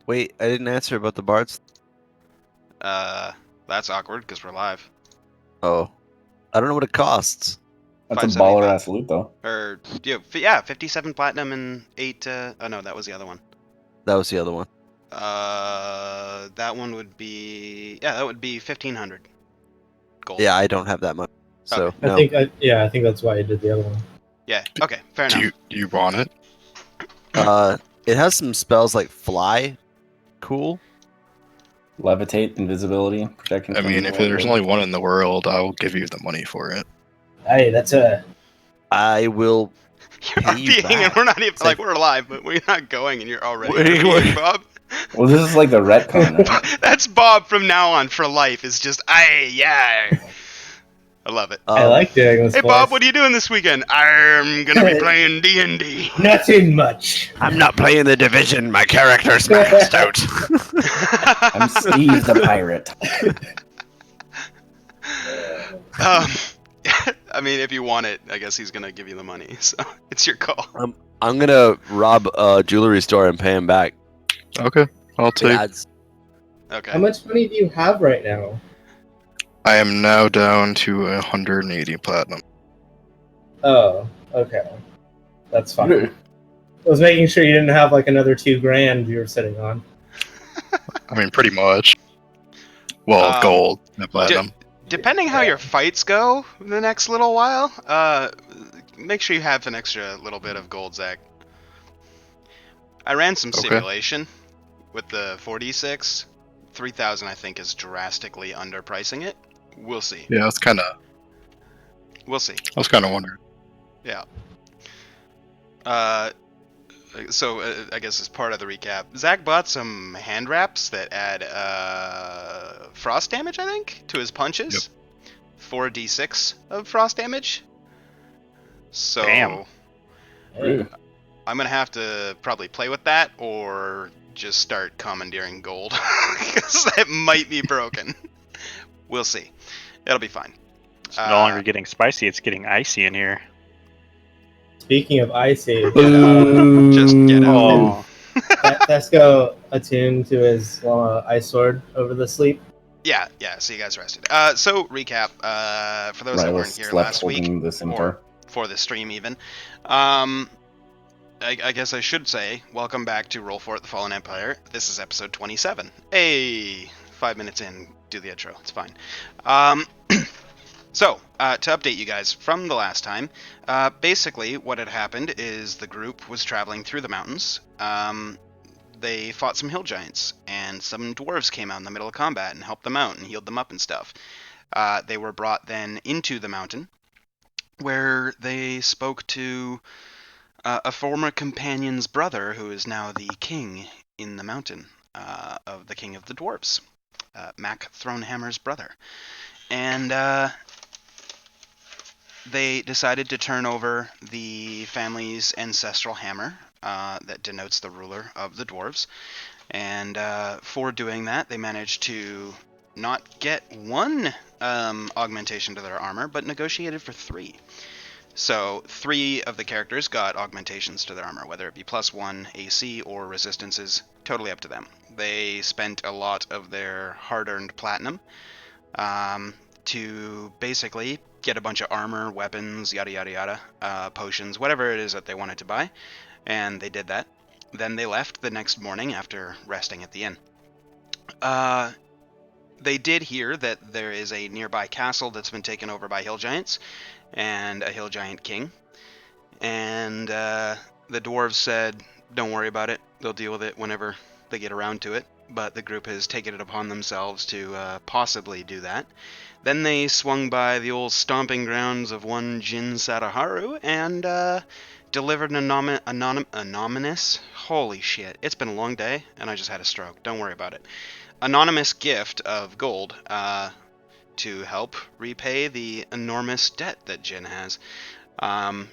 Wait, I didn't answer about the bards. That's awkward because we're live. Oh, I don't know what it costs. That's a 575. baller ass loot though. Or yeah, 57 platinum and 8. Oh no, that was the other one. That was the other one. That one would be 1500 gold. Yeah, I don't have that much. So Okay. no. I think that's why I did the other one. Yeah. Okay. Fair Do enough. you want it? It has some spells like fly. Cool. Levitate, invisibility, protection. I from mean, if evil. there's only one in the world, I'll give you the money for it. Hey, that's a I will. You're Pay you RPing and back. we're not even It's like- we're alive, but we're not going, and you're already Wait, RPing, wait. Bob. Well, this is like the retcon, right? That's Bob from now on for life. Is just yeah. I love it. I like doing this. Hey voice. Bob, what are you doing this weekend? I'm gonna be playing D&D. Nothing much. I'm not playing the division. My character's maxed out. I'm Steve the pirate. I mean, if you want it, I guess he's gonna give you the money. So it's your call. I'm gonna rob a jewelry store and pay him back. Okay, I'll take. Ads. Okay. How much money do you have right now? I am now down to 180 platinum. Oh, okay. That's fine. I was making sure you didn't have like another $2,000 you were sitting on. I mean, pretty much. Well, gold, not platinum. Depending how your fights go the next little while, make sure you have an extra little bit of gold, Zach. I ran some Okay. simulation with the 4d6. 3,000, I think, is drastically underpricing it. We'll see. Yeah, We'll see. I was kind of wondering. Yeah. So I guess as part of the recap, Zach bought some hand wraps that add frost damage, I think, to his punches. 4d6 of frost damage. So Damn. Ooh. I'm gonna have to probably play with that or just start commandeering gold because that might be broken. We'll see. It'll be fine. It's no longer getting spicy, it's getting icy in here. Speaking of icy, Just get out. Oh, Tesco attuned to his ice sword over the sleep. Yeah. So you guys rested. So recap. For those that weren't Rylus here slept last week, holding the scimitar. for the stream even. I guess I should say, welcome back to Roll For It, The Fallen Empire. This is episode 27. Hey, 5 minutes in, do the intro. It's fine. So, to update you guys from the last time, basically what had happened is the group was traveling through the mountains. They fought some hill giants, and some dwarves came out in the middle of combat and helped them out and healed them up and stuff. They were brought then into the mountain, where they spoke to a former companion's brother, who is now the king in the mountain, of the king of the dwarves, Mac Thronehammer's brother. And they decided to turn over the family's ancestral hammer that denotes the ruler of the dwarves. And for doing that, they managed to not get one augmentation to their armor, but negotiated for 3. So 3 of the characters got augmentations to their armor, whether it be +1 AC or resistances, totally up to them. They spent a lot of their hard-earned platinum to basically get a bunch of armor, weapons, yada yada yada, potions, whatever it is that they wanted to buy, and they did that. Then they left the next morning after resting at the inn. They did hear that there is a nearby castle that's been taken over by hill giants, and a hill giant king. And the dwarves said, don't worry about it, they'll deal with it whenever they get around to it. But the group has taken it upon themselves to possibly do that. Then they swung by the old stomping grounds of one Jin Sadaharu and delivered an anonymous, holy shit, it's been a long day and I just had a stroke, don't worry about it, anonymous gift of gold to help repay the enormous debt that Jin has,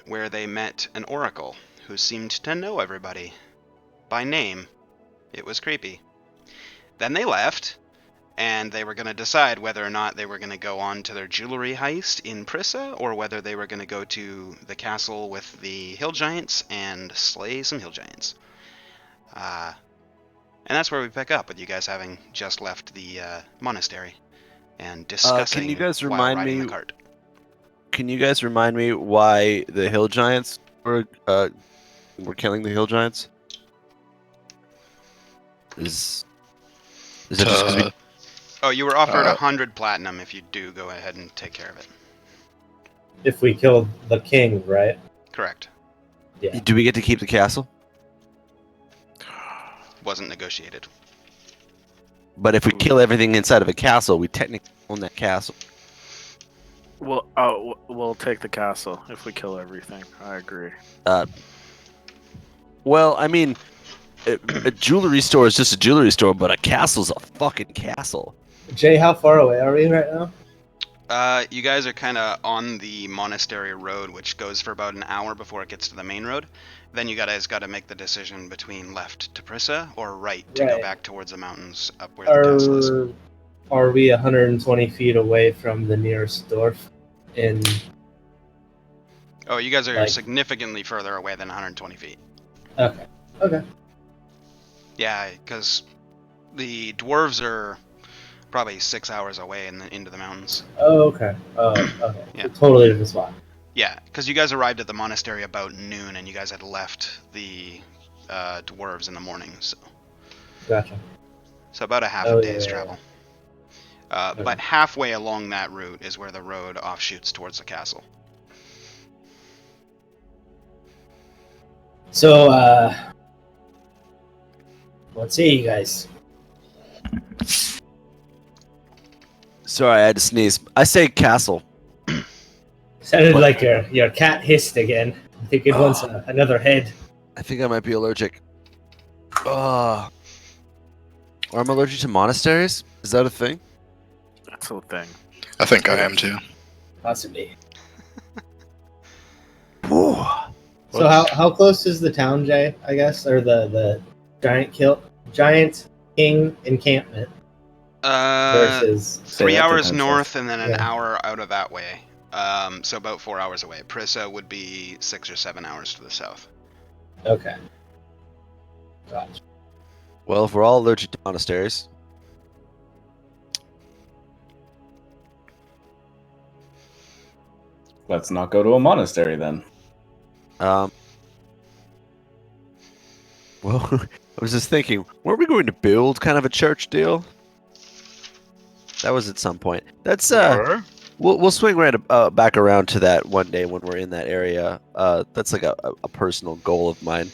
where they met an oracle who seemed to know everybody by name. It was creepy. Then they left, and they were going to decide whether or not they were going to go on to their jewelry heist in Prissa, or whether they were going to go to the castle with the hill giants and slay some hill giants. And that's where we pick up with you guys having just left the monastery and discussing you guys while remind riding me- the cart. Can you guys remind me why the hill giants were killing the hill giants? Is it just because we? Oh, you were offered Uh, 100 platinum if you do go ahead and take care of it. If we killed the king, right? Correct. Yeah. Do we get to keep the castle? Wasn't negotiated. But if we kill everything inside of a castle, we technically own that castle. We'll take the castle if we kill everything. I agree. Well, I mean, a jewelry store is just a jewelry store, but a castle's a fucking castle. Jay, how far away are we right now? You guys are kind of on the monastery road, which goes for about an hour before it gets to the main road. Then you guys got to make the decision between left to Prissa or right to go Right. back towards the mountains up where the castle is. Are we 120 feet away from the nearest dwarf? In Oh, you guys are like- significantly further away than 120 feet. okay, okay. Yeah, because the dwarves are probably 6 hours away into the mountains. Oh, okay. Oh, okay. Yeah. Totally different spot. Yeah, because you guys arrived at the monastery about noon, and you guys had left the dwarves in the morning, so Gotcha. about a half Oh, a day's yeah. travel. Okay. But halfway along that route is where the road offshoots towards the castle. So, let's see, you guys. Sorry, I had to sneeze. I say castle. Sounded What? like your cat hissed again. I think it wants another head. I think I might be allergic. Or I'm allergic to monasteries? Is that a thing? That's the thing. I think I am too. Possibly. Whew. So how close is the town, Jay? I guess, or the giant king encampment versus 3 that hours depends, north and then an Yeah. hour out of that way. So about 4 hours away. Prissa would be 6 or 7 hours to the south. okay. Gotcha. Well, if we're all allergic to monasteries, Let's not go to a monastery then. well, I was just thinking, weren't we going to build kind of a church deal? That was at some point. That's we'll swing right back around to that one day when we're in that area. That's like a personal goal of mine.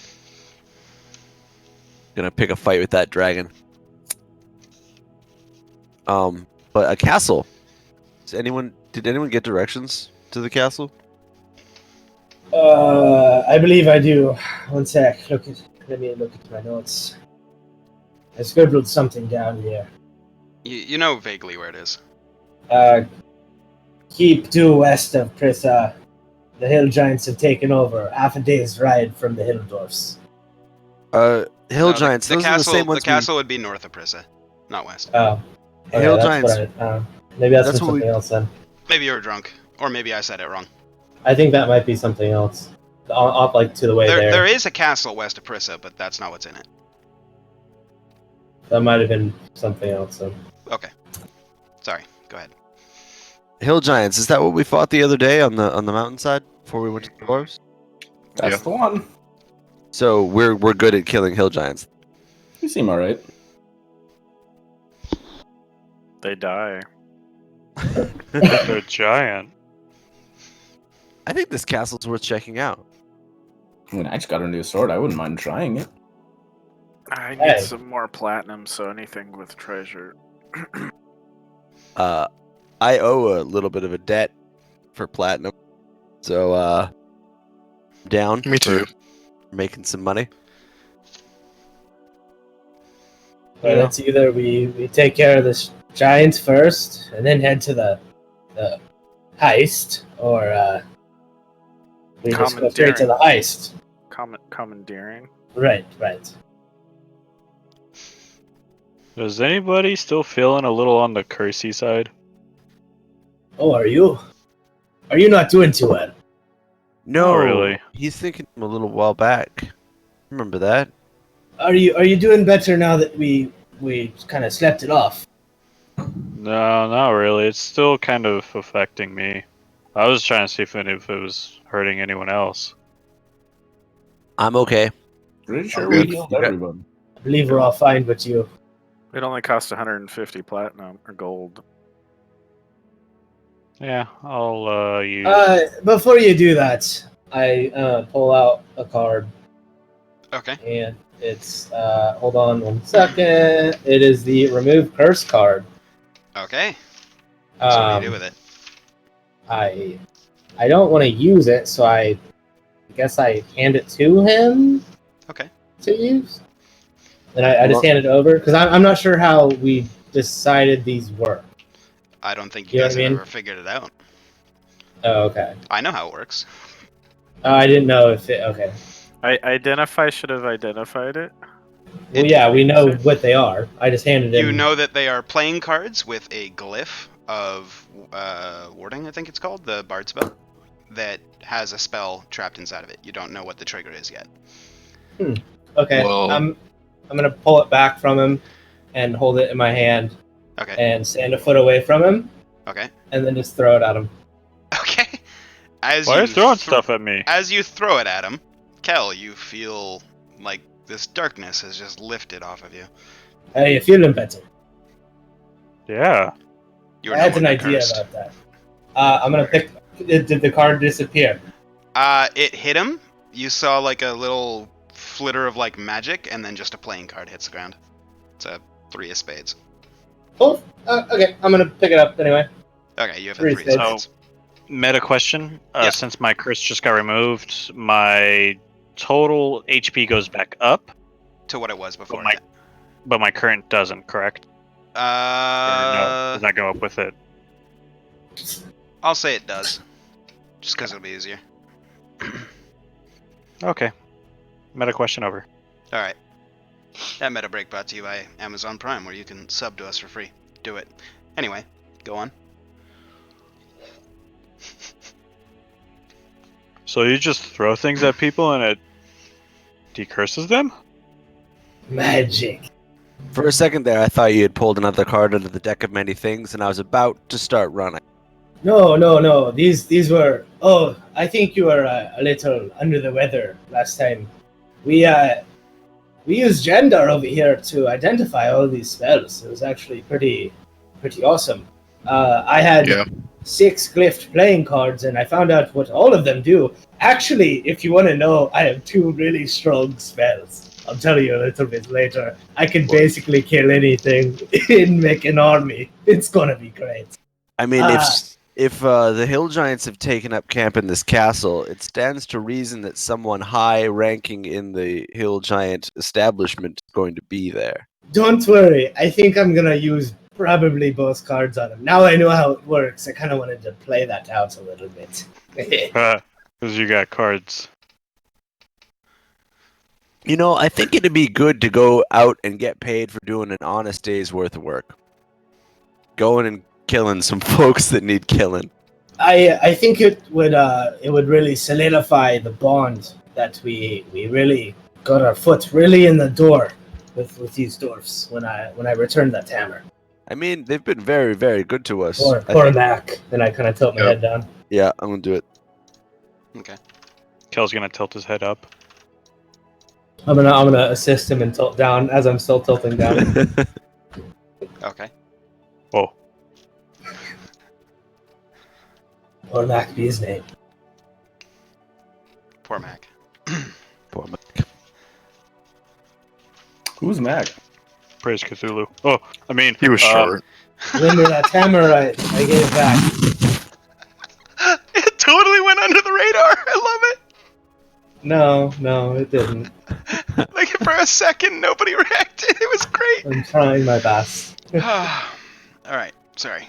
Gonna pick a fight with that dragon. But a castle. Did anyone get directions to the castle? I believe I do. One sec. Let me look at my notes. I scribbled something down here. You know vaguely where it is. Keep due west of Prissa. The hill giants have taken over. Half a day's ride from the hill dwarfs. Hill No, giants. The Those castle, are the same ones. the castle would be north of Prissa, not west. Oh. Hill that's giants. what maybe that's That's what something we- else then. Maybe you were drunk, or maybe I said it wrong. I think that might be something else. Off like to the way there. There is a castle west of Prissa, but that's not what's in it. That might have been something else then. Okay. Sorry. Go ahead. Hill giants. Is that what we fought the other day on the mountainside before we went to the dwarves? That's Yeah. the one. So we're good at killing hill giants. You seem alright. They die. They're giant. I think this castle's worth checking out. I mean, I just got a new sword. I wouldn't mind trying it. I need Hey. some more platinum, so anything with treasure. I owe a little bit of a debt for platinum, so down. Me too. for making some money. But Yeah. it's either we take care of this giant first and then head to the heist, or we just go straight to the heist. Commandeering. Right. Is anybody still feeling a little on the cursey side? Oh, are you? Are you not doing too well? No, Not really. He's thinking a little while back. Remember that? Are you doing better now that we kind of slept it off? No, not really. It's still kind of affecting me. I was trying to see if it was hurting anyone else. I'm okay. Pretty sure Good. we healed Okay. everybody. I believe we're all fine, but you. It only cost 150 platinum or gold. Yeah, I'll use. Before you do that, I pull out a card, Okay. and it's hold on 1 second. It is the remove curse card. Okay. So what do you do with it? I don't want to use it, so I guess I hand it to him. Okay. To use. And I just hand it over because I'm not sure how we decided these work. I don't think You you know guys what I have mean? ever figured it out. Oh, okay. I know how it works. I didn't know if it. Okay. Identify should have identified it. Well, yeah, we know what they are. I just handed him. You know that they are playing cards with a glyph of warding, I think it's called, the bard spell, that has a spell trapped inside of it. You don't know what the trigger is yet. Okay. Well- I'm gonna pull it back from him and hold it in my hand Okay. and stand a foot away from him Okay. and then just throw it at him. Okay. As Why are you you throwing thr- stuff at me? As you throw it at him, Kel, you feel like this darkness has just lifted off of you. Hey, you feeling better? Yeah. You I are had no an longer idea cursed. about that. I'm gonna pick. Did the card disappear? It hit him. You saw like a little flitter of like magic, and then just a playing card hits the ground. It's a 3 of spades. Oh, okay. I'm gonna pick it up anyway. Okay, you have a 3 3 of spades. spades. Meta question. Yeah. Since my curse just got removed, my total HP goes back up, To what it was before. my- but my current doesn't, correct? Or no, does that go up with it? I'll say it does. Just because it'll be easier. Okay. Meta question over. Alright. That meta break brought to you by Amazon Prime, where you can sub to us for free. Do it. Anyway, go on. So you just throw things at people and it decurses them? Magic. For a second there, I thought you had pulled another card out of the deck of many things, and I was about to start running. No. These were. Oh, I think you were a little under the weather last time. We used Jandar over here to identify all these spells. It was actually pretty awesome. I had Yeah. 6 glyphed playing cards, and I found out what all of them do. Actually, if you want to know, I have 2 really strong spells. I'll tell you a little bit later. I can basically kill anything and make an army. It's gonna be great. I mean, Ah. if the Hill Giants have taken up camp in this castle, it stands to reason that someone high-ranking in the Hill Giant establishment is going to be there. Don't worry. I think I'm gonna use probably both cards on him. Now I know how it works. I kind of wanted to play that out a little bit. Because you got cards. You know, I think it'd be good to go out and get paid for doing an honest day's worth of work. Going and killing some folks that need killing. I think it would really solidify the bond that we really got our foot really in the door with these dwarfs when I returned that hammer. I mean, they've been very, very good to us. Or I think- Mac. Then I kind of tilt my Yep. head down. Yeah, I'm gonna do it. Okay. Kel's gonna tilt his head up. I'm gonna assist him and tilt down as I'm still tilting down. Okay. Oh. Or Mac be his name. Poor Mac. Poor Mac. Who's Mac? Praise Cthulhu. Oh, I mean, He was short. Remember that hammer I gave back. It totally went under the radar. I love No, it didn't. it. Like for a second, nobody reacted. It was great. I'm trying my best. All right. Sorry.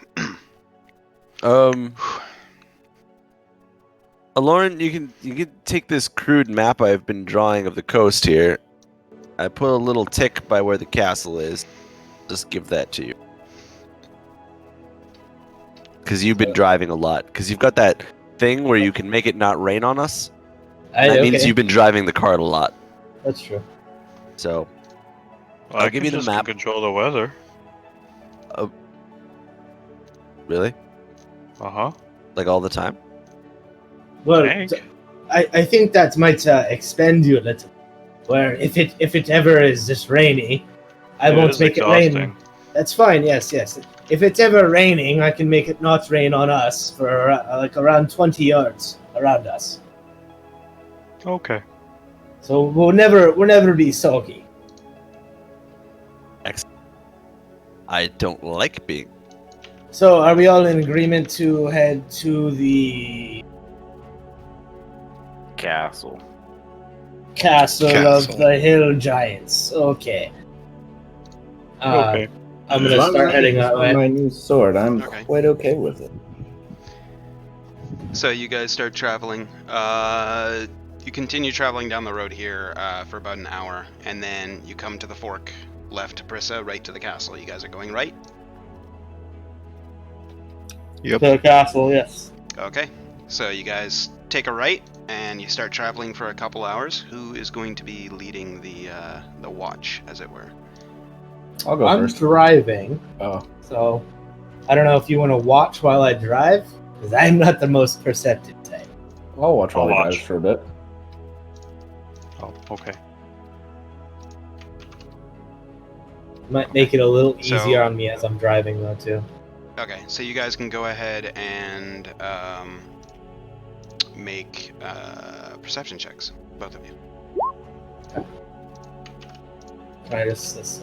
Lauren, you can take this crude map I've been drawing of the coast here. I put a little tick by where the castle is. Just give that to you. Because you've been driving a lot. Because you've got that thing where you can make it not rain on us. That means you've been driving the cart a lot. That's true. So Well, I'll I give can you the just map. control the weather. Really? Uh-huh. Like all the time? Well, Hank? I think that might expend you a little. Where if it ever is just rainy, I It won't is make it rain. exhausting. That's fine. Yes. If it's ever raining, I can make it not rain on us for like around 20 yards around us. Okay. So we'll never be soggy. I don't like being. So are we all in agreement to head to the Castle. castle Castle. of the Hill Giants? Okay. Okay. I'm As gonna long start as heading it's that on way. my new sword, I'm Okay. quite okay with it. So you guys start traveling. You continue traveling down the road here for about an hour, and then you come to the fork. Left to Prissa, right to the castle. You guys are going right? Yep. The castle, yes. Okay. So you guys take a right, and you start traveling for a couple hours. Who is going to be leading the watch, as it were? I'll go I'm first. driving, Oh, so I don't know if you want to watch while I drive, because I'm not the most perceptive type. I'll watch while I'll he watch. drives for a bit. Oh, okay. Might make it a little So- easier on me as I'm driving, though, too. Okay, so you guys can go ahead and make perception checks, both of you. Try this.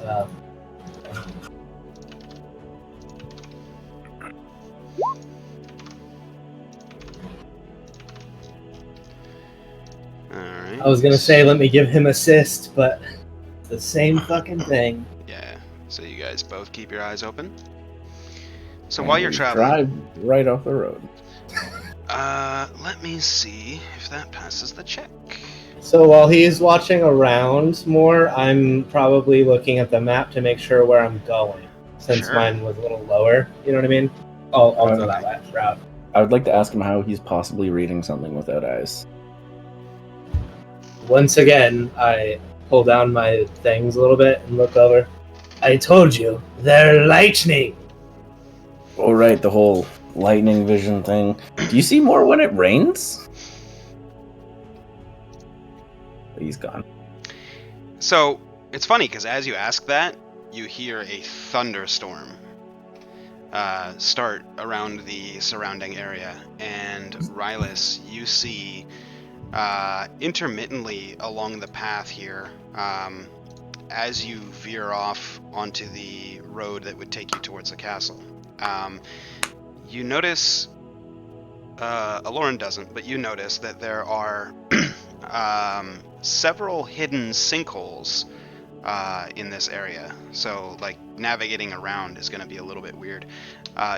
Alright. I was gonna say let me give him assist, but it's the same fucking thing. Yeah, so you guys both keep your eyes open. So And while you're we traveling, drive right off the road. let me see if that passes the check. So while he's watching around more, I'm probably looking at the map to make sure where I'm going, since Sure. mine was a little lower. You know what I mean? I'll go Okay. that way, route. I would like to ask him how he's possibly reading something without eyes. Once again, I pull down my things a little bit and look over. I told you, they're lightning. Oh, right, the whole lightning vision thing. Do you see more when it rains? He's gone. So it's funny because as you ask that, you hear a thunderstorm start around the surrounding area, and Rylus, you see intermittently along the path here, as you veer off onto the road that would take you towards the castle. You notice, Aloran doesn't, but you notice that there are several hidden sinkholes in this area. So, like, navigating around is going to be a little bit weird.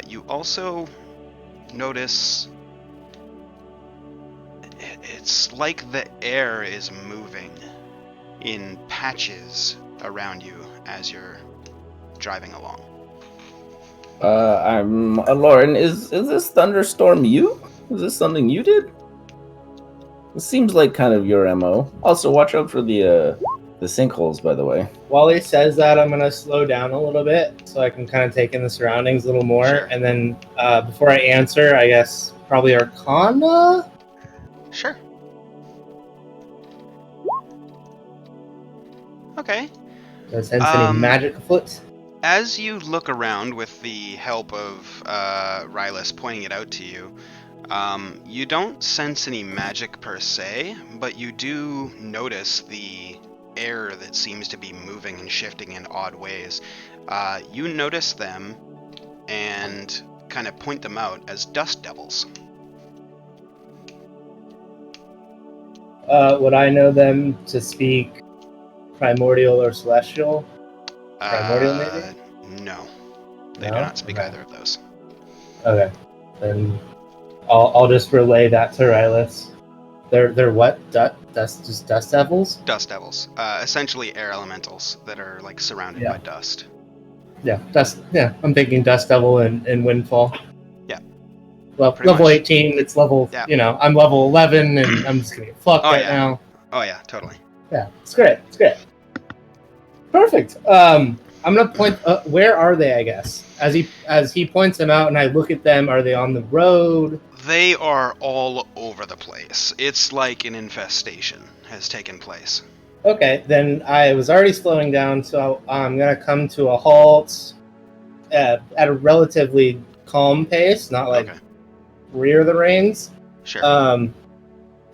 You also notice it's like the air is moving in patches around you as you're driving along. I'm Lauren. Is this thunderstorm you? Is this something you did? It seems like kind of your MO. Also, watch out for the sinkholes, by the way. While he says that, I'm gonna slow down a little bit so I can kind of take in the surroundings a little more, Sure. and then before I answer, I guess probably Arcana. Sure. Okay. Does hence any magic afoot? As you look around with the help of Rylus pointing it out to you, you don't sense any magic per se, but you do notice the air that seems to be moving and shifting in odd ways. You notice them and kind of point them out as dust devils. Would I know them to speak primordial or celestial? Primordial, maybe? No. They No? do not speak Okay. either of those. Okay, then I'll just relay that to Rylus. They're what? Just dust devils? Dust devils. Essentially air elementals that are like surrounded Yeah. by dust. Yeah, dust. Yeah, I'm thinking dust devil and windfall. Yeah. Well, Pretty level much. 18. It's level. Yeah. You know, I'm level 11, and I'm just gonna get fucked Oh, right yeah. now. Oh yeah, totally. Yeah, it's great. It's great. Perfect. I'm gonna point. Where are they? I guess as he points them out, and I look at them. Are they on the road? They are all over the place. It's like an infestation has taken place. Okay, then I was already slowing down, so I'm gonna come to a halt at a relatively calm pace, not like Okay, rear the reins. sure.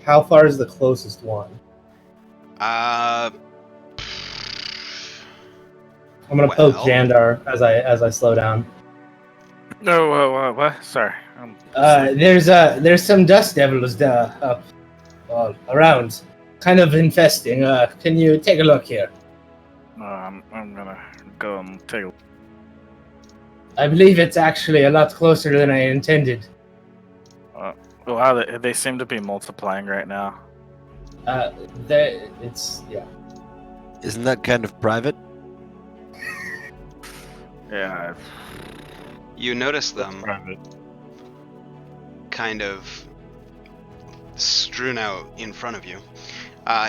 How far is the closest one? Uh, I'm gonna poke Well- Jandar as I slow down. No, what? Sorry. There's some dust devils up around, kind of infesting. Can you take a look here? I'm gonna go and take a I believe it's actually a lot closer than I intended. Wow, they seem to be multiplying right now. Yeah. Isn't that kind of private? Yeah, you notice them Private. kind of strewn out in front of you.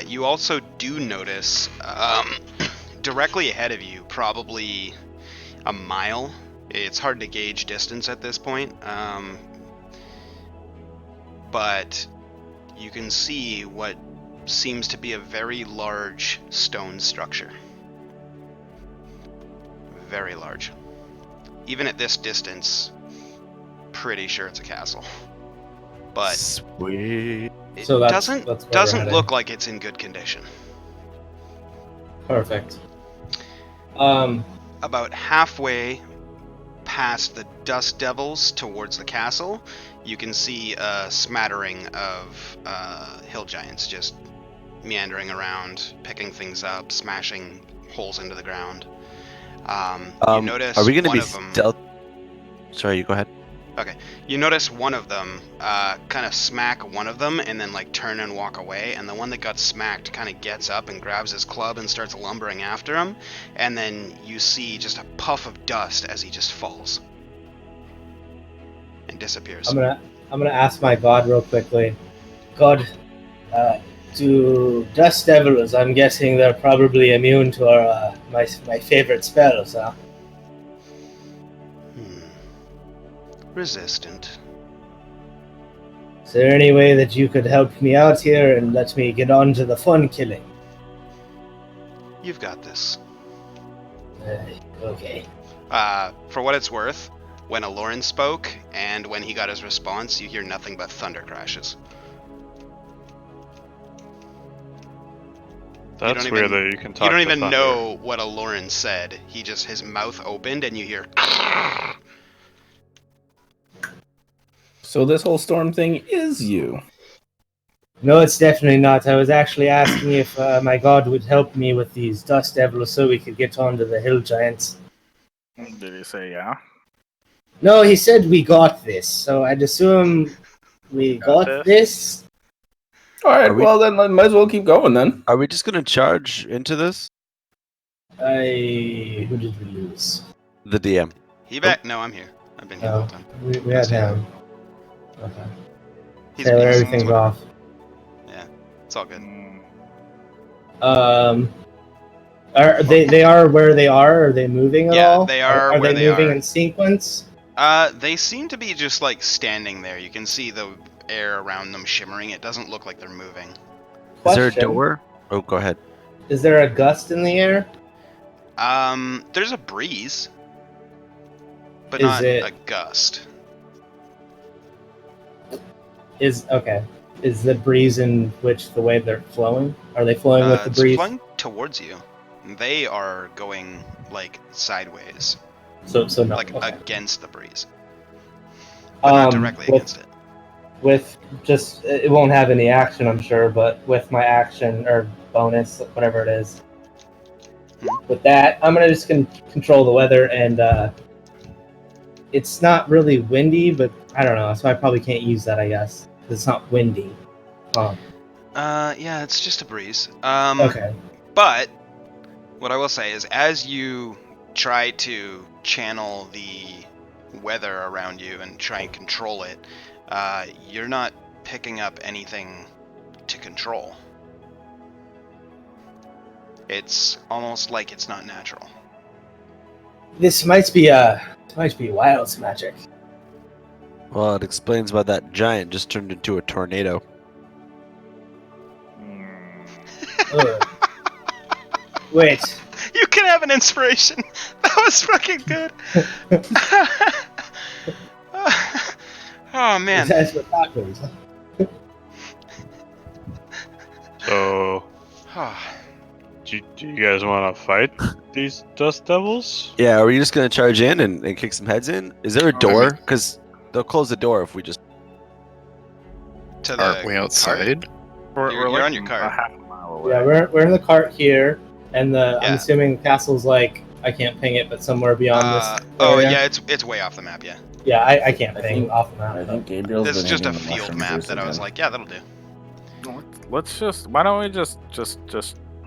You also do notice directly ahead of you, probably a mile. It's hard to gauge distance at this point, but you can see what seems to be a very large stone structure. Very large. Even at this distance, pretty sure it's a castle. But Sweet. it So that's doesn't where we're doesn't heading. look like it's in good condition. Perfect. About halfway past the Dust Devils towards the castle, you can see a smattering of hill giants just meandering around, picking things up, smashing holes into the ground. You notice Are we going to one be of them. stealth? Sorry, you go ahead. You notice one of them kind of smack one of them and then like turn and walk away, and the one that got smacked kind of gets up and grabs his club and starts lumbering after him, and then you see just a puff of dust as he just falls and disappears. I'm gonna ask my god real quickly. God, to dust devils, I'm guessing they're probably immune to our my favorite spells, huh? Resistant. Is there any way that you could help me out here and let me get on to the fun killing? You've got this. Okay. For what it's worth, when Aloran spoke and when he got his response, you hear nothing but thunder crashes. That's don't weird even- that you can talk You don't to even thunder. know what Aloran said. His mouth opened and you hear. So this whole storm thing is you. No, it's definitely not. I was actually asking if my god would help me with these dust devils so we could get onto the hill giants. Did he say yeah? No, he said we got this, so I'd assume we Got got this? this. All right, Are we- well then might as well keep going then. Are we just going to charge into this? Who did we lose? The DM. He back? No, I'm here. I've been here the Oh, whole time. we had him. Okay. He's Taylor, it's everything's whatever. off. It's all good. Are they are where they are? Are they moving at Yeah, all? they are Are where they they moving are. in sequence? They seem to be just like standing there. You can see the air around them shimmering. It doesn't look like they're moving. Is there a Question. door? Oh, go ahead. Is there a gust in the air? There's a breeze, but Is not it- a gust. Is the breeze in which the way they're flowing? Are they flowing with the It's breeze? flowing towards you. They are going like sideways, So no. like okay. against the breeze, but not directly with, against it. with just it won't have any action, I'm sure, but with my action or bonus, whatever it is, with that, I'm gonna just control the weather, and it's not really windy, but I don't know, so I probably can't use that, I guess, 'cause it's not windy. Yeah, it's just a breeze. Okay. But what I will say is, as you try to channel the weather around you and try and control it, you're not picking up anything to control. It's almost like it's not natural. This might be wild magic. Well, it explains why that giant just turned into a tornado. Ugh. Wait. You can have an inspiration. That was fucking good. Oh man. That's what tacos. So, do you guys want to fight these dust devils? Yeah, are we just gonna charge in and kick some heads in? Is there a door? Because they'll close the door if we just. To the Aren't we outside? You're like on your cart. a half a mile away. Yeah, we're in the cart here, and Yeah. I'm assuming the castle's like I can't ping it, but somewhere beyond this. Oh area. yeah, it's way off the map. Yeah. Yeah, I can't I ping think- off the map. I think Gabriel's This is been just a eating the field mushroom map juice that I was again. like, yeah, that'll do. Let's just. Why don't we just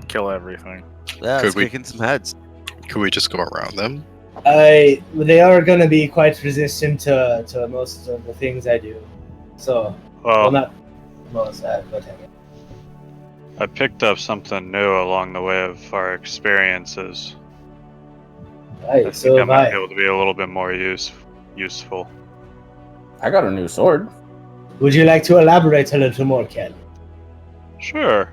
kill everything? Yeah, Could let's we- kick in some heads. Could we just go around them? They are going to be quite resistant to most of the things I do. So, well, Well, not most, but I picked up something new along the way of our experiences. I hey, think so I am might I. be able to be a little bit more useful. I got a new sword. Would you like to elaborate a little more, Ken? Sure.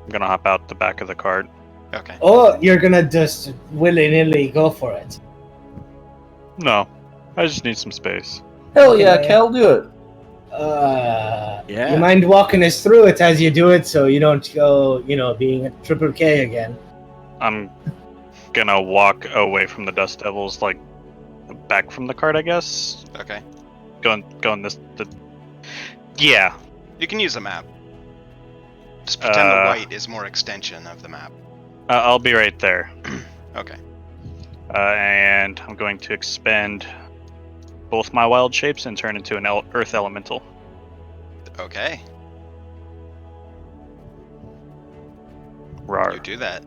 I'm gonna hop out the back of the cart. Okay. Or you're gonna just willy-nilly go for it? No, I just need some space. Hell yeah, Okay. Kel, do it. Yeah. You mind walking us through it as you do it, so you don't go, being a triple K again? I'm gonna walk away from the dust devils, like back from the cart, I guess. Okay. Going this. Yeah. You can use the map. Just pretend the Uh, white is more extension of the map. I'll be right there. Okay. And I'm going to expend both my wild shapes and turn into an earth elemental. Okay. Rar. You do that.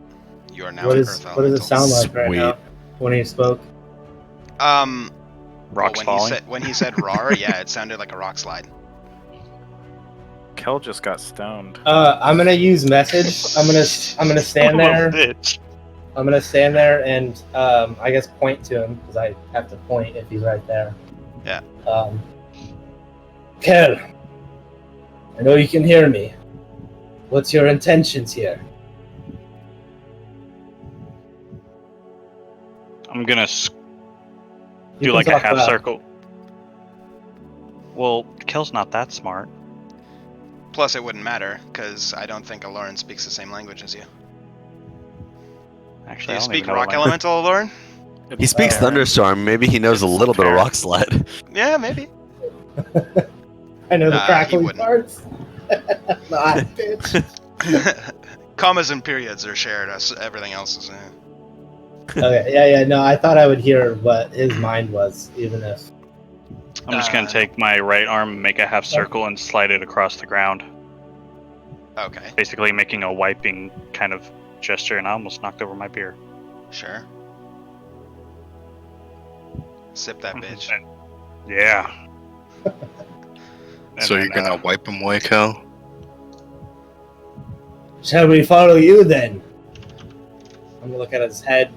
You are now What an is Earth what does it Elemental. sound like right Sweet. now when he spoke? Well, Rocks when falling. when he said "rar," yeah, it sounded like a rock slide. Kel just got stoned. I'm gonna use message. I'm gonna stand Son of a there. bitch. I'm gonna stand there and I guess point to him because I have to point if he's right there. Yeah. Kel, I know you can hear me. What's your intentions here? I'm gonna You do can like a talk half loud. circle. Well, Kel's not that smart. Plus, it wouldn't matter because I don't think Aloran speaks the same language as you. Do Actually, you I don't speak even know Rock what language- Elemental, Aloran? He speaks Terran. thunderstorm. Maybe he knows a It's little bit of Terran. rock slide. Yeah, maybe. I know the Nah, he crackling wouldn't. parts. Nah, bitch. Commas and periods are shared. Everything else is. Okay, yeah, no, I thought I would hear what his mind was, even if. I'm just gonna take my right arm, make a half circle, and slide it across the ground. Okay, Basically making a wiping kind of gesture, and I almost knocked over my beer. sure. Sip that bitch. Yeah. So you're gonna wipe them away, Kel? Shall we follow you then? I'm gonna look at his head.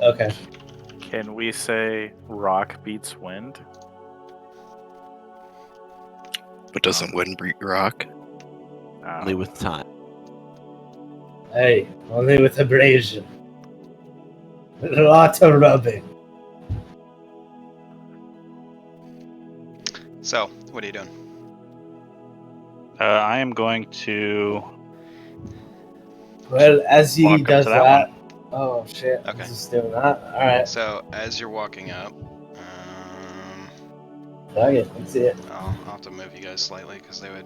Okay. Can we say rock beats wind? But doesn't wind beat rock? Only with time. Hey, only with abrasion. With a lot of rubbing. So, what are you doing? I am going to. Well, as he Walk up does to that. that Oh shit. Okay. He's just doing that. Alright. So, as you're walking up, Fuck it. Let's see it. I'll have to move you guys slightly because they would.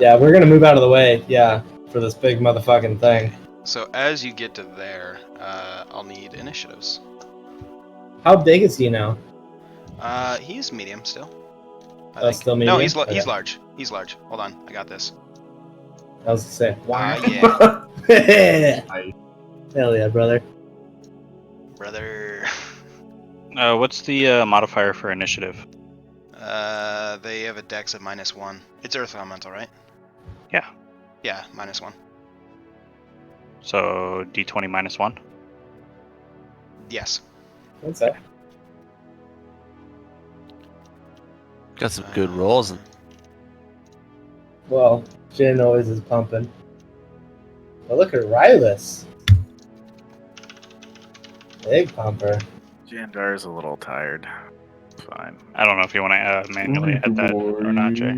Yeah, we're gonna move out of the way. Yeah. For this big motherfucking thing. So, as you get to there, I'll need initiatives. How big is he now? He's medium still. I Oh, think. still No, medium? he's Okay. large. He's large. Hold on, I got this. I was gonna Yeah, say. Hell yeah, brother. brother. What's the modifier for initiative? They have a dex of -1. It's Earth Elemental, right? Yeah. Yeah, -1. So d20 minus 1. Yes. What's that? Got some good rolls. Well, Jin always is pumping. But look at Rylus. Big pumper. Jandar is a little tired. Fine. I don't know if you want to manually add that or not, Jay.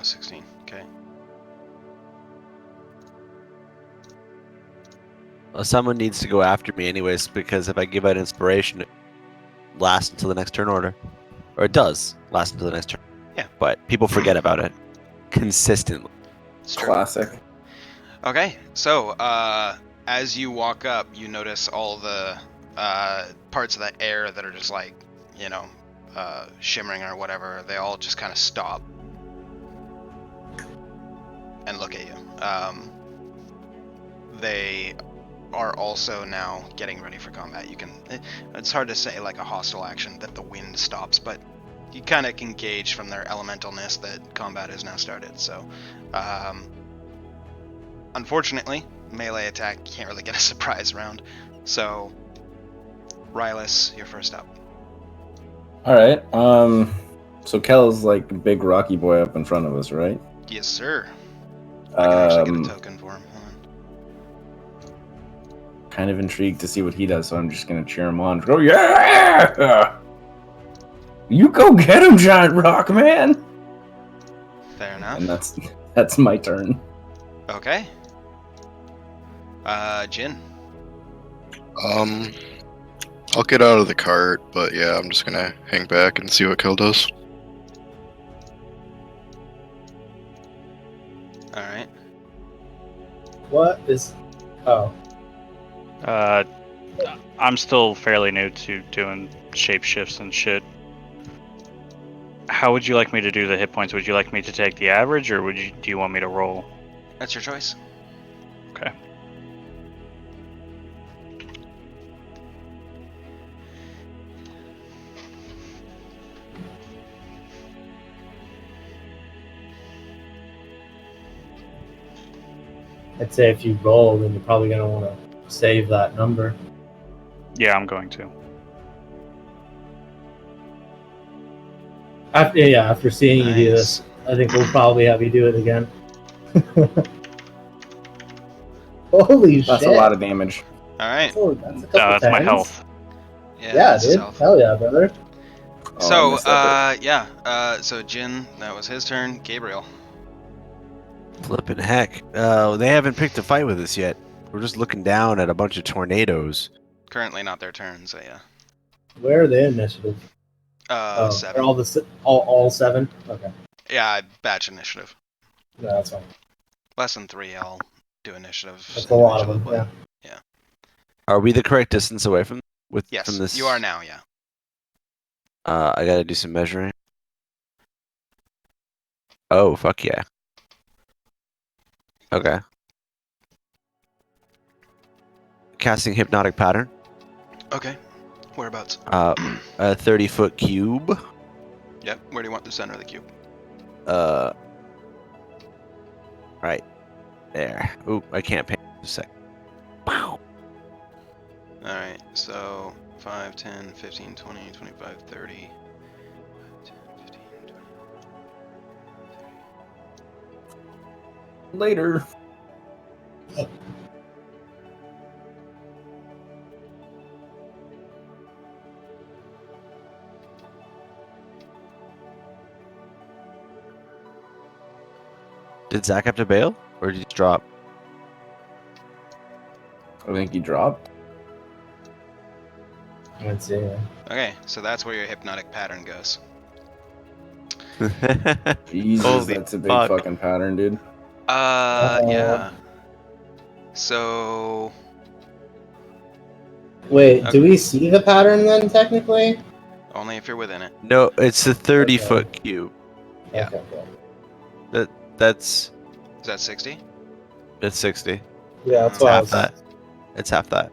16. Okay. Well, someone needs to go after me anyways, because if I give out inspiration, it lasts until the next turn order. Or it does last until the next turn. Yeah. But people forget about it consistently. It's true. Classic. Okay, so as you walk up, you notice all the parts of the air that are just like, shimmering or whatever. They all just kind of stop and look at you. They are also now getting ready for combat. It's hard to say like a hostile action that the wind stops, but you kind of can gauge from their elementalness that combat has now started. So, unfortunately, melee attack can't really get a surprise round. So, Rylus, you're first up. All right. So Kel's like a big rocky boy up in front of us, right? Yes, sir. I can actually get a token for him. Hold on. Kind of intrigued to see what he does, so I'm just gonna cheer him on. Go, yeah! You go get him, giant rock man. Fair enough. And that's my turn. Okay. Jin. I'll get out of the cart, but yeah, I'm just gonna hang back and see what Kel does. All right. What is... Oh. I'm still fairly new to doing shapeshifts and shit. How would you like me to do the hit points? Would you like me to take the average, or do you want me to roll? That's your choice. Okay. I'd say if you roll, then you're probably going to want to save that number. Yeah, I'm going to. After seeing you do Nice. this, I think we'll probably have you do it again. Holy shit. That's a lot of damage. All right. That's a couple That's my tens. health. Yeah, that's dude. himself. Hell yeah, brother. Oh, I So, missed that so Jin, that was his turn. Gabriel. Flippin' heck. They haven't picked a fight with us yet. We're just looking down at a bunch of tornadoes. Currently not their turn, so yeah. Where are the initiative? 7. Are all 7? Okay. Yeah, batch initiative. No, that's fine. Less than 3, I'll do initiative. That's a lot of them, individually. yeah. Are we the correct distance away from Yes, from this? you are now, yeah. I gotta do some measuring. Oh, fuck yeah. Okay. Casting hypnotic pattern. Okay. Whereabouts? A 30-foot cube. Yep. Where do you want the center of the cube? Right there. Ooh, I can't pay. Just a sec. Wow. Alright, so 5, 10, 15, 20, 25, 30. 10, 15, 20. Later. Did Zach have to bail? Or did he just drop? I think he dropped. Let's see. Okay, so that's where your hypnotic pattern goes. Jesus, Holy that's a big fuck. fucking pattern, dude. Yeah. So, Wait, Okay. do we see the pattern then, technically? only if you're within it. No, it's a 30-foot cube. Yeah. Okay, cool. That's Is that 60? it's 60. Yeah, that's It's what I half was... that. It's half that.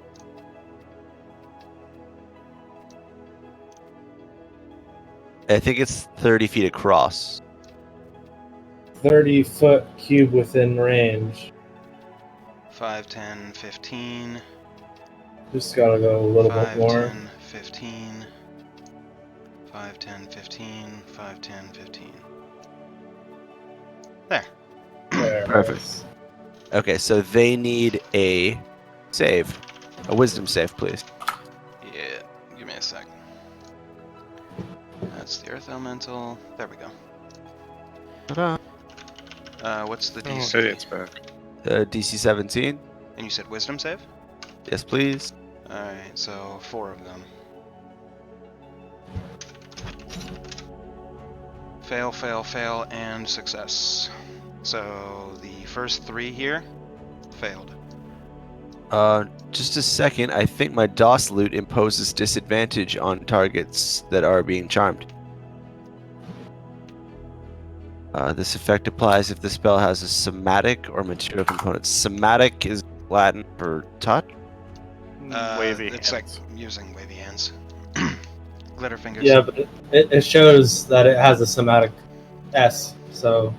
I think it's 30 feet across. 30-foot cube within range. 5, 10, 15. Just gotta go a little 5, bit more. 10, 15. 5, 10, 15. 5, 10, 15. There. There it Perfect. is. Okay, so they need a save. A wisdom save, please. Yeah, give me a sec. That's the earth elemental. There we go. Ta-da. What's the Oh, DC? hey, it's back. DC 17. And you said wisdom save? Yes, please. Alright, so 4 of them. Fail, fail, fail, and success. So the first 3 here failed. Just a second. I think my DOS loot imposes disadvantage on targets that are being charmed. This effect applies if the spell has a somatic or material component. Somatic is Latin for touch. Wavy It's hands. like using wavy hands. Glitter fingers. Yeah, but it shows that it has a somatic S, so,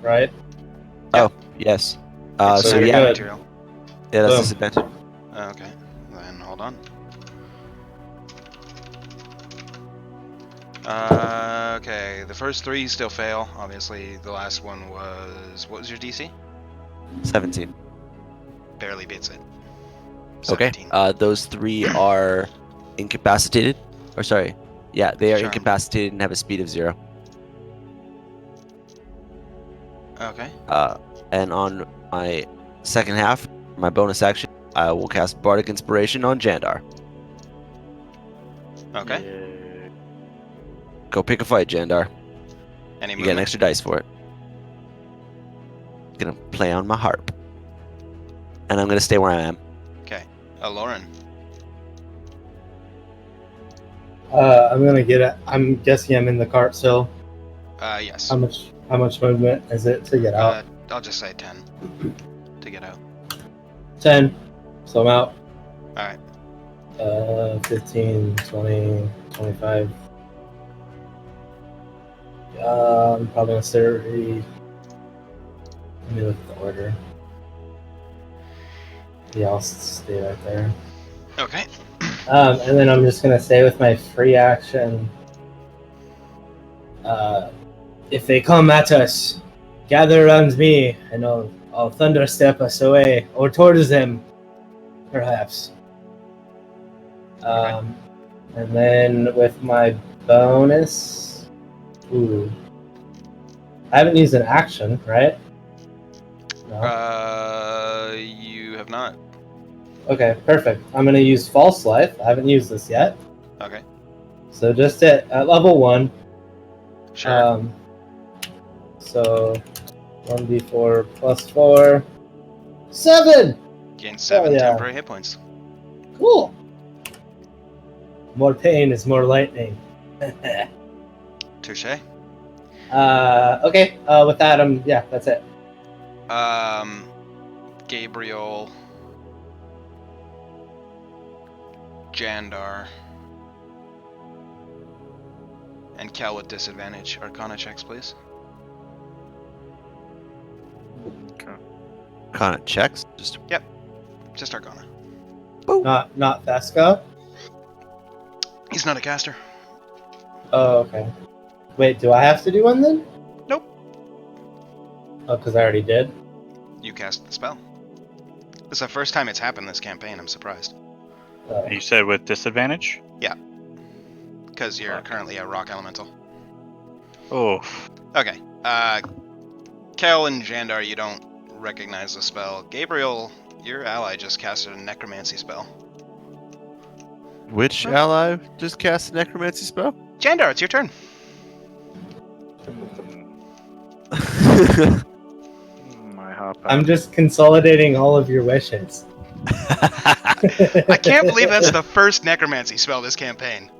right? Yes. It's So very yeah, good. material. yeah, that's Boom. disadvantage. Okay, then hold on. Okay, the first 3 still fail. Obviously, the last one was... What was your DC? 17. Barely beats it. Okay. 17. Those 3 are incapacitated. Or sorry. Yeah, they are Charmed. incapacitated and have a speed of 0. Okay. And on my second half, my bonus action, I will cast Bardic Inspiration on Jandar. Okay. Yay. Go pick a fight, Jandar. Any You get an movement? extra dice for it. Gonna play on my harp. And I'm gonna stay where I am. Lauren. I'm gonna get it. I'm guessing I'm in the cart still. Yes. How much movement is it to get out? I'll just say 10 to get out. 10. So I'm out. Alright. 15, 20, 25. I'm probably gonna stay. Let me look at the order. Yeah, I'll stay right there. Okay. And then I'm just gonna say with my free action, if they come at us, gather around me, and I'll thunder step us away or towards them, perhaps. And then with my bonus, I haven't used an action, right? No. You have not. Okay, perfect. I'm gonna use False Life. I haven't used this yet. Okay. So just at level 1. Sure. So 1d4 plus 4. 7! Gain 7 yeah. temporary hit points. Cool. More pain is more lightning. Touche. Okay, with that, yeah, that's it. Gabriel, Jandar, and Cal with disadvantage. Arcana checks, please. Kind of checks. Just Just Arcana. Not Thesca? He's not a caster. Oh, okay. Wait, do I have to do one then? Nope. Oh, because I already did? You cast the spell. It's the first time it's happened this campaign. I'm surprised. You said with disadvantage? Because you're currently a rock elemental. Oh, Okay. Kel and Jandar, you don't recognize the spell. Gabriel, your ally just casted a necromancy spell. which ally just cast a necromancy spell? Jandar, it's your turn. My hop out. I'm just consolidating all of your wishes. I can't believe that's the first necromancy spell this campaign.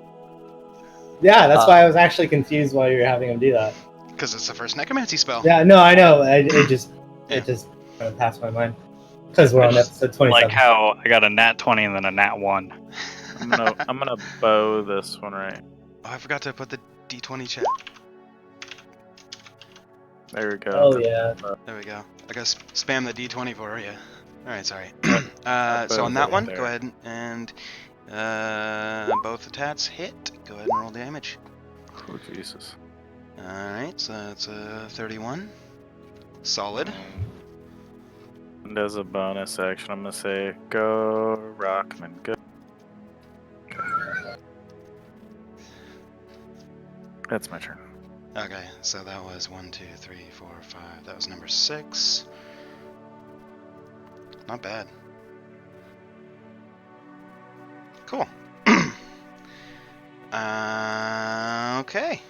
Yeah, that's why I was actually confused while you were having him do that. Because it's the first necromancy spell. Yeah, no, I know. It just Yeah. kind of passed my mind. Because we're on episode 27. like how I got a nat 20 and then a nat 1. I'm gonna bow this one right. Oh, I forgot to put the d20 check. There we go. Oh yeah. There we go. I guess spam the D20 for you. Alright, sorry. That So on both that are one, there. go ahead and both attacks hit. Go ahead and roll damage. Oh Jesus. Alright, so that's a 31. Solid. And as a bonus action, I'm gonna say go Rockman, go. That's my turn. Okay, so that was 1, 2, 3, 4, 5. That was number 6. Not bad. Cool. Okay.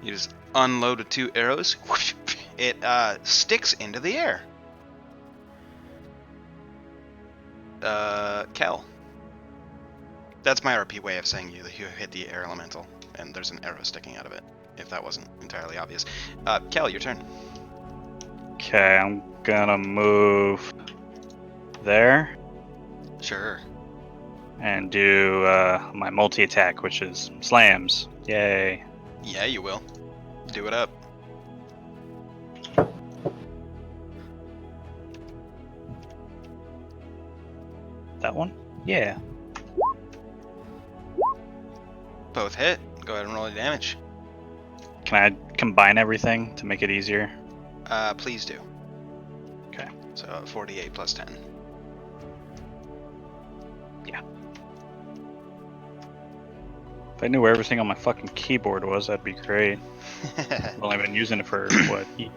You just unloaded 2 arrows. It sticks into the air. Kel. That's my RP way of saying you hit the air elemental, and there's an arrow sticking out of it, if that wasn't entirely obvious. Kel, your turn. Okay, I'm gonna move there Sure. and do my multi-attack, which is slams. Yay. Yeah, you will. Do it up. That one? Yeah. Both hit. Go ahead and roll the damage. Can I combine everything to make it easier? Please do. Okay. So 48 plus 10. If I knew where everything on my fucking keyboard was, that'd be great. I've only been using it for, what, Yep.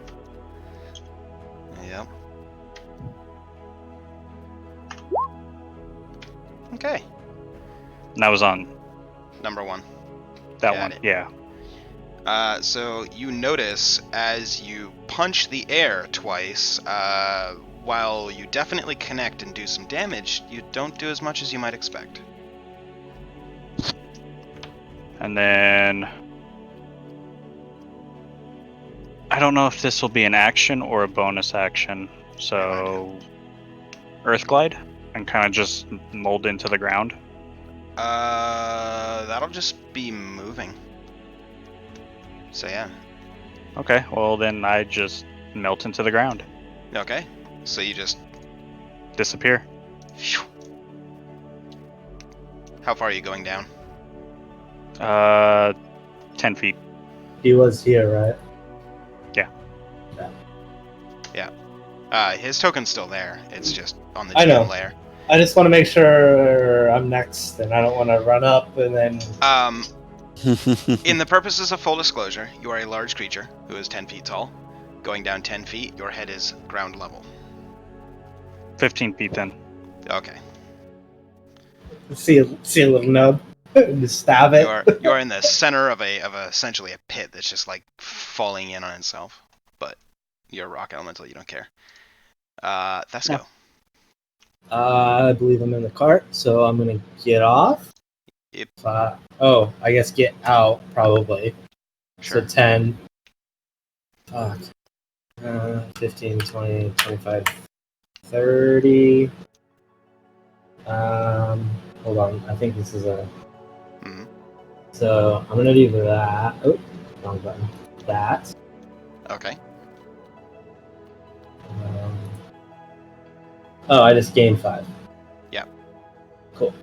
Okay. And that was on Number 1. that Got one. it. Yeah. So you notice as you punch the air twice, while you definitely connect and do some damage, you don't do as much as you might expect. And then I don't know if this will be an action or a bonus action. So Earth Glide and kind of just mold into the ground. That'll just be moving. So yeah. Okay, well then I just melt into the ground. Okay. So you just... Disappear. Phew. How far are you going down? 10 feet. He was here, right? His token's still there. It's just on the I know. gem layer. I just want to make sure I'm next, and I don't want to run up and then. In the purposes of full disclosure, you are a large creature who is 10 feet tall. Going down 10 feet, your head is ground level. 15 feet then. Okay. See a little nub. Just stab it. You are in the center of essentially a pit that's just like falling in on itself. But you're a rock elemental, you don't care. Thesco. I believe I'm in the cart, so I'm gonna get off. Yep. I guess get out probably. Sure. So 10. Fuck. 15, 20, 25, 30. Hold on. I think this is a. Mm-hmm. So I'm gonna do that. Oh, wrong button. That. Okay. I just gained 5. Yep. Cool.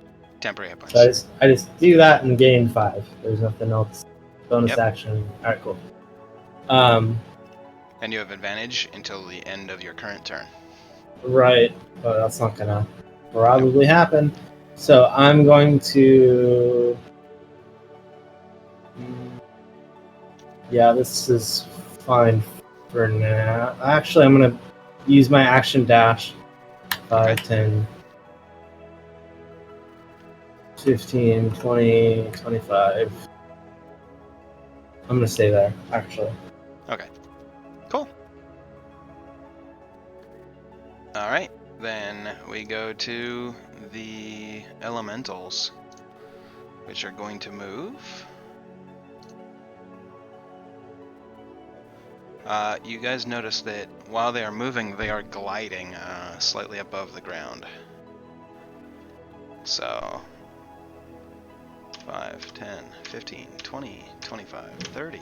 Temporary hit points. So I just do that and gain 5. There's nothing else. Bonus action. All right, cool. And you have advantage until the end of your current turn. Right, but that's not gonna probably happen. So I'm going to. Yeah, this is fine for now. Actually, I'm gonna use my action dash. 5, Okay. 10, 15, 20, 25. I'm gonna stay there, actually. Okay. Cool. Alright, then we go to the elementals, which are going to move. You guys notice that while they are moving, they are gliding slightly above the ground. So, 5, 10, 15, 20, 25, 30.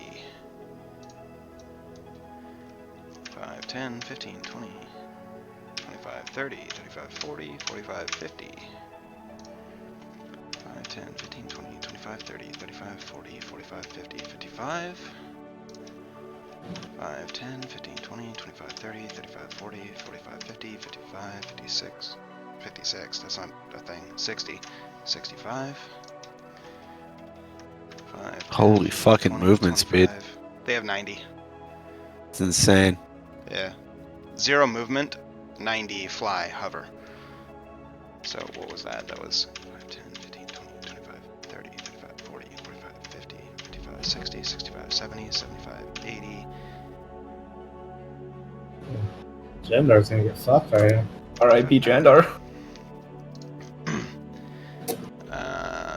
5, 10, 15, 20, 25, 30, 35, 40, 45, 50. 5, 10, 15, 20, 25, 30, 35, 40, 45, 50, 55. 5, 10, 15, 20, 25, 30, 35, 40, 45, 50, 55, 56. 56, that's not a thing. 60, 65. 5, 10, Holy 15, fucking 20, movement 25. speed. They have 90. It's insane. Yeah. 0 movement, 90 fly, hover. So what was that? That was 5, 10, 15, 20, 25, 30, 35, 40, 45, 50, 55, 60, 65, 70, 75, 80. Jendar's gonna get fucked right here. R.I.P. Jandar.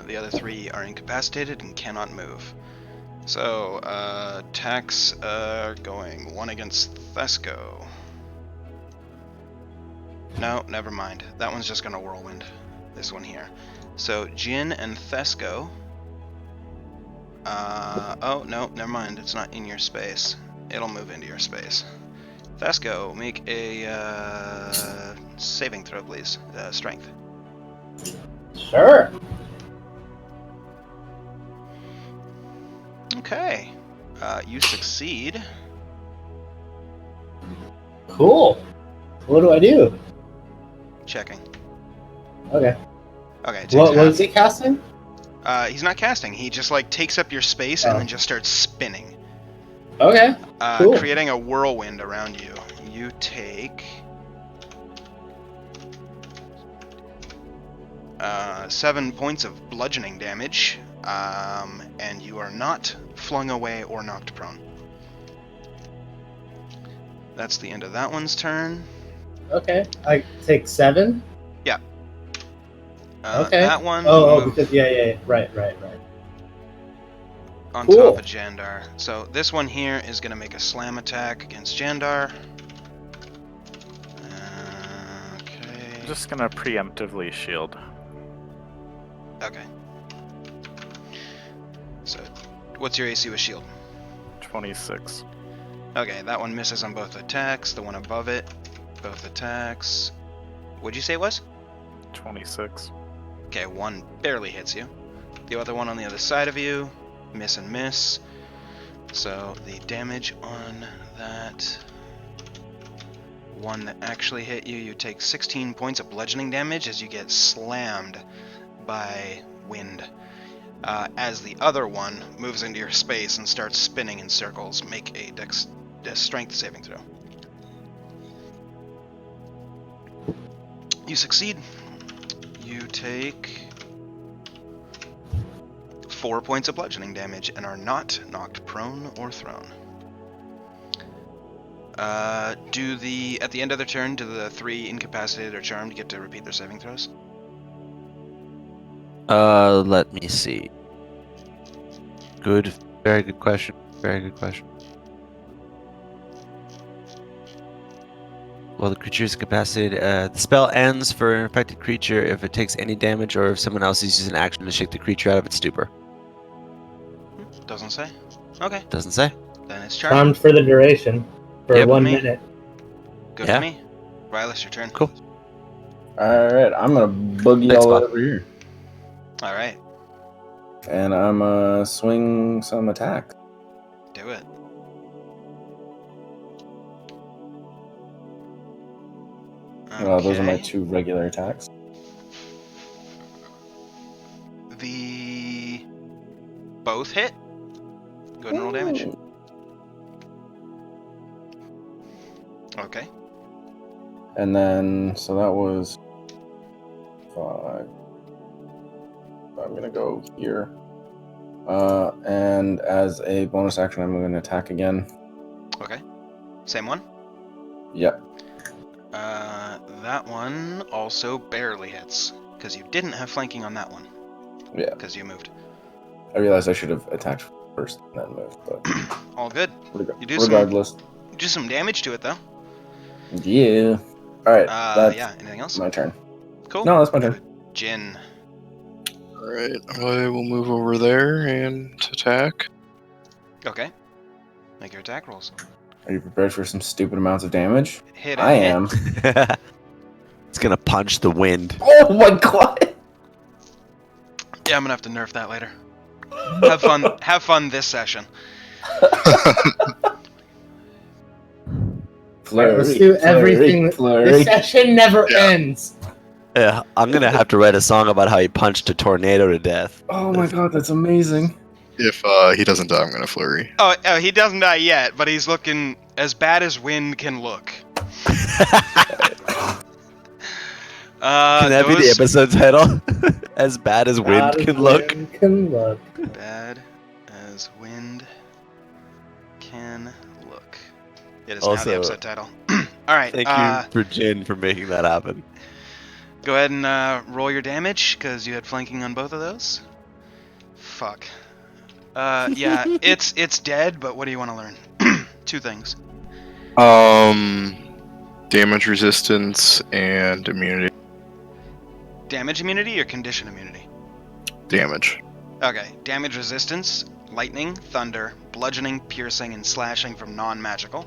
The other 3 are incapacitated and cannot move. So, attacks going 1 against Thesco. No, never mind. That one's just gonna whirlwind. This one here. So, Jin and Thesco. Oh, no, never mind. It's not in your space. It'll move into your space. Thesco, make a saving throw, please. Strength. Sure. Okay. You succeed. Cool. What do I do? Checking. Okay. Okay. It takes What half. is he casting? He's not casting. He just like takes up your space Oh. and then just starts spinning, Okay. Cool. creating a whirlwind around you. You take 7 points of bludgeoning damage, and you are not flung away or knocked prone. That's the end of that one's turn. Okay. I take 7. Okay. That one Oh, moved because yeah. Right. on Cool. top of Jandar. So this one here is going to make a slam attack against Jandar. Okay. I'm just gonna preemptively shield. Okay. So, what's your AC with shield? 26. Okay, that one misses on both attacks. The one above it, both attacks. What'd you say it was? 26. Okay, one barely hits you. The other one on the other side of you, miss and miss. So the damage on that one that actually hit you, you take 16 points of bludgeoning damage as you get slammed by wind. As the other one moves into your space and starts spinning in circles, make a strength saving throw. You succeed. You take 4 points of bludgeoning damage and are not knocked prone or thrown. At the end of their turn, do the 3 incapacitated or charmed get to repeat their saving throws? Let me see. Good. Very good question. Very good question. Well, the creature is incapacitated. The spell ends for an affected creature if it takes any damage or if someone else uses an action to shake the creature out of its stupor. Doesn't say. Okay, Doesn't say. then it's charmed. Charmed for the duration. For Yep. 1 Me. minute. Good Yeah. for me. Rylas, your turn. Cool. Alright, I'm gonna boogie Thanks, all bud. over here. All right, And I'm swing some attack. do it. Those are my Okay. 2 regular attacks. The both hit. Go ahead and roll damage. Ooh. Okay. And then, so that was 5. I'm gonna go here. And as a bonus action, I'm going to attack again. Okay. Same one. Yep. That one also barely hits because you didn't have flanking on that one. Yeah. Because you moved. I realized I should have attacked first and then moved, but All good. You do regardless. Do some damage to it though. Yeah. Alright, that's Yeah. Anything else? my turn. Cool. No, that's my turn. Jin. Alright, I will move over there and attack. Okay. Make your attack rolls. Are you prepared for some stupid amounts of damage? Hit I it. am. It's gonna punch the wind. Oh my god! Yeah, I'm gonna have to nerf that later. Have fun. Have fun this session. Flurry, Let's do everything. Flurry. This session never Yeah. ends. Yeah, I'm gonna have to write a song about how he punched a tornado to death. Oh my god, that's amazing. If he doesn't die, I'm gonna flurry. Oh, he doesn't die yet, but he's looking as bad as wind can look. Can that be the episode title? As bad as wind Bad as can look. wind can look. Bad as wind can look. It is Also, now the episode title. All right. Thank you for Jin for making that happen. Go ahead and roll your damage because you had flanking on both of those. Fuck. Yeah, it's dead. But what do you want to learn? 2 things. Damage resistance and immunity. Damage immunity or condition immunity? Damage. Okay. Damage resistance: lightning, thunder, bludgeoning, piercing, and slashing from non-magical.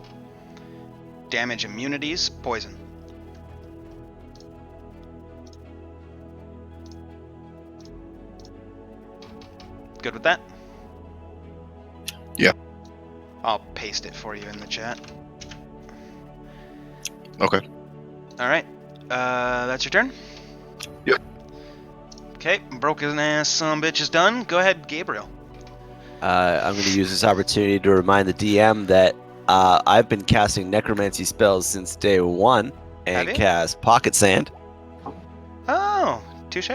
Damage immunities: poison. Good with that? Yeah. I'll paste it for you in the chat. Okay. Alright. That's your turn? Yep. Okay, broken ass son bitch is done. Go ahead, Gabriel. I'm going to use this opportunity to remind the DM that I've been casting necromancy spells since day 1 and Have you? cast Pocket Sand. Oh, touche.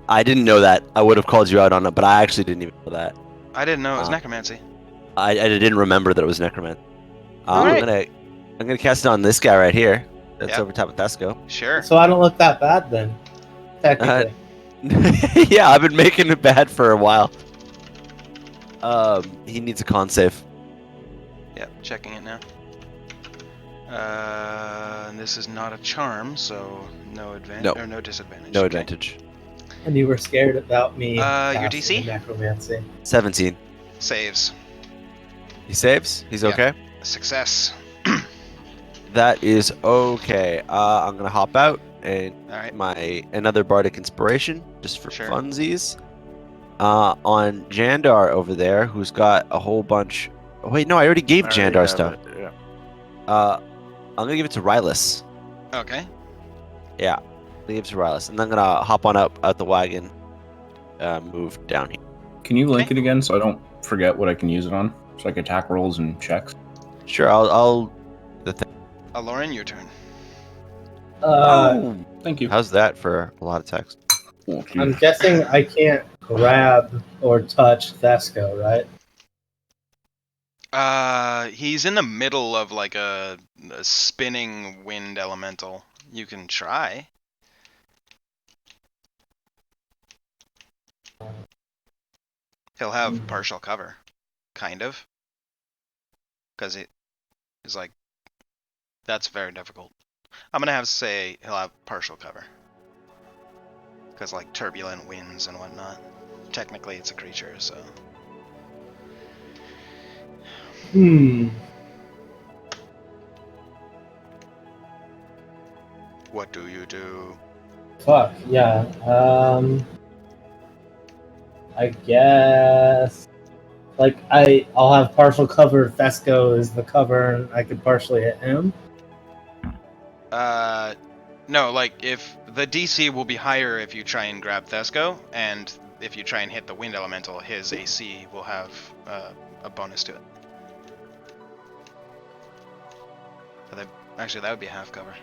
I didn't know that. I would have called you out on it, but I actually didn't even know that. I didn't know it was Uh, necromancy. I didn't remember that it was necromancy. Alright. I'm gonna cast it on this guy right here. That's Yep. over top of Thesco. Sure. So I don't look that bad then. Technically. Yeah, I've been making it bad for a while. He needs a con save. Yep, checking it now. And this is not a charm, so no advantage No. or no disadvantage. No Okay. advantage. And you were scared about me. Your casting DC? Necromancy. 17. Saves. He saves. He's Yeah. okay. Success. That is okay. I'm gonna hop out and All right. my another bardic inspiration just for Sure. funsies. On Jandar over there, who's got a whole bunch. Oh, wait, no, I already gave I already Jandar have stuff. it, yeah. I'm gonna give it to Rylus. Okay. Yeah, I'm gonna give it to Rylus, and then I'm gonna hop on up out the wagon, move down here. Can you link it again so I don't forget what I can use it on? It's like attack rolls and checks. Sure, I'll Lauren, your turn. Oh, Thank you. how's that for a lot of text? I'm guessing I can't grab or touch Thesco, right? He's in the middle of like a spinning wind elemental. You can try. He'll have partial cover, kind of. Because it is like, that's very difficult. I'm gonna have to say he'll have partial cover. Because like turbulent winds and whatnot. Technically it's a creature, so. What do you do? Fuck, yeah. I guess like I'll have partial cover. Thesco is the cover, and I could partially hit him. No, like if the DC will be higher if you try and grab Thesco, and if you try and hit the wind elemental, his AC will have a bonus to it. But actually, that would be a half cover.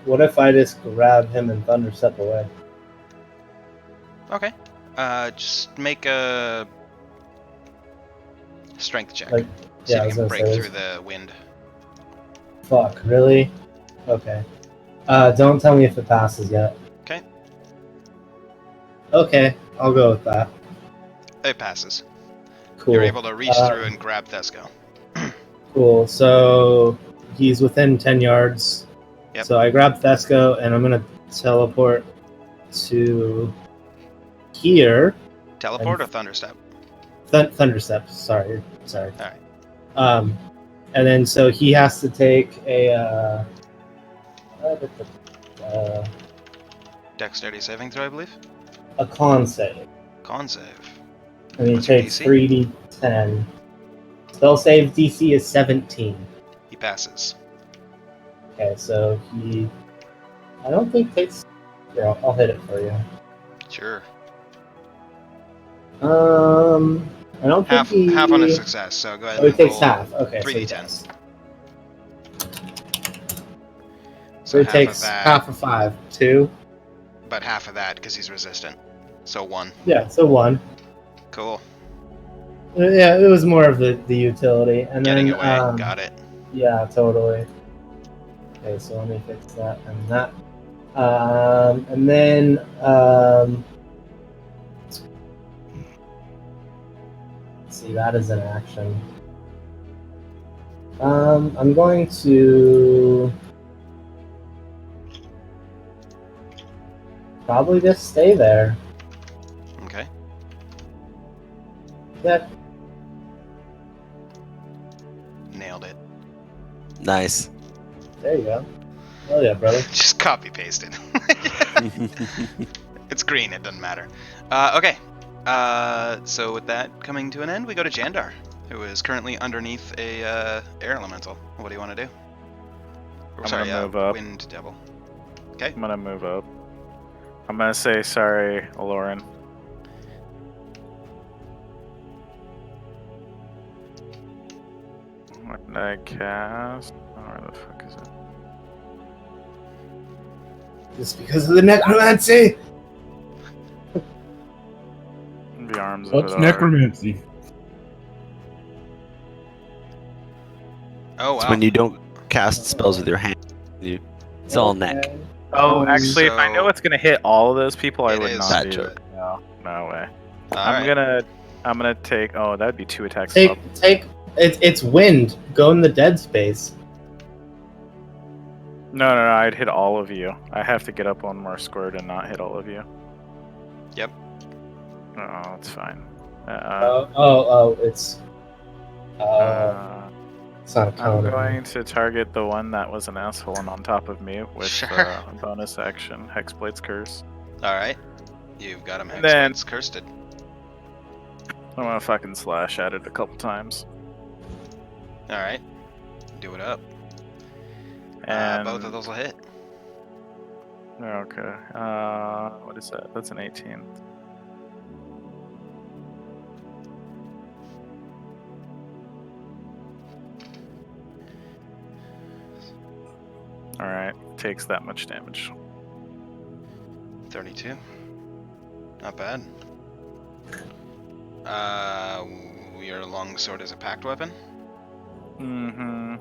What if I just grab him and thunder step away? Okay. Just make a strength check. Like, See yeah, I if was you can gonna break say, through the wind. Fuck, really? Okay. Don't tell me if it passes yet. Okay. Okay, I'll go with that. It passes. Cool. You're able to reach through and grab Thesco. Cool. So he's within 10 yards. Yep. So I grab Thesco and I'm gonna teleport to here. Teleport or Thunderstep? Thunderstep. Sorry. Alright. And then so he has to take a Dexterity saving throw, I believe. a con save. Con save. And he What's your takes DC? 3d10. Spell save DC is 17. He passes. Okay, so he. I don't think takes. Yeah, I'll hit it for you. Sure. I don't Half think he. half on a success. So go ahead. Oh, he and takes roll half. Okay, so he 3d10. does. So he half takes of that, half of 5. 2. but half of that because he's resistant. So 1. Yeah, so 1. Cool. Yeah, it was more of the utility, and Getting then away. Got it. yeah, totally. Okay, so let me fix that and that. And then let's see, that is an action. I'm going to probably just stay there. Okay. That Nailed it. Nice. there you go. Oh yeah, brother. Just copy paste it. It's green. It doesn't matter. Okay. So with that coming to an end, we go to Jandar, who is currently underneath a air elemental. What do you want to do? Or, I'm sorry, gonna move up. wind devil. I'm gonna move up. I'm gonna say sorry, Lauren. What did I cast? Oh, where the fuck is it? Just because of the necromancy. The arms What's of it are. necromancy? Oh wow. It's when you don't cast spells with your hand. It's all neck. Okay. Oh, actually, if I So- know it's gonna hit all of those people, I It would is. not That do joke. it. No, no way. All I'm right. gonna take. Oh, that'd be 2 attacks. Take it's wind. Go in the dead space. No, I'd hit all of you. I have to get up one more square to not hit all of you. Yep. Oh, it's fine. It's it's not a I'm counter. going to target the one that was an asshole and on top of me with Sure. bonus action, Hexblade's Curse. All right. You've got him. And then- Hexblade's cursed it. I'm gonna fucking slash at it a couple times. All right. Do it up. And Both of those will hit. Okay. What is that? That's an 18. Alright, takes that much damage. 32. Not bad. Your longsword is a packed weapon. Mm-hmm.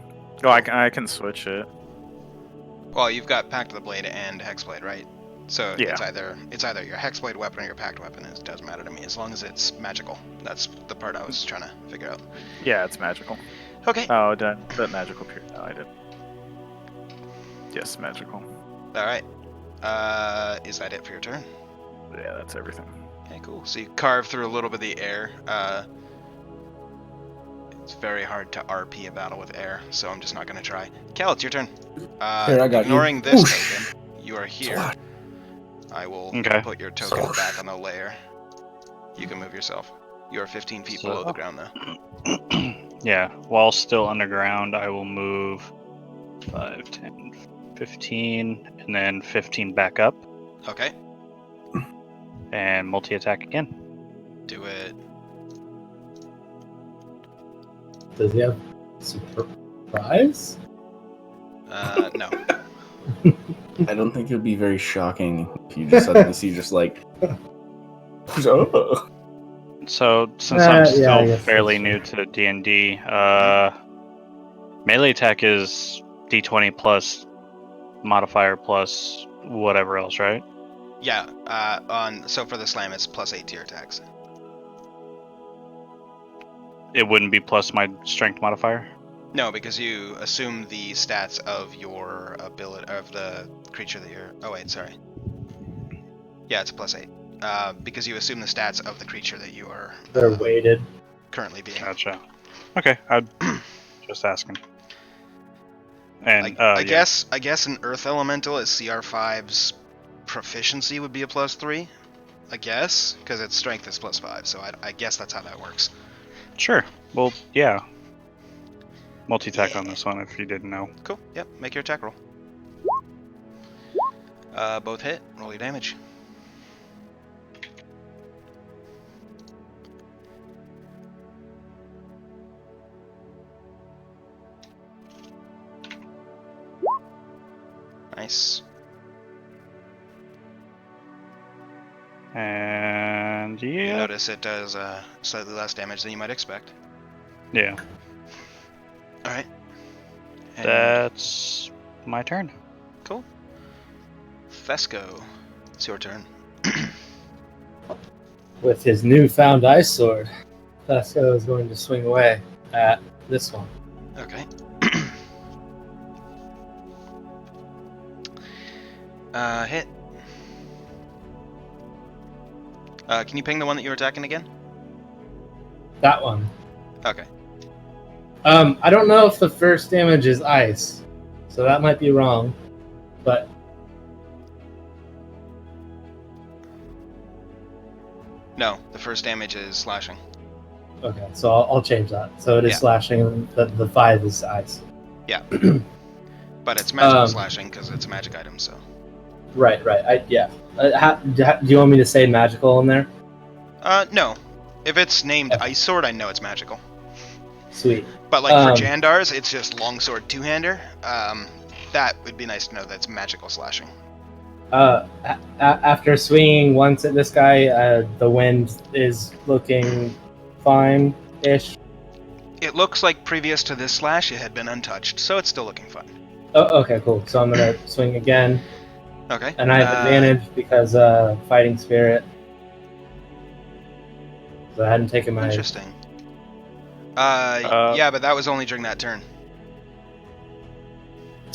Oh, I can switch it. Well, you've got Pact of the Blade and Hexblade, right? So Yeah. it's either your Hexblade weapon or your Pact weapon. It doesn't matter to me as long as it's magical. That's the part I was trying to figure out. Yeah, it's magical. Okay. Oh, that magical period. No, I did. Yes, magical. All right. Is that it for your turn? Yeah, that's everything. Okay, cool. So you carve through a little bit of the air. It's very hard to RP a battle with air, so I'm just not going to try. Cal, it's your turn. Here, I got you. Ignoring this Whoosh. token, you are here. I will Okay. put your token back on the layer. You can move yourself. You are 15 feet So- below the ground, though. Yeah, while still underground, I will move 5, 10, 15, and then 15 back up, Okay, and multi-attack again. do it. Does he have surprise? No. I don't think it would be very shocking if you just suddenly see just like. Oh. So, since Yeah, I'm I still guess fairly that's new to D&D, melee attack is D20 plus modifier plus whatever else, right? Yeah. So for the slam, it's +8 to your attacks. It wouldn't be plus my strength modifier? No, because you assume the stats of your ability of the creature that you're. Oh wait, sorry. Yeah, it's a +8. Because you assume the stats of the creature that you are They're weighted. currently being. Gotcha. Okay, I'd Just asking. And I yeah. guess an Earth Elemental at CR5's proficiency would be a +3. I guess, because its strength is +5, so I guess that's how that works. Sure. Well, yeah. Multi-attack on Yeah. this one if you didn't know. Cool. Yep. Make your attack roll. Both hit. Roll your damage. Nice. And You yeah. notice it does slightly less damage than you might expect. Yeah. All right. And That's my turn. cool. Fesco, it's your turn. With his newfound ice sword, Fesco is going to swing away at this one. Okay. Hit. Can you ping the one that you were attacking again? That one. Okay. I don't know if the first damage is ice, so that might be wrong, but No, the first damage is slashing. okay, so I'll change that. So it is Yeah. slashing, and the 5 is ice. But it's magical Um, slashing because it's a magic item, so. Right. Yeah. Do you want me to say magical in there? No. If it's named Ice Sword, I know it's magical. Sweet. But like for Jandar's, it's just longsword two-hander. That would be nice to know that's magical slashing. After swinging once at this guy, the wind is looking fine-ish. It looks like previous to this slash, it had been untouched, so it's still looking fine. Oh, okay, cool. So I'm gonna swing again, Okay. and I have advantage because fighting spirit. So I hadn't taken my. Interesting. Yeah, but that was only during that turn.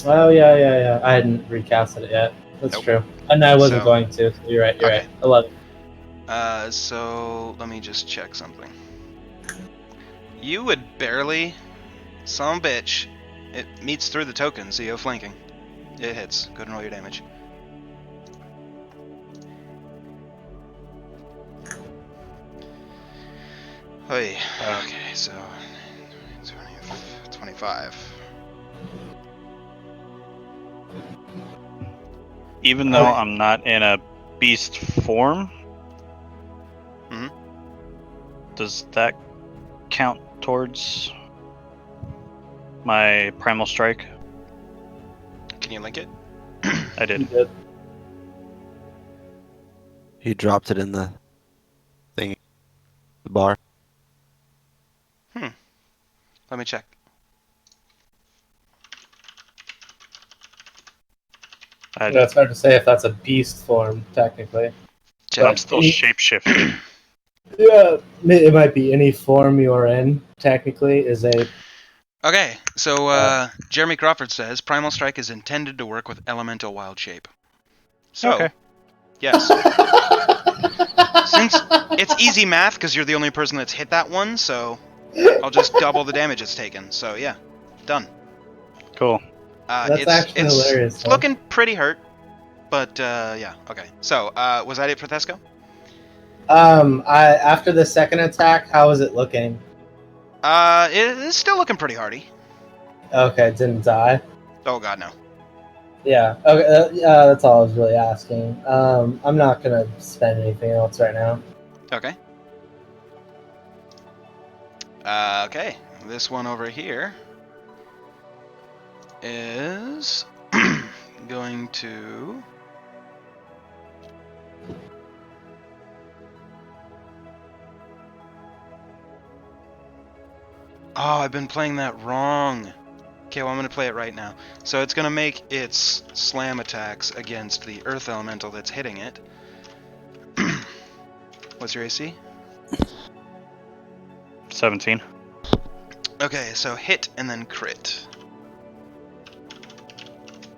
Oh yeah. I hadn't recasted it yet. That's Nope. true. And I wasn't So- going to. You're right. Okay. I love it. So let me just check something. You would barely, son of a bitch. It meets through the token, so you have flanking. It hits. Go ahead and roll your damage. Hey. Okay, so 25. Even though I'm not in a beast form, Mhm. does that count towards my primal strike? Can you link it? I did. You did. He dropped it in the thing, the bar. Let me check. I You did. know, it's hard to say if that's a beast form technically. Check. I'm still shapeshifted. Yeah, it might be any form you're in. Technically, is a Okay, so Jeremy Crawford says Primal Strike is intended to work with Elemental Wild Shape. So, Okay. yes. Since it's easy math because you're the only person that's hit that one, so I'll just double the damage it's taken. So yeah, done. Cool. That's actually hilarious, It's though. looking pretty hurt, but yeah, okay. So was that it for Thesco? after the second attack, how was it looking? It is still looking pretty hardy. Okay, it didn't die. Oh god, no. Yeah. Okay. That's all I was really asking. I'm not gonna spend anything else right now. Okay. Okay, this one over here is going to... Oh, I've been playing that wrong. Okay, well I'm going to play it right now. So it's going to make its slam attacks against the earth elemental that's hitting it. What's your AC? 17. Okay, so hit and then crit.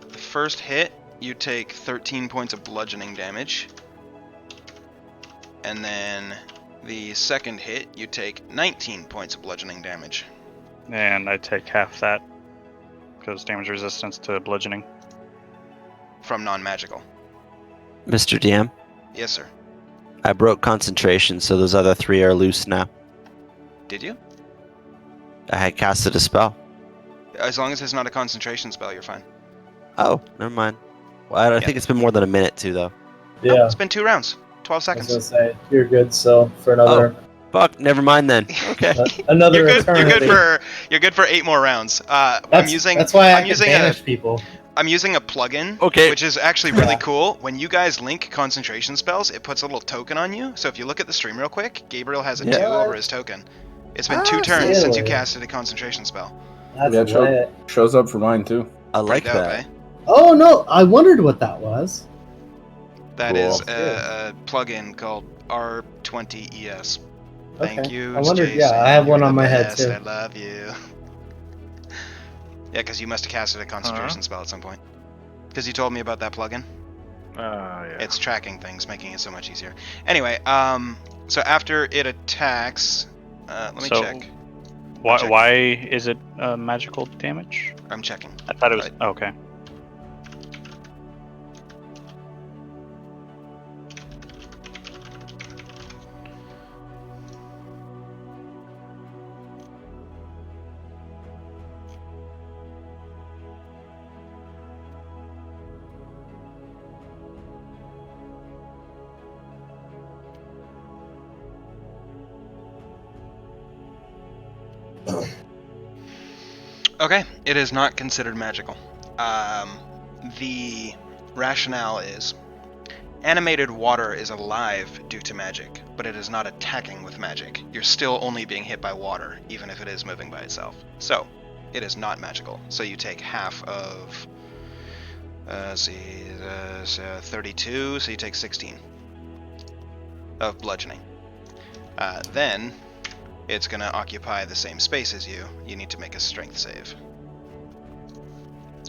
The first hit, you take 13 points of bludgeoning damage. And then the second hit, you take 19 points of bludgeoning damage. And I take half that because damage resistance to bludgeoning. From non-magical. Mr. DM, Yes, sir. I broke concentration, so those other 3 are loose now. Did you? I had casted a spell. As long as it's not a concentration spell, you're fine. Oh, never mind. Well, I think it's been more than a minute, too, though. Oh, Yeah, it's been 2 rounds. 12 I was seconds. gonna say you're good. So for another Fuck, never mind then. Okay. another You're good. eternity. You're good for 8 more rounds. I'm That's, using. That's why I'm I using can banish people. I'm using a plugin, Okay. which is actually really Yeah. cool. When you guys link concentration spells, it puts a little token on you. So if you look at the stream real quick, Gabriel has a Yeah. 2 over his token. It's been 2 turns really? since you casted a concentration spell. Yeah, That's lit. shows up for mine too. I like Pretty dope, that. eh? Oh no! I wondered what that was. That Cool. is a plugin called R20ES. Thank Okay. you. I wondered. Jason. Yeah, I have You're one on the my head best. too. I love you. Yeah, because you must have casted a concentration spell at some point. Because you told me about that plugin. Yeah. It's tracking things, making it so much easier. Anyway, so after it attacks, let me So- check. Why? Why is it magical damage? I'm checking. I thought it was. Right. Okay. Okay, it is not considered magical. The rationale is animated water is alive due to magic, but it is not attacking with magic. You're still only being hit by water, even if it is moving by itself. So, it is not magical. So you take half of, 32, so you take 16 of bludgeoning. Then, it's going to occupy the same space as you. You need to make a strength save.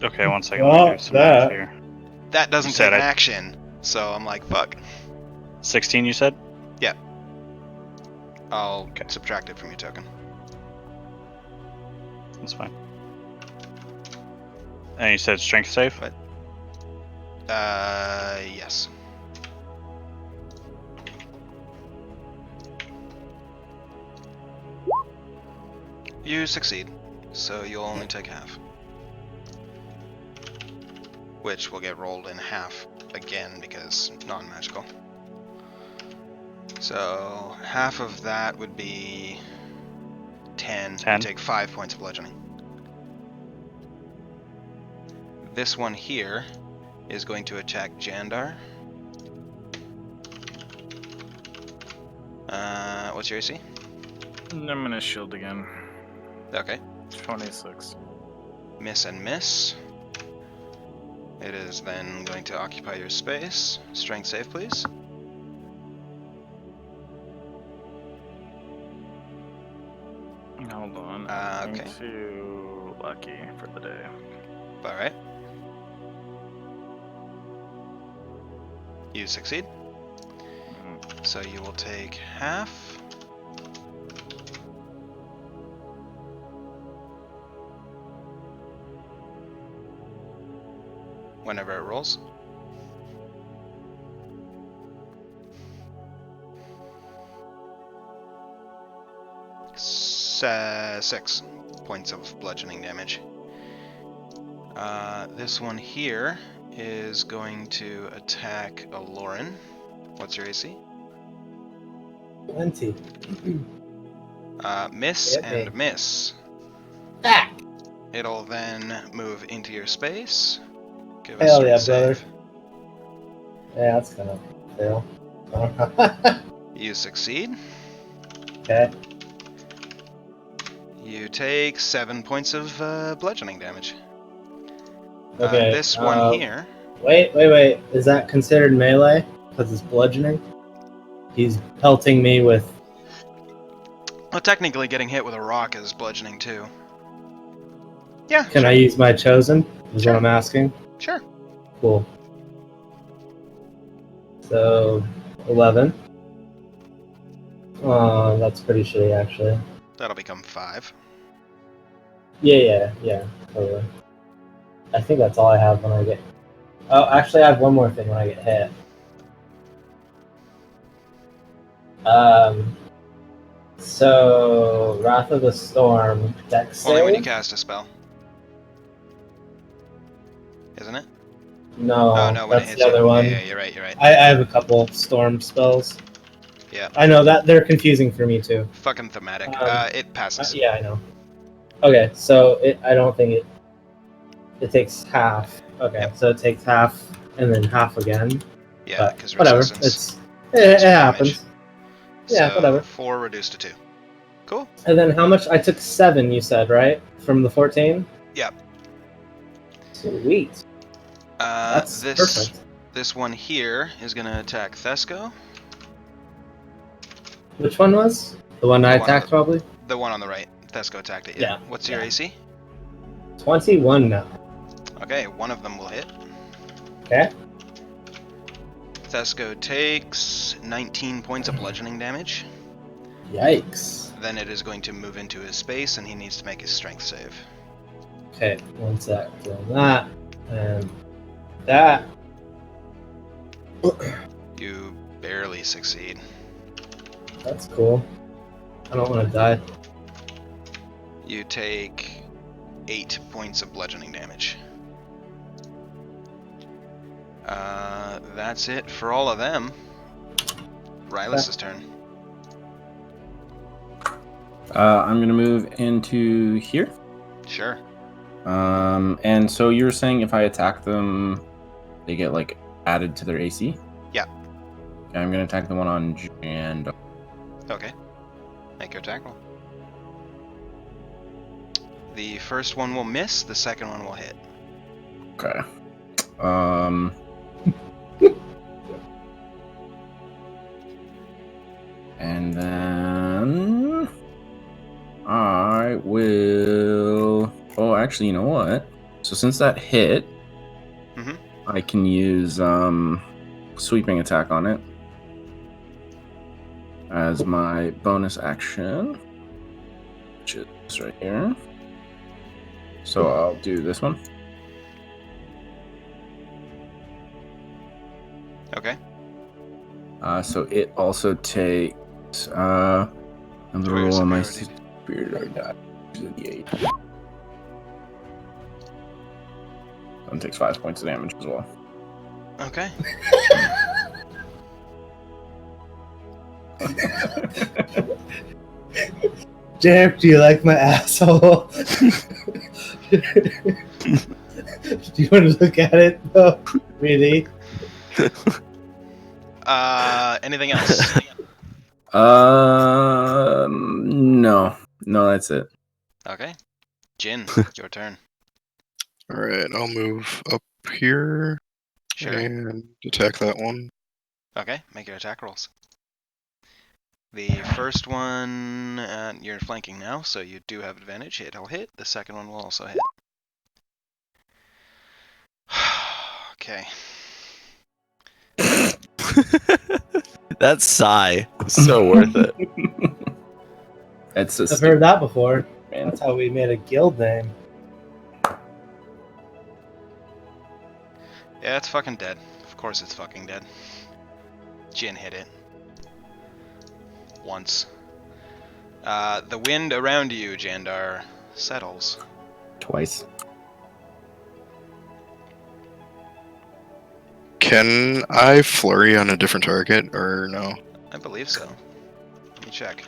Okay, one second. Well, Let me do some math that- here. That doesn't You said take I- action, so I'm like, fuck. 16, you said? I'll Okay. subtract it from your token. That's fine. And you said strength save? Yes. You succeed, so you'll only take half. Which will get rolled in half again because non-magical. So half of that would be 10. 10. You take 5 points of bludgeoning. This one here is going to attack Jandar. What's your AC? I'm gonna shield again. Okay. 26. Miss and miss. It is then going to occupy your space. Strength save, please. Hold on. Okay. I'm too lucky for the day. Alright. You succeed. So you will take half. Whenever it rolls. Six points of bludgeoning damage. This one here is going to attack Aloran. What's your AC? 20. Miss Yeah, and babe. miss. Ah! It'll then move into your space. Give us Hell yeah, strength brother. Yeah, that's gonna fail. You succeed. Okay. You take 7 points of bludgeoning damage. Okay. This one here. Wait. Is that considered melee? Because it's bludgeoning? He's pelting me with. Well, technically, getting hit with a rock is bludgeoning too. Yeah. Can I use my chosen? Is Sure. what I'm asking. Sure. Cool. So, 11. That's pretty shitty, actually. That'll become 5. Yeah. Totally. I think that's all I have when I get. Oh, actually, I have one more thing when I get hit. So Wrath of the Storm, Dex Only when you save? cast a spell. Isn't it? No, Oh no, when it that's hits the other you. one. Yeah, you're right. I have a couple storm spells. Yeah. I know that they're confusing for me too. Fucking thematic. It passes. Yeah, I know. Okay, so I don't think it takes half. Okay, Yep. so it takes half and then half again. Yeah, But because whatever, resistance. it some happens. Yeah, So, whatever. 4 reduced to 2. Cool. And then how much? I took 7. You said right from the 14. Yep. Sweet. That's perfect. This one here is gonna attack Thesco. Which one was the one I attacked? Probably The one on the right. Thesco attacked it. Yeah. What's your AC? 21 now. Okay, one of them will hit. Okay. Thesco takes 19 points of bludgeoning damage. Yikes. Then it is going to move into his space, and he needs to make his strength save. Okay, one sec. Doing that and that. You barely succeed. That's cool. I don't want to die. You take 8 points of bludgeoning damage. That's it for all of them. Rylas' turn. I'm gonna move into here. Sure. And so you were saying if I attack them, they get like added to their AC? Yeah. Okay, I'm gonna attack the one on Jandar. Okay. Make your attack roll. The first one will miss, the second one will hit. Okay. And then I will. Oh, actually, you know what? So since that hit, I can use sweeping attack on it as my bonus action, which is right here. So I'll do this one. Okay. So it also takes another roll on my spirit I die. The 8. And takes 5 points of damage as well. Okay. Derek, do you like my asshole? Do you want to look at it? No, really? Anything else? No, that's it. Okay. Jin, your turn. Alright, I'll move up here Sure. and attack that one. Okay, make your attack rolls. The first one, you're flanking now, so you do have advantage. It'll hit. The second one will also hit. Okay. That sigh was so worth it. It's I've heard that before. Man, that's how we made a guild name. Yeah, it's fucking dead. Of course it's fucking dead. Jin hit it. Once. The wind around you, Jandar, settles. Twice. Can I flurry on a different target, or no? I believe so. Let me check.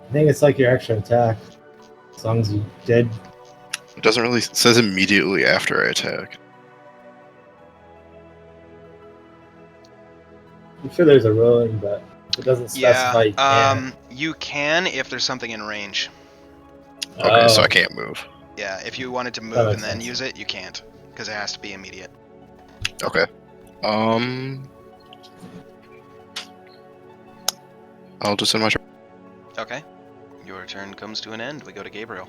I think it's like your extra attack. As long as you did. It doesn't really. It says immediately after I attack. I'm sure there's a ruling, but it doesn't specify you can. You can if there's something in range. Okay, so I can't move. Yeah, if you wanted to move That and makes then sense. use it, you can't. Because it has to be immediate. Okay. I'll just send my. Okay. Your turn comes to an end. We go to Gabriel.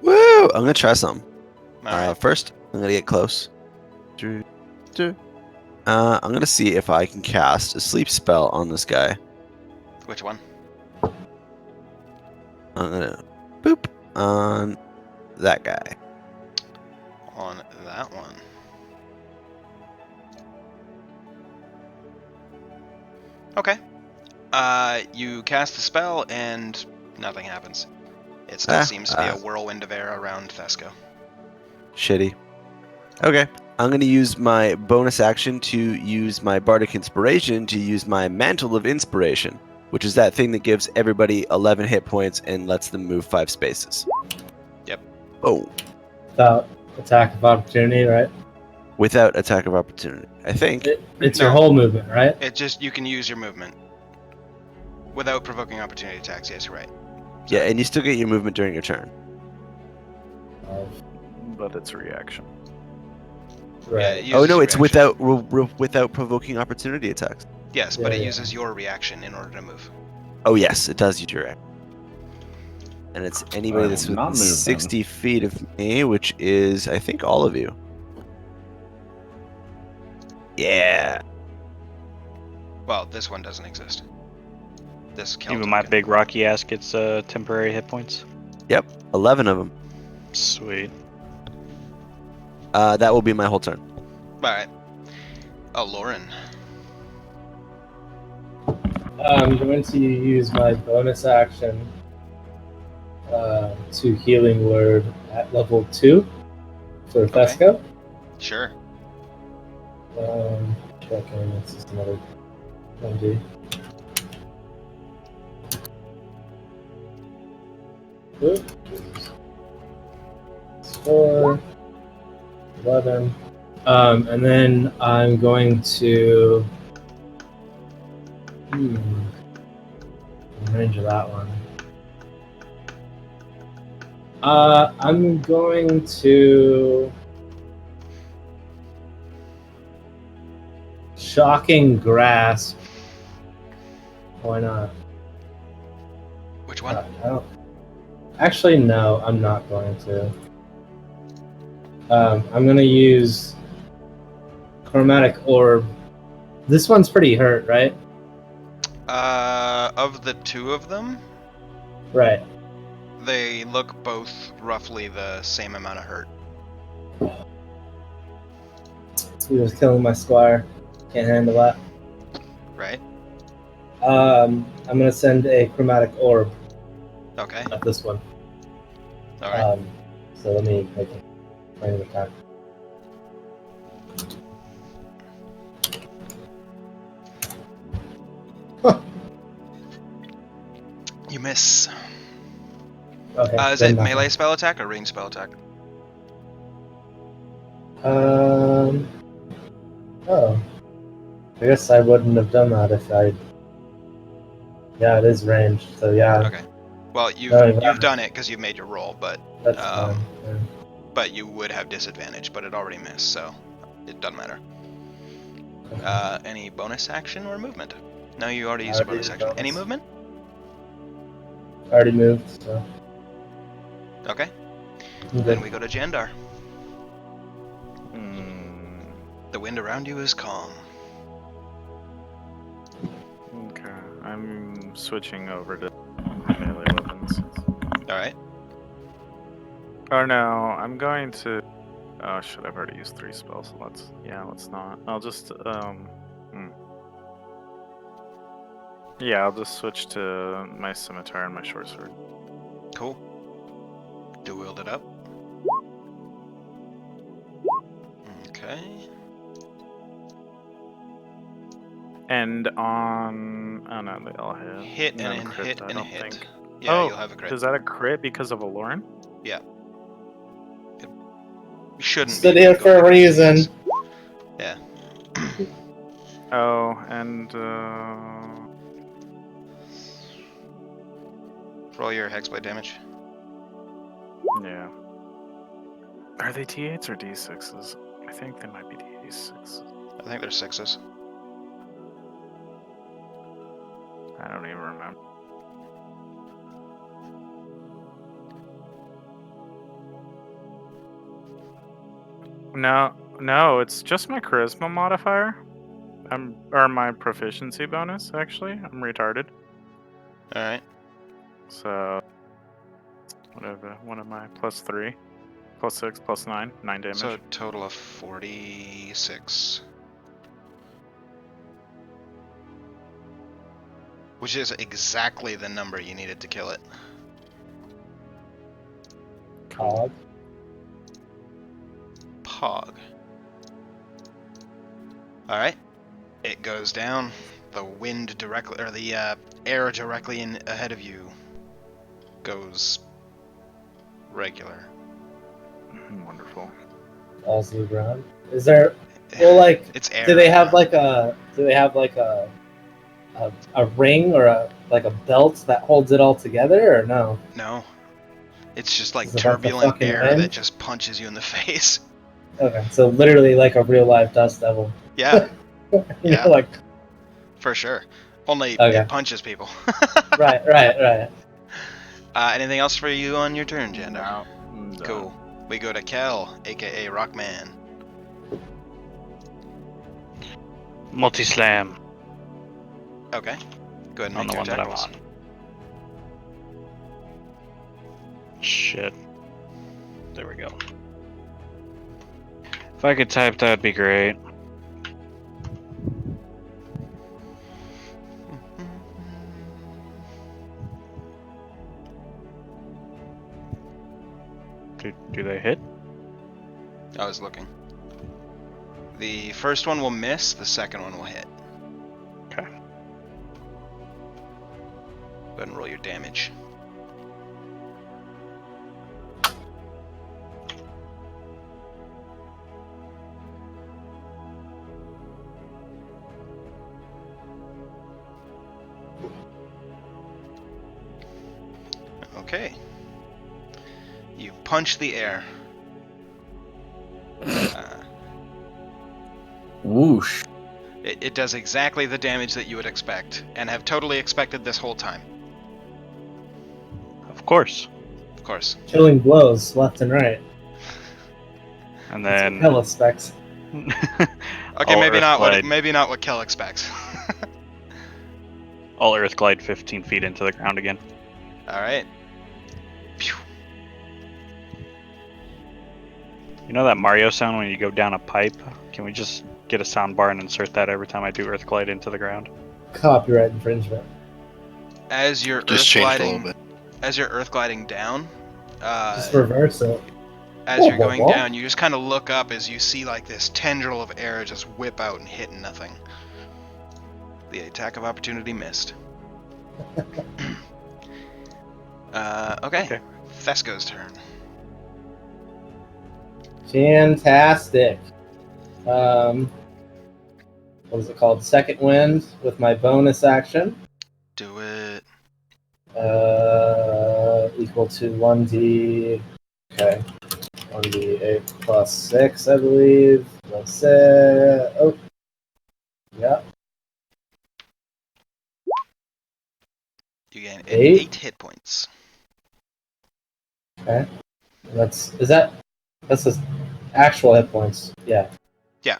Woo! I'm gonna try some. Alright. First, I'm gonna get close. I'm gonna see if I can cast a sleep spell on this guy. Which one? I'm gonna boop on that guy. On that one. Okay. You cast the spell and nothing happens. It still seems to be a whirlwind of air around Thesco. Shitty. Okay. I'm going to use my bonus action to use my Bardic Inspiration to use my Mantle of Inspiration, which is that thing that gives everybody 11 hit points and lets them move 5 spaces. Yep. Oh. Without attack of opportunity, right? Without attack of opportunity, I think. It's your whole movement, right? It just, you can use your movement. Without provoking opportunity attacks, yes, you're right. Yeah, and you still get your movement during your turn. But it's a reaction. Right. Yeah, Oh no, it's reaction. without provoking opportunity attacks. Yes, but it Yeah. uses your reaction in order to move. Oh yes, it does use your action. And it's anybody I that's will not within move 60 feet of me, which is, I think, all of you. Yeah. Well, this one doesn't exist. This Kel Even my token. big rocky ass gets temporary hit points. 11 of them. Sweet. That will be my whole turn. Alright. Oh, Lauren. I'm going to use my bonus action to Healing Word at level 2 for Thesco. Sure. Checking, this is another 1D. Oop. 4, 11. And then I'm going to range of that one. I'm going to Shocking Grasp. Why not? Which one? I don't. Actually, no, I'm not going to. I'm going to use Chromatic Orb. This one's pretty hurt, right? Of the two of them, Right. they look both roughly the same amount of hurt. He was killing my squire. Can't handle that. Right? I'm going to send a Chromatic Orb Okay. at this one. Alright. So let me make a random attack. You miss. Okay. Is then it nothing. melee spell attack or ranged spell attack? Oh. I guess I wouldn't have done that if I. Yeah, it is ranged, so yeah. Okay. Well, you've done it because you've made your roll, but That's fine. Yeah. but you would have disadvantage, but it already missed, so it doesn't matter. Any bonus action or movement? No, you already used a bonus action. Any movement? Already moved, so. Okay. I'm Then good. we go to Jandar. Hmm. The wind around you is calm. Okay. I'm switching over to melee weapons. Alright. Oh no, I'm going to. Oh shit! I've already used 3 spells. So let's not. I'll just Yeah, I'll just switch to my scimitar and my short sword. Cool. Dueled it up. Okay. And on. Oh no, they all hit. Hit None and a crit, hit I and a don't hit. think. Yeah, Oh, you'll have a crit. Is that a crit because of a Lauren? You shouldn't Stood be, here but for a go reason. Yeah. Oh, and Roll your hexblade damage. yeah. Are they D8s or D6s? I think they might be D6s. I think there's 6s. I don't even remember. No, it's just my charisma modifier. Or my proficiency bonus, actually. I'm retarded. Alright. So, one of my +3, +6, +9, 9 damage. So a total of 46. Which is exactly the number you needed to kill it. Cog. Pog. Alright. It goes down. The wind directly, or the air directly in ahead of you goes regular. Wonderful. Falls to the ground. Is there? Well, like, It's air. do they have like a ring or a belt that holds it all together, or no? No. It's just like Is it like the turbulent fucking air wind? that just punches you in the face. Okay, so literally like a real life dust devil. Yeah, You Yeah. know, like for sure. Only Okay. it punches people. right. Anything else for you on your turn, Jandar? Now, I'm done. Cool. We go to Kel, aka Rockman. Multi-slam Okay. Go ahead and on make the your one that attack I'm rolls. on. Shit. There we go. If I could type, that'd be great. Do they hit? I was looking. The first one will miss, the second one will hit. Okay. Go ahead and roll your damage. Okay. You punch the air. Whoosh. It does exactly the damage that you would expect, and have totally expected this whole time. Of course. Of course. Chilling blows left and right. And That's then what Hell expects. Okay, All maybe not Earthglide. maybe not what Kel expects. I'll Earth Glide 15 feet into the ground again. All right. Phew. You know that Mario sound when you go down a pipe? Can we just get a sound bar and insert that every time I do Earth Glide into the ground? Copyright infringement. As you're Just earth changed a little gliding, bit. as you're earth gliding down, Just reverse it. as you're going What? down, you just kind of look up as you see like this tendril of air just whip out and hit nothing. The attack of opportunity missed. Okay. Fesco's turn. Fantastic. What is it called? Second wind with my bonus action. Do it. Equal to 1d. Okay. 1d8 plus 6, I believe. Plus oh. Yeah. You gain Eight? 8 hit points. Okay. That's his actual hit points. Yeah. Yeah.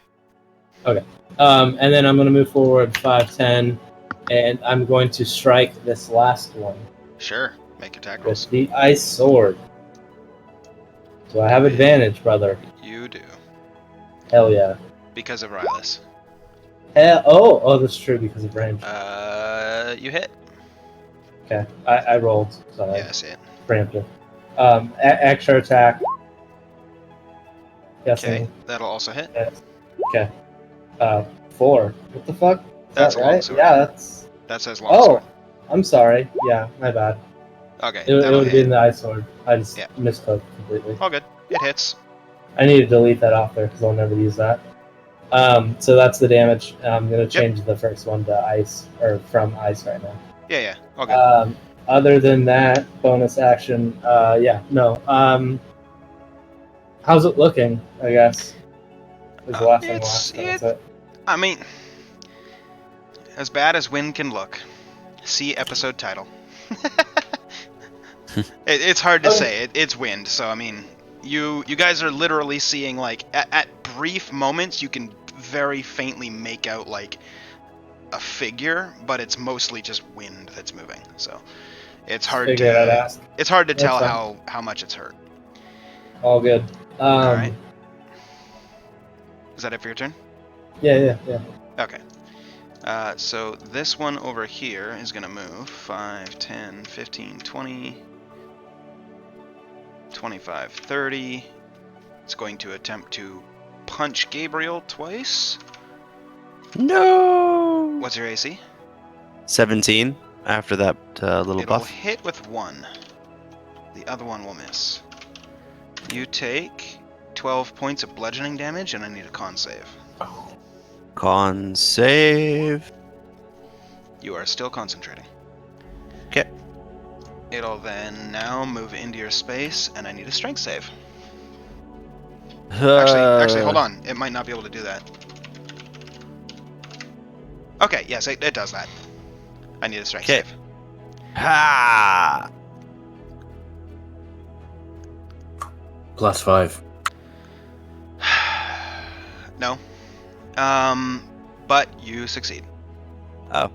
Okay. And then I'm gonna move forward 5, 10, and I'm going to strike this last one Sure. Make attack rolls. with the ice sword. So I have advantage, brother. You do. Hell yeah. Because of Rylus. Oh, that's true because of range. You hit. Okay. I rolled, so Yeah, I see it. I preempted. Extra attack. Okay, Guessing. that'll also hit. Yes. Okay. 4. What the fuck? Is That's that a right? longsword. Yeah, that's. That says Oh, longsword. I'm sorry. Yeah, my bad. Okay, It that'll would have hit. been the ice sword. I just Yeah. misclicked completely. All good. It hits. I need to delete that off there because I'll never use that. So that's the damage. I'm gonna change the first one to ice or from ice right now. Yeah. All good. Other than that, bonus action. Yeah, no. How's it looking? I guess is the last thing. That's it. I mean, as bad as wind can look. See episode title. It's hard to say. It's wind, so I mean, you guys are literally seeing like at brief moments you can very faintly make out like a figure, but it's mostly just wind that's moving. So It's hard Figured I'd to ask. it's hard to That's tell fine. how much it's hurt. All good. Alright. Is that it for your turn? Yeah. Okay. So this one over here is going to move 5, 10, 15, 20, 25, 30. It's going to attempt to punch Gabriel twice. No. What's your AC? 17 after that little It'll buff. hit with 1. The other one will miss. You take 12 points of bludgeoning damage, and I need a con save. Con save. You are still concentrating. Okay. It'll now move into your space, and I need a strength save. Actually, hold on. It might not be able to do that. Okay, yes, it does that. I need a strength Okay. save. Ha! +5. No. But you succeed. Oh.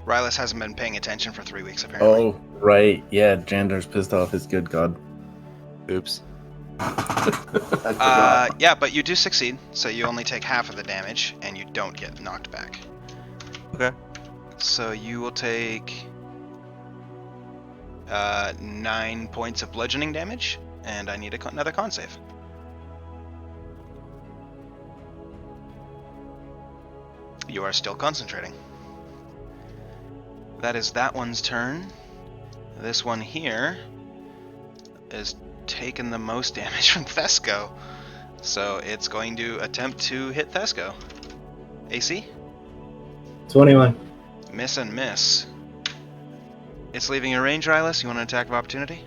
Rylus hasn't been paying attention for 3 weeks, apparently. Oh, right. Yeah, Jandar's pissed off his good god. Oops. Yeah, but you do succeed, so you only take half of the damage, and you don't get knocked back. Okay. So you will take 9 points of bludgeoning damage, and I need another con save. You are still concentrating. That is that one's turn. This one here is taking the most damage from Thesco, so it's going to attempt to hit Thesco. AC? 21. Miss and miss. It's leaving your range, Rylus. You want an attack of opportunity?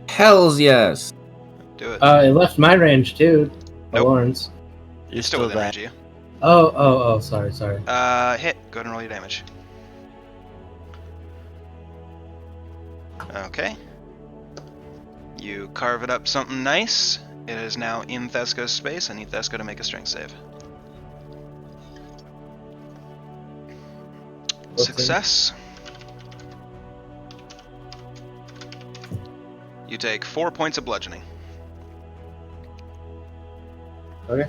Hells yes. Do it. It left my range too. Nope. Lawrence. You're still within range, you. Oh, sorry. Hit. Go ahead and roll your damage. Okay. You carve it up something nice. It is now in Thesco's space. I need Thesco to make a strength save. Okay. Success. You take 4 points of bludgeoning. Okay.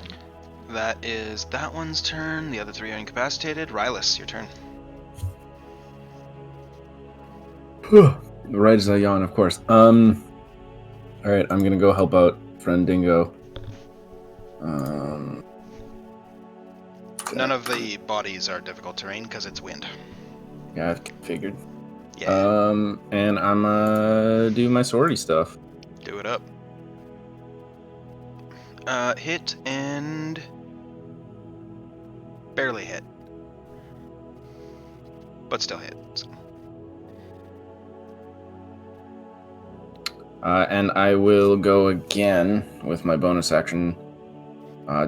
That is that one's turn. The other 3 are incapacitated. Rylus, your turn. Right as I yawn, of course. Alright, I'm gonna go help out friend Dingo. None of the bodies are difficult terrain because it's wind. Yeah, I figured. Yeah. And I'm do my sorority stuff. Do it up. Hit and barely hit. But still hit. So. And I will go again with my bonus action.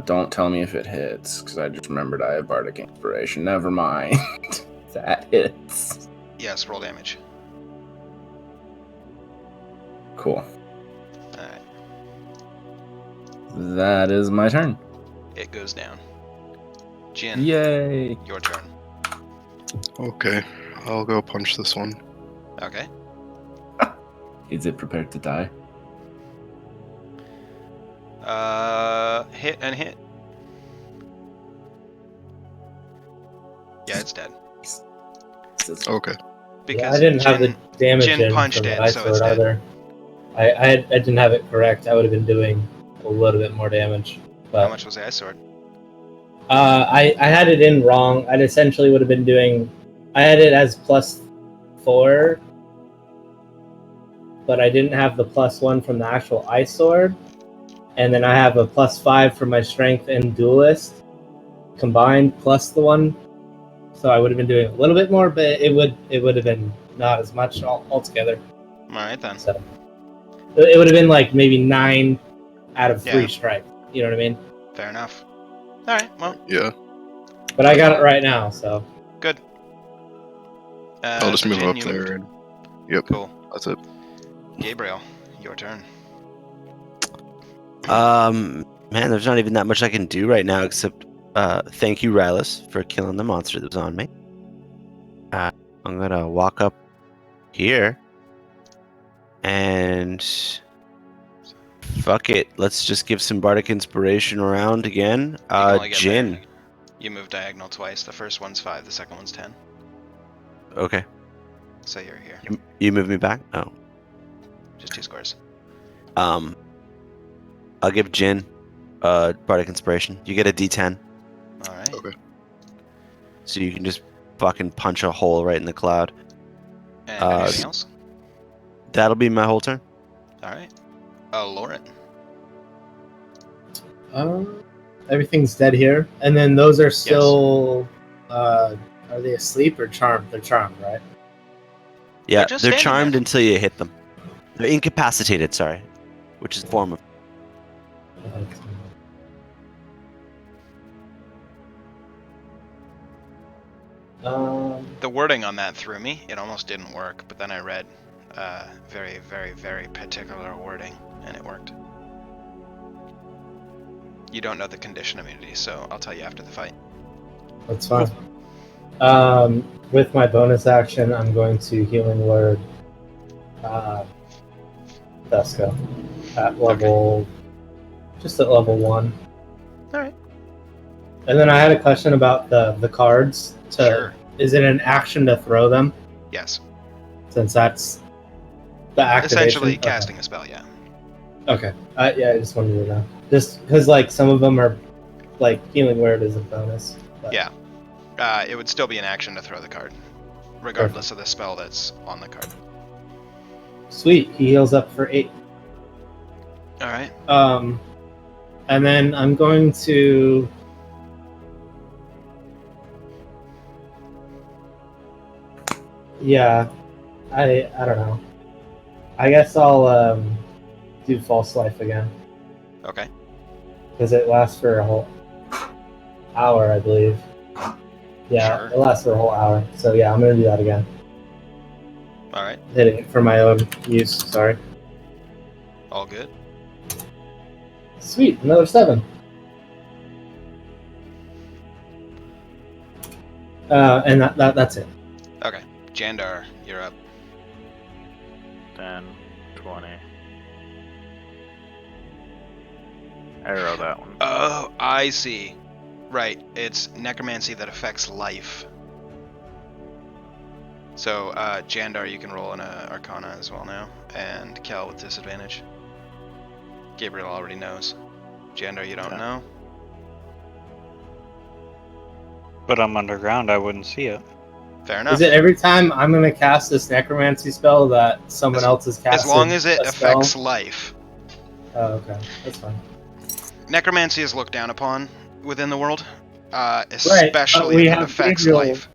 Don't tell me if it hits, because I just remembered I have Bardic Inspiration. Never mind. That hits. Yes, roll damage. Cool. Alright. That is my turn. It goes down. Jin, Yay! your turn. Okay, I'll go punch this one. Okay. Is it prepared to die? Hit and hit. Yeah, it's dead. Okay. Because I didn't have the damage Jin in punched from it, the ice so it's sword dead. either. I didn't have it correct. I would have been doing a little bit more damage. But How much was the ice sword? I had it in wrong. I essentially would have been doing. I had it as +4, but I didn't have the +1 from the actual ice sword, and then I have a +5 for my strength and duelist combined plus the one. So I would have been doing a little bit more, but it would have been not as much altogether. Alright then. So it would have been like maybe 9 out of 3 Yeah. strike. You know what I mean? Fair enough. Alright, well, Yeah, But I got it right now, so good. I'll just move Jin, up you there moved. and. Yep, Cool. that's it. Gabriel, your turn. Man, there's not even that much I can do right now except thank you, Rylus, for killing the monster that was on me. I'm gonna walk up here. And fuck it. Let's just give some bardic inspiration around again. Jin. You move diagonal twice. The first one's 5, the second one's 10. Okay. So you're here. You move me back? Oh. Just 2 squares. I'll give Jin bardic inspiration. You get a D10. Alright. Okay. So you can just fucking punch a hole right in the cloud. And anything else? That'll be my whole turn. Alright. Oh, Lauren. Everything's dead here, and then those are still. Are they asleep or charmed? They're charmed, right? Yeah, just they're standing charmed there. until you hit them. They're incapacitated, sorry. Which is a form of... The wording on that threw me. It almost didn't work, but then I read very, very, very particular wording, and it worked. You don't know the condition immunity, so I'll tell you after the fight. That's fine. With my bonus action, I'm going to Healing Word Vesca at level, just at level 1. Alright. And then I had a question about the cards. Sure. Is it an action to throw them? Yes. Since that's the activation? Essentially Okay. casting a spell, yeah. Okay. Yeah, I just wanted to know. Just because, like, some of them are, like, Healing Word is a bonus. But... Yeah. It would still be an action to throw the card, regardless of the spell that's on the card. Sweet. He heals up for 8. Alright. And then I'm going to... Yeah. I don't know. I guess I'll do False Life again. Okay. Because it lasts for a whole hour, I believe. Yeah, Sure. it lasts for a whole hour. So yeah, I'm going to do that again. Alright. Hitting it for my own use, sorry. All good. Sweet, another 7. And that's it. Okay. Jandar, you're up. 10, 20. Arrow that one. Oh, I see. Right, it's necromancy that affects life. So, Jandar, you can roll an Arcana as well now, and Kel with disadvantage. Gabriel already knows. Jandar, you don't know. But I'm underground, I wouldn't see it. Fair enough. Is it every time I'm going to cast this necromancy spell that someone else is casting? As long as it a spell? affects life. Oh, okay. That's fine. Necromancy is looked down upon within the world, but especially we if it have affects Gabriel- life.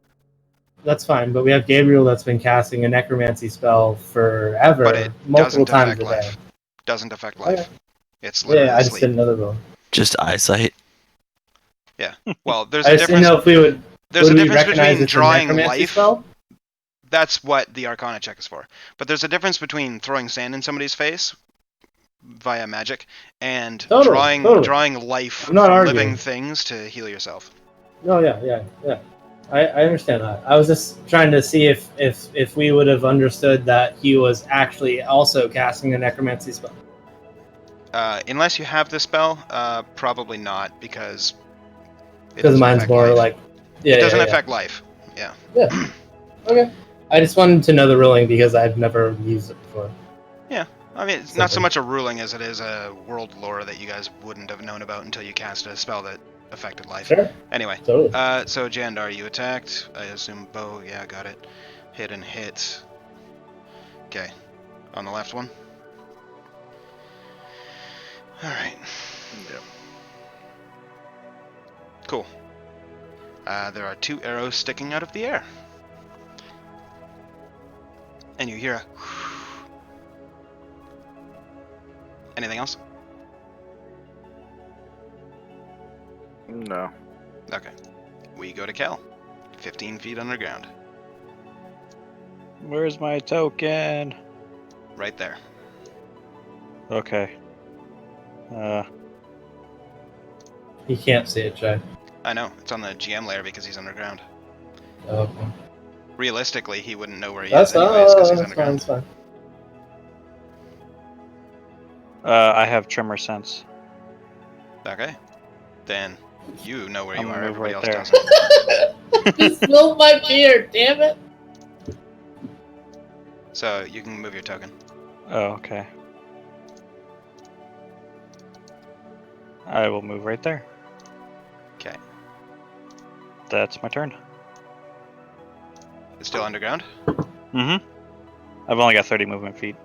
That's fine, but we have Gabriel that's been casting a necromancy spell forever, But it multiple doesn't times affect a day. life. Doesn't affect life. Okay. It's literally Yeah, I just sleep. didn't know the rule. Just eyesight. Well, there's I a just didn't difference. know if we would. There's a would we difference recognize between it's a drawing necromancy life. spell? That's what the Arcana check is for. But there's a difference between throwing sand in somebody's face via magic and Totally. drawing life I'm not from arguing. living things to heal yourself. No, yeah. I understand that. I was just trying to see if we would have understood that he was actually also casting a necromancy spell. Unless you have the spell, probably not, because it Because doesn't mine's affect more life. like. Yeah, It doesn't yeah. affect life. Yeah. Okay. I just wanted to know the ruling because I've never used it before. I mean, it's not so much a ruling as it is a world lore that you guys wouldn't have known about until you cast a spell that affected life. Sure. Anyway, Totally. so Jandar, you attacked. I assume bow. Yeah, got it. Hit and hit. Okay, on the left one. All right. Yep. Cool. There are 2 arrows sticking out of the air, and you hear a. Anything else? No. Okay. We go to Kel. 15 feet underground. Where's my token? Right there. Okay. He can't see it, Jay. I know. It's on the GM layer because he's underground. Okay. Realistically, he wouldn't know where he That's is anyways because he's fine. underground. That's fine. I have tremor sense. Okay. Then you know where I'm you gonna are. move Everybody right else there. doesn't. You spilled my beer, damn it! So you can move your token. Oh, okay. I will move right there. Okay. That's my turn. It's still underground. Mm-hmm. I've only got 30 movement feet.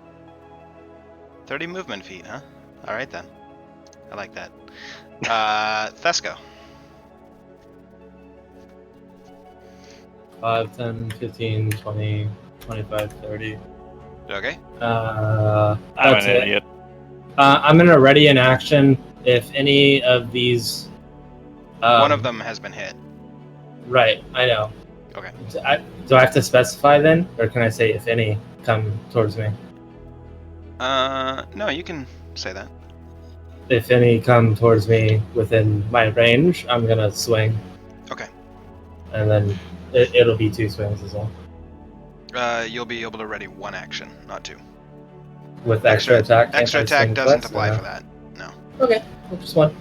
30 movement feet, huh? All right then. I like that. Thesco. 5, 10, 15, 20, 25, 30. Okay. I'm That's an it. idiot. I'm gonna ready in action if any of these. One of them has been hit. Right, I know. Okay. Do I have to specify then, or can I say if any come towards me? No, you can say that. If any come towards me within my range, I'm gonna swing. Okay. And then it'll be 2 swings as well. You'll be able to ready 1 action, not 2. With extra attack. can't Extra I attack swing doesn't twice, apply or for no? that. No. Okay, well, just 1.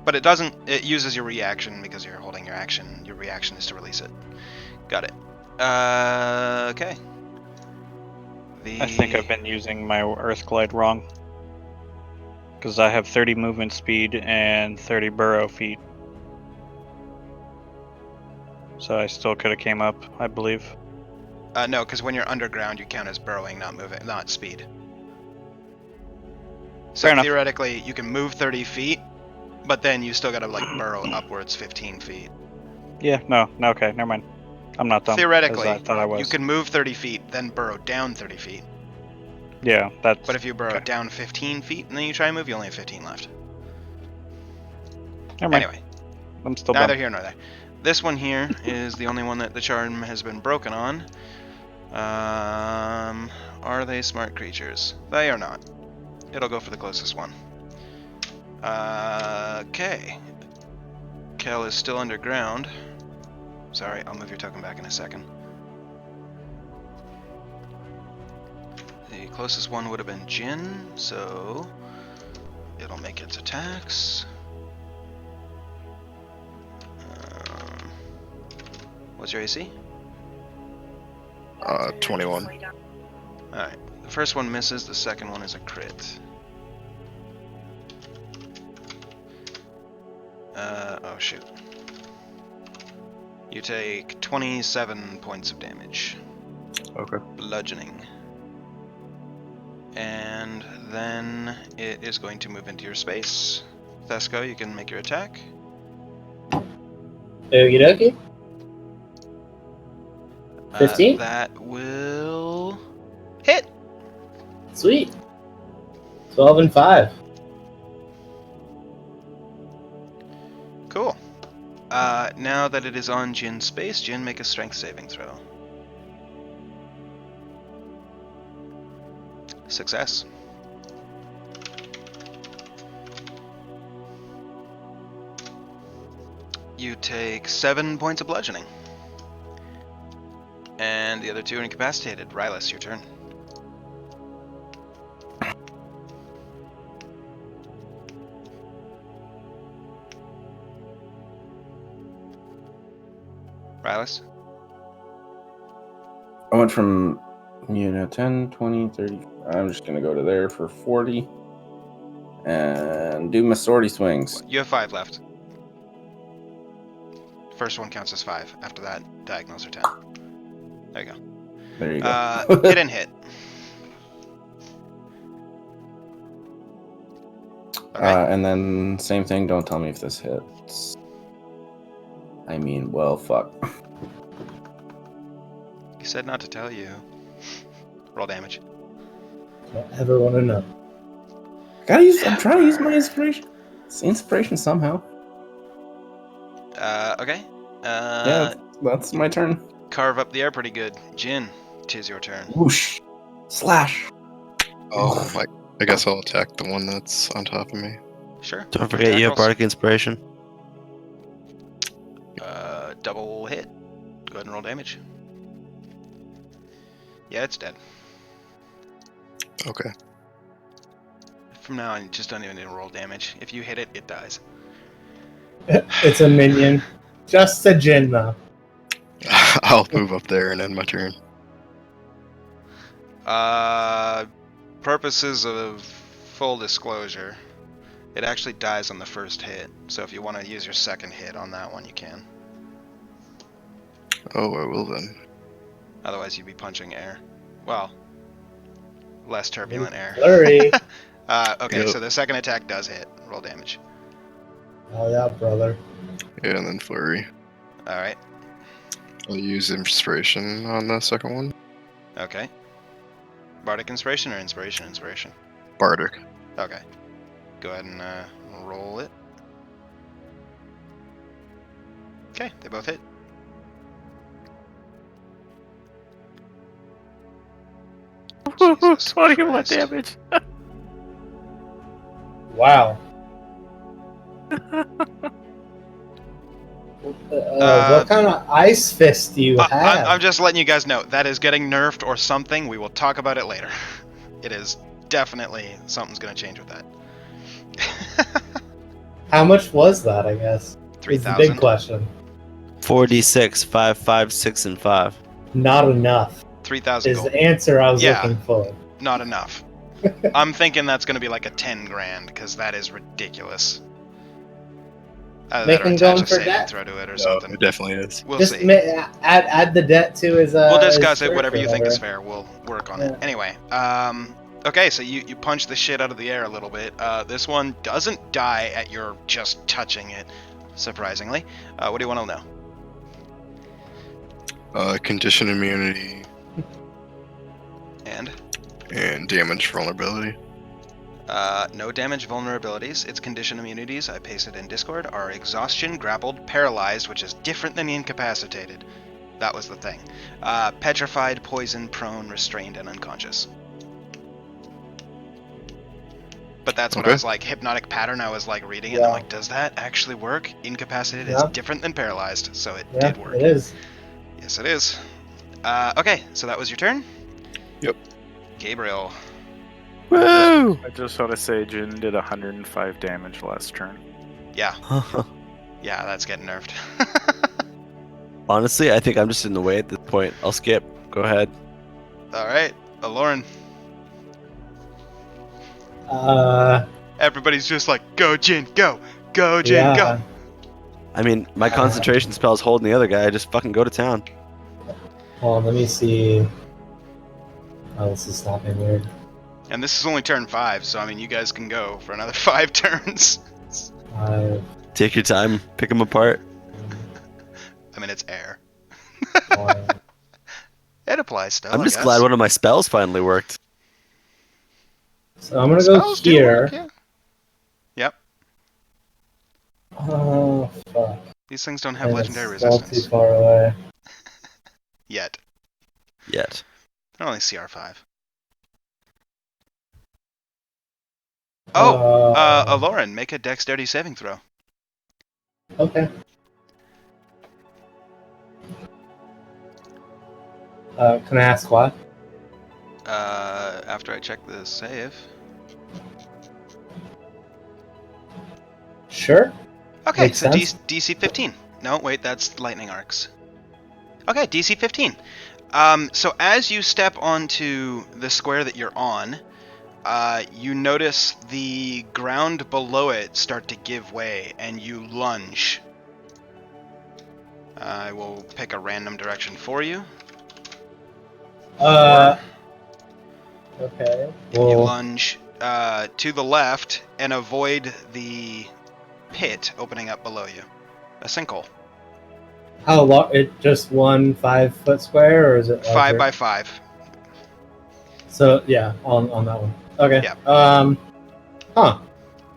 But it doesn't. It uses your reaction because you're holding your action. Your reaction is to release it. Got it. Okay. I think I've been using my Earth Glide wrong. Because I have 30 movement speed and 30 burrow feet. So I still could have came up, I believe. No, because when you're underground, you count as burrowing, not moving, not speed. So Fair enough. theoretically, you can move 30 feet, but then you still gotta like burrow upwards 15 feet. Yeah, no, okay, never mind. I'm not dumb. as Theoretically, I thought I was. you can move 30 feet, then burrow down 30 feet. Yeah, that's. But if you burrow okay. down 15 feet and then you try and move, you only have 15 left. Never mind. Anyway, I'm still neither dumb. here nor there. This one here is the only one that the charm has been broken on. Are they smart creatures? They are not. It'll go for the closest one. Okay. Kel is still underground. Sorry, I'll move your token back in a second. The closest one would have been Jin, so it'll make its attacks. What's your AC? 21. Alright. The first one misses, the second one is a crit. Oh shoot. You take 27 points of damage. Okay. Bludgeoning. And then it is going to move into your space. Thesco, you can make your attack. Okie dokie. 15? That will hit. Sweet. 12 and 5. Cool. Now that it is on Jin's space, Jin, make a strength saving throw. Success. You take 7 points of bludgeoning. And the other 2 are incapacitated. Rylus, your turn. Rylus? I went from 10, 20, 30. I'm just gonna go to there for 40 and do my sortie swings. You have 5 left. First one counts as 5. After that, diagonals are 10. There you go. There you go. Hit and hit. Okay. And then same thing. Don't tell me if this hits. I mean, well, fuck. He said not to tell you. Roll damage. Don't ever want to know. I'm trying to use my inspiration. It's inspiration somehow. Okay. Yeah, that's my turn. Carve up the air pretty good. Jin, 'tis your turn. Whoosh. Slash. Oh, I guess I'll attack the one that's on top of me. Sure. Don't forget you have Attack Bardic Inspiration. rolls. Double hit. Go ahead and roll damage. Yeah, it's dead. Okay. From now on, you just don't even need to roll damage. If you hit it, it dies. It's a minion. Just a Jin, though. I'll move up there and end my turn. Purposes of full disclosure, it actually dies on the first hit. So if you want to use your second hit on that one, you can. Oh, I will then. Otherwise, you'd be punching air. Well, less turbulent air. Flurry. Okay, Yep. so the second attack does hit. Roll damage. Oh yeah, brother. Yeah, and then flurry. All right. I'll use inspiration on the second one. Okay. Bardic inspiration or inspiration? Inspiration. Bardic. Okay. Go ahead and roll it. Okay, they both hit. Jesus 21 Christ. damage. Wow. What kind of ice fist do you have? I'm just letting you guys know that is getting nerfed or something. We will talk about it later. It is definitely something's going to change with that. How much was that? I guess. It's the 3,000. big question. 4d6, 5, 5, 6, and 5. Not enough 3,000 is gold. the answer I was Yeah. looking for. Not enough. I'm thinking that's going to be like a 10 grand because that is ridiculous. Make That or him attach going a for saving that. throw to it or No, something. it definitely is. We'll Just see. add the debt to his. We'll his discuss it. shirt Whatever or you think is whatever. fair, we'll work on Yeah. it. Anyway, okay, so you punch the shit out of the air a little bit. This one doesn't die at your just touching it, surprisingly. What do you want to know? Condition immunity And and damage vulnerability. no damage vulnerabilities. Its condition immunities, I pasted in Discord, are exhaustion, grappled, paralyzed, which is different than incapacitated. That was the thing. Petrified, poisoned, prone, restrained, and unconscious. But that's what I Okay. was like, hypnotic pattern, I was like reading it, and I'm like, does that actually work? Incapacitated is Yeah. different than paralyzed, so it Yeah, did work. it is. Yes, it is. Okay, so that was your turn? Yep. Gabriel. Woo! I just want to say Jin did 105 damage last turn. Yeah, yeah, that's getting nerfed. Honestly, I think I'm just in the way at this point. I'll skip. Go ahead. Alright, Lauren. Everybody's just like, go Jin, go! Go Jin, Yeah. go! I mean, my concentration spell is holding the other guy. I just fucking go to town. Hold on, let me see. Oh, this is stopping weird. And this is only turn 5, so I mean, you guys can go for another 5 turns. Take your time. Pick them apart. I mean, it's air. 1. It applies still. I'm I just guess. glad one of my spells finally worked. So I'm gonna go Spells do here. work, yeah. Yep. Oh fuck! These things don't have And legendary it's all resistance too far away. yet. Yet. They're only CR5. Oh, Lauren, make a dexterity saving throw. Okay. Can I ask why? After I check the save. Sure. Okay, Makes so sense. DC 15. No, wait, that's lightning arcs. Okay, DC 15. So as you step onto the square that you're on, you notice the ground below it start to give way, and you lunge. I will pick a random direction for you. Okay. You Well, lunge to the left and avoid the pit opening up below you. A sinkhole. how long? It just 1 5-foot square, or is it 5 larger? by 5. So yeah, on that one. Okay. Yeah. Huh.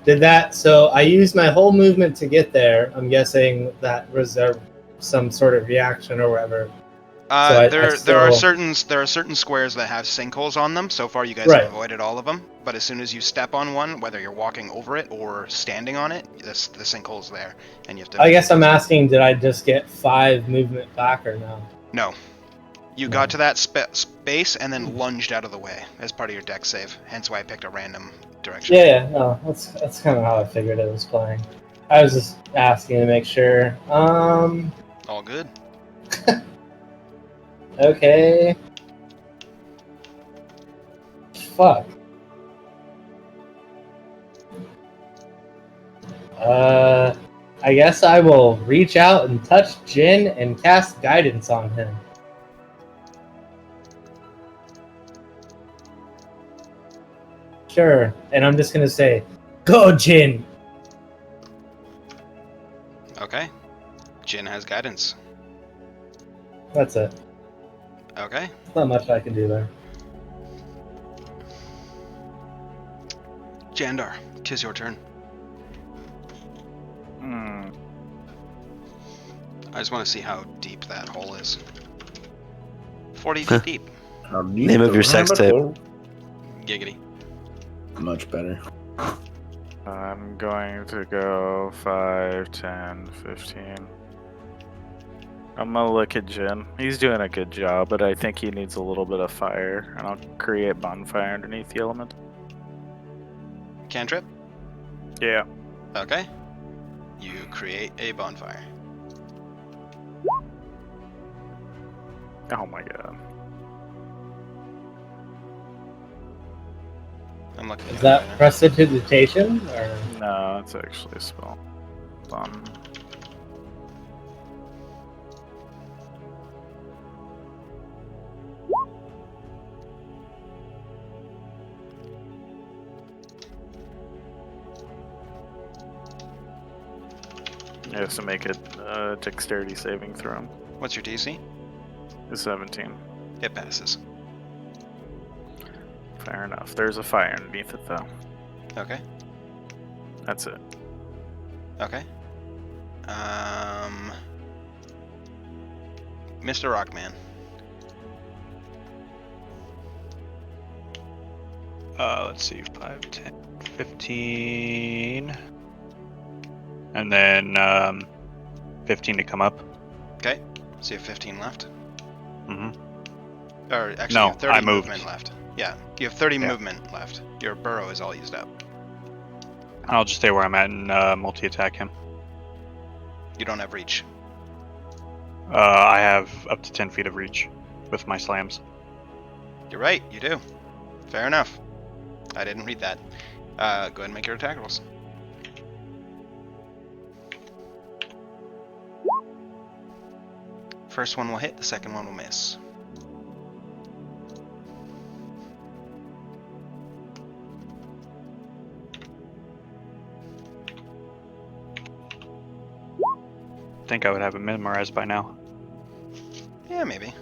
Did that? So I used my whole movement to get there. I'm guessing that reserved some sort of reaction or whatever. There are certain squares that have sinkholes on them. So far, you guys Right. have avoided all of them. But as soon as you step on one, whether you're walking over it or standing on it, the sinkhole's there, and you have to. I guess I'm asking, did I just get 5 movement back or no? No, You got to that space and then lunged out of the way as part of your deck save. Hence why I picked a random direction. Yeah, no, that's kind of how I figured it was playing. I was just asking to make sure. All good. Okay. Fuck. I guess I will reach out and touch Jin and cast guidance on him. Sure, and I'm just gonna say, "Go, Jin." Okay. Jin has guidance. That's it. Okay. Not much I can do there. Jandar, 'tis your turn. I just want to see how deep that hole is. 40 feet deep. Name of your sex tape. Giggity. Much better. I'm going to go 5, 10, 15. I'm gonna look at Jin. He's doing a good job, but I think he needs a little bit of fire, and I'll create bonfire underneath the element. Cantrip? Yeah. Okay. You create a bonfire. Oh my god. I'm looking at Is it that right now. prestidigitation or? No, it's actually a spell. Fun. You have to make a dexterity saving throw. What's your DC? It's 17. It passes. Fair enough. There's a fire underneath it, though. Okay. That's it. Okay. Mr. Rockman. Let's see, 5, 10, 15. And then 15 to come up. Okay. So you have 15 left. Mm-hmm. Or actually, No, you have 30 I moved. movement left. Yeah, you have 30 Yeah. movement left. Your burrow is all used up. I'll just stay where I'm at and multi-attack him. You don't have reach. I have up to 10 feet of reach with my slams. You're right, you do. Fair enough. I didn't read that. Go ahead and make your attack rolls. First one will hit, the second one will miss. Think I would have it memorized by now. Yeah, maybe.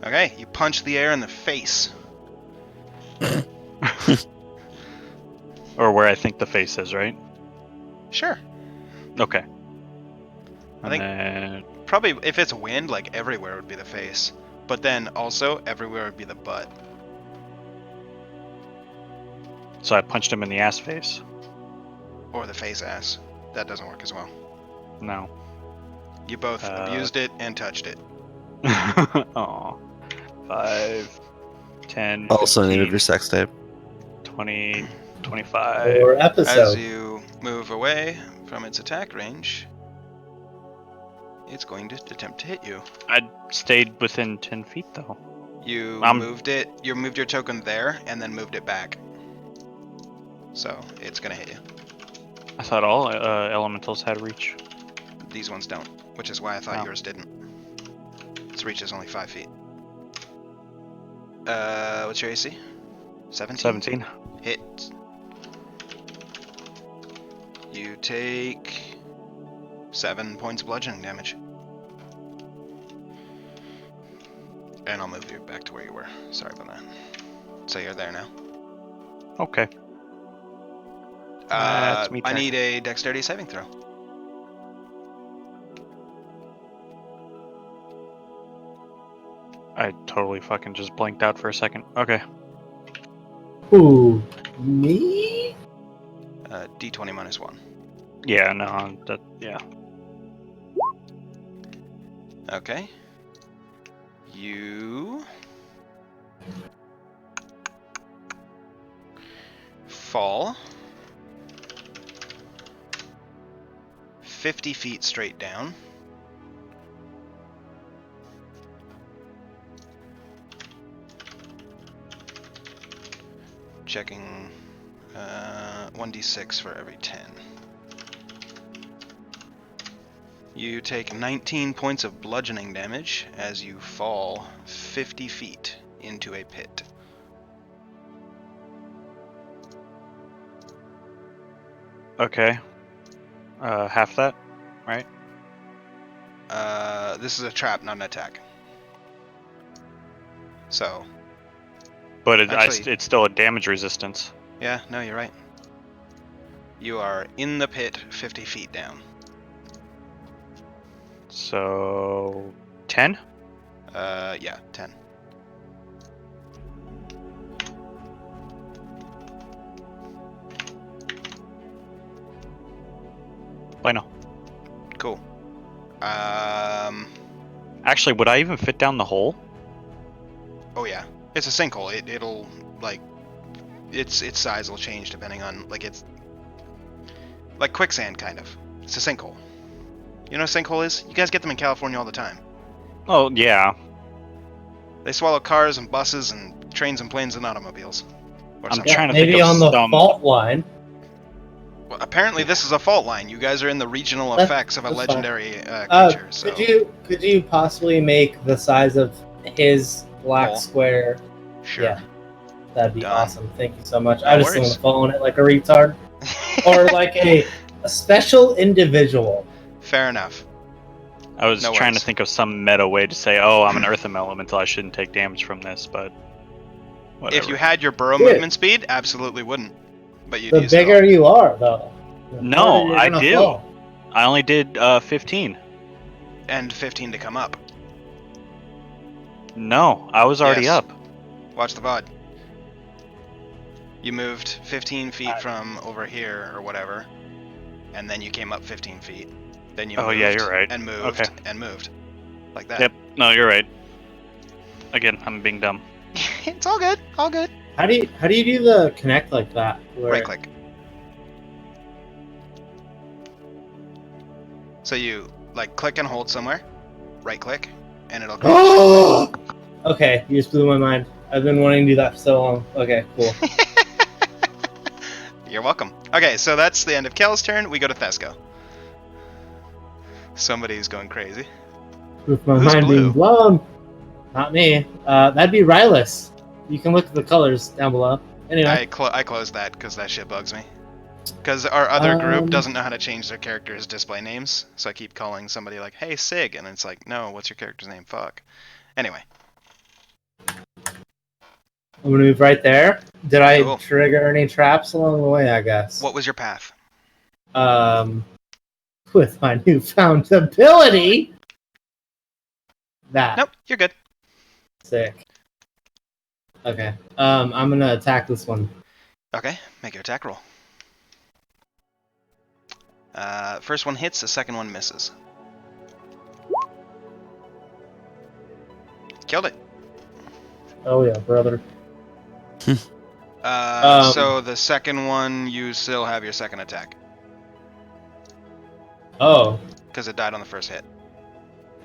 Okay, you punch the air in the face. Or where I think the face is, right? Sure. Okay. I think- then, Probably, if it's wind, like everywhere would be the face. But then also, everywhere would be the butt. so I punched him in the ass face. Or the face ass. That doesn't work as well. No. You both abused it and touched it. Aw. 5, 10, Also, name of 15, your sex tape. 20, 25. Or As episode? you move away from its attack range, it's going to attempt to hit you. I stayed within 10 feet though. You moved your token there and then moved it back. So it's gonna hit you. I thought all elementals had reach. These ones don't, which is why I thought Oh. yours didn't. Its reach is only 5 feet. What's your AC? 17? 17. Hit. You take 7 points of bludgeoning damage. And I'll move you back to where you were. Sorry about that. So you're there now. Okay. That's me I turn. need a dexterity saving throw. I totally fucking just blanked out for a second. Okay. Who? Me? D20 minus 1. Yeah, no, yeah. Okay. You fall 50 feet straight down. Checking 1d6 for every 10. You take 19 points of bludgeoning damage as you fall 50 feet into a pit. Okay. Half that, right? This is a trap, not an attack. So, But Actually- it's still a damage resistance. yeah, no, you're right. You are in the pit 50 feet down. So 10? Yeah, 10. Bueno. Cool. Actually, would I even fit down the hole? Oh yeah, it's a sinkhole. It'll like, its size will change depending on it's like quicksand kind of. It's a sinkhole. You know what a sinkhole is? You guys get them in California all the time. Oh yeah. They swallow cars and buses and trains and planes and automobiles. Or I'm something. trying to Maybe think of on the some- fault line. Well, apparently this is a fault line. You guys are in the regional That's- effects of a that's fine. legendary creature. So Could you possibly make the size of his black Hole. square? sure. Yeah, that'd be Done. awesome. Thank you so much. No I just worries. want to phone it like a retard, or like a special individual. Fair enough. I was No trying worries. to think of some meta way to say, "Oh, I'm an Earthim elemental. I shouldn't take damage from this," but whatever. If you had your burrow Dude. movement speed, absolutely wouldn't. But you'd The use it bigger all. you are, though. the No, harder you're I gonna do. fall. I only did 15. And 15 to come up. No, I was already Yes. up. Watch the VOD. You moved 15 feet from over here or whatever, and then you came up 15 feet. Then you Oh, moved yeah, you're right. and moved Okay. and moved. Like that. Yep. No, you're right. Again, I'm being dumb. It's all good. All good. How do you do the connect like that? Where- Right click. So you click and hold somewhere, right click, and it'll go. Okay, you just blew my mind. I've been wanting to do that for so long. Okay, cool. You're welcome. Okay, so that's the end of Kel's turn. We go to Thesco. Somebody's going crazy. With my Who's mind blue? being blown. Not me. That'd be Rylus. You can look at the colors down below. Anyway, I closed that because that shit bugs me. Because our other group Um, doesn't know how to change their characters' display names, so I keep calling somebody like, "Hey, Sig," and it's like, "No, what's your character's name? Fuck." Anyway, I'm gonna move right there. Did I Cool. trigger any traps along the way? I guess. what was your path? With my newfound ability. That. Nope, you're good. Sick. Okay. I'm gonna attack this one. Okay, make your attack roll. First one hits, the second one misses. Killed it. Oh yeah, brother. So the second one, you still have your second attack Oh, because it died on the first hit.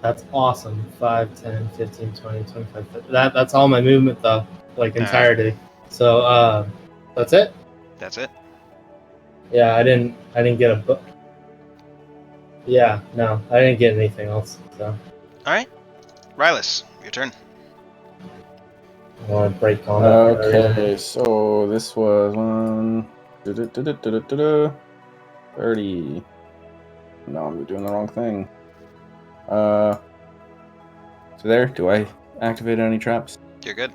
that's awesome. 5, 10, 15, 20, 25. 30. That's all my movement though, like Alright. entirety. So that's it. That's it. Yeah, I didn't get a book. Yeah, no, I didn't get anything else. So All right, Rylus, your turn. I want to break on that. Okay, so this was one. 30. No, I'm doing the wrong thing. So there, do I activate any traps? You're good.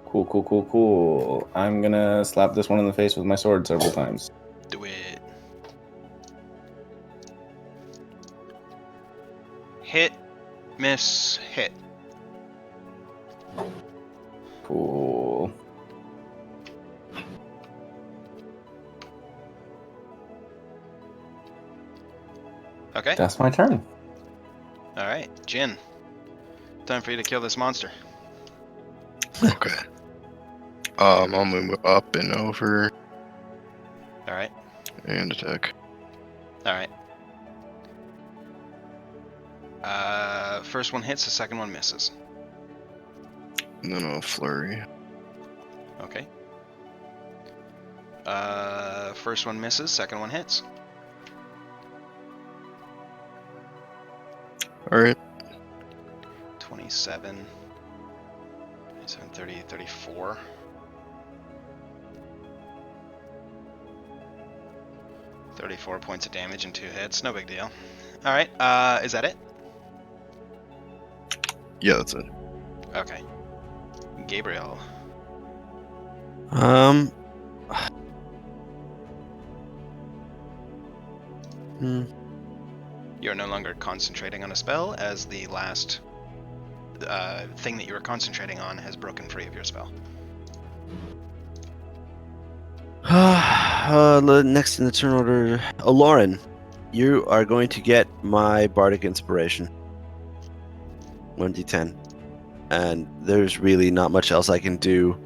Cool. I'm gonna slap this one in the face with my sword several times. Do it. Hit, miss, hit. Cool. Okay. That's my turn. All right, Jin. Time for you to kill this monster. Okay. I'll move up and over All right. and attack. All right. First one hits, the second one misses. And then I'll flurry. Okay. First one misses, second one hits. Alright. 27, 30, 34. $34 points of damage and 2 hits. No big deal. Alright, is that it? Yeah, that's it. Okay. Gabriel. You're no longer concentrating on a spell, as the last thing that you were concentrating on has broken free of your spell. Next in the turn order, Lauren, you are going to get my Bardic Inspiration. 1d10. And there's really not much else I can do.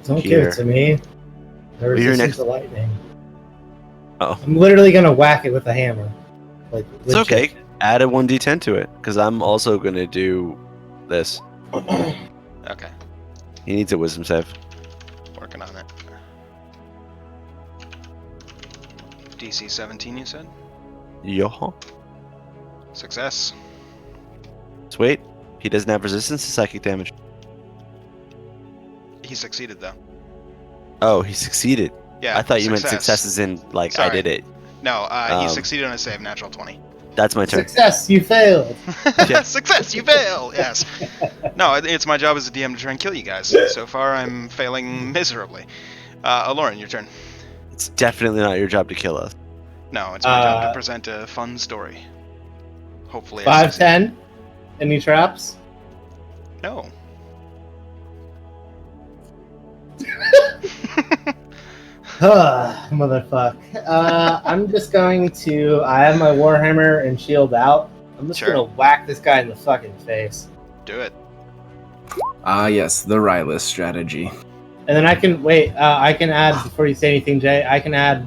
Don't give Here. it to me. The Well, you're resistance next- to lightning. Oh. I'm literally gonna whack it with a hammer. Like, It's legit. okay. Add a 1d10 to it, because I'm also going to do this. Okay, He needs a wisdom save. working on it. DC 17, you said? Yo. Success. Sweet. He doesn't have resistance to psychic damage. He succeeded, though. Oh, he succeeded. Yeah, I thought you meant successes in, like, I Sorry. did it. No, he Um, succeeded on a save, natural 20. That's my turn. Success, you failed. Yeah. Success, you fail! Yes. No, it's my job as a DM to try and kill you guys. So far, I'm failing miserably. Lauren, your turn. It's definitely not your job to kill us. No, it's my job to present a fun story. Hopefully, I 5'10". Any traps? No. Motherfuck. I'm just going to. I have my Warhammer and shield out. I'm just Sure. gonna whack this guy in the fucking face. Do it. Yes, the Rylus strategy. And then I can wait. I can add before you say anything, Jay. I can add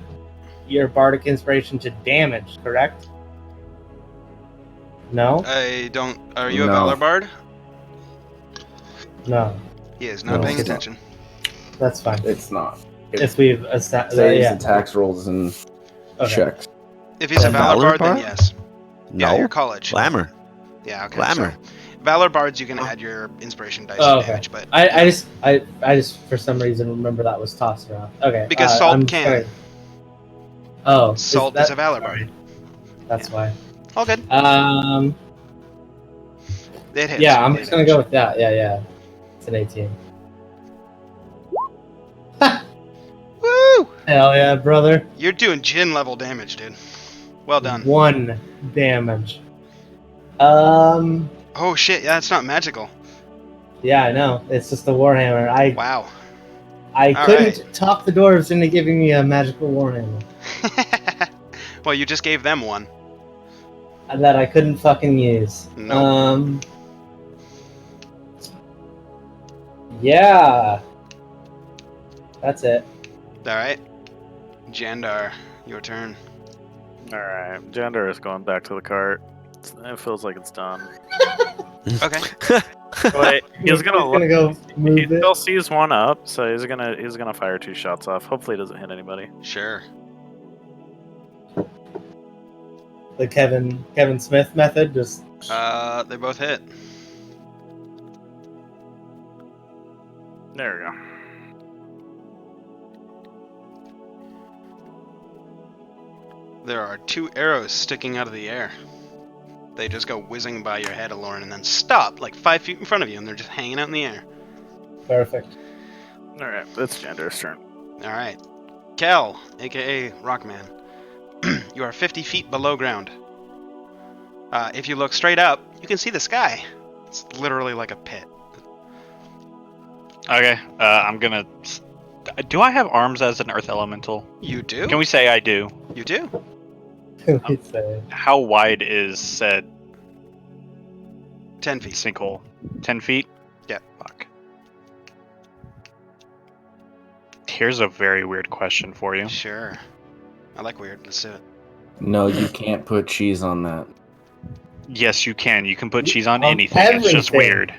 your Bardic Inspiration to damage. Correct? No. I don't. Are you a No. Valor Bard? No. He is not No, paying it's not. attention. That's fine. It's not. If we've established, Saves, yeah. attacks, rolls, and Okay. checks. If he's a A Valor Valor Bard, then Bard? yes. No. Yeah, your college. Glamour. Yeah, okay. Glamour. So Valor Bards, you can add your inspiration dice Oh, to okay. damage, but I just for some reason remember that was tossed around. Okay. Because Salt I'm can. sorry. Oh, Salt that- is a Valor Bard. That's why. All good. It hits. Yeah, I'm It just gonna hits. go with that. Yeah. It's an 18. Woo! Hell yeah, brother. You're doing Jin level damage, dude. Well done. 1 damage. Oh shit, yeah, that's not magical. Yeah, I know. It's just a warhammer. Wow. I All couldn't talk the dwarves into giving me a magical warhammer Well, you just gave them one. that I couldn't fucking use. Nope. Yeah. That's it. Alright. Jandar, your turn. Alright, Jander is going back to the cart. It feels like it's done. Okay. Wait, he's gonna look. go He move it. still sees one up, so he's gonna fire 2 shots off. Hopefully, it doesn't hit anybody. Sure. The Kevin Smith method. Just They both hit. There we go. There are 2 arrows sticking out of the air. They just go whizzing by your head, Aloran, and then stop like 5 feet in front of you, and they're just hanging out in the air. perfect. Alright, it's Jander's turn. Alright. Kel, aka Rockman. You are 50 feet below ground. If you look straight up, you can see the sky. It's literally like a pit. Okay, I'm gonna. Do I have arms as an earth elemental? You do? Can we say I do? You do? It's, How wide is said 10 feet. Sinkhole. 10 feet? Yeah. Fuck. Here's a very weird question for you. Sure. I like weird. Let's do it. No, you can't put cheese on that. Yes, you can. You can put cheese on On anything. It's just everything. weird.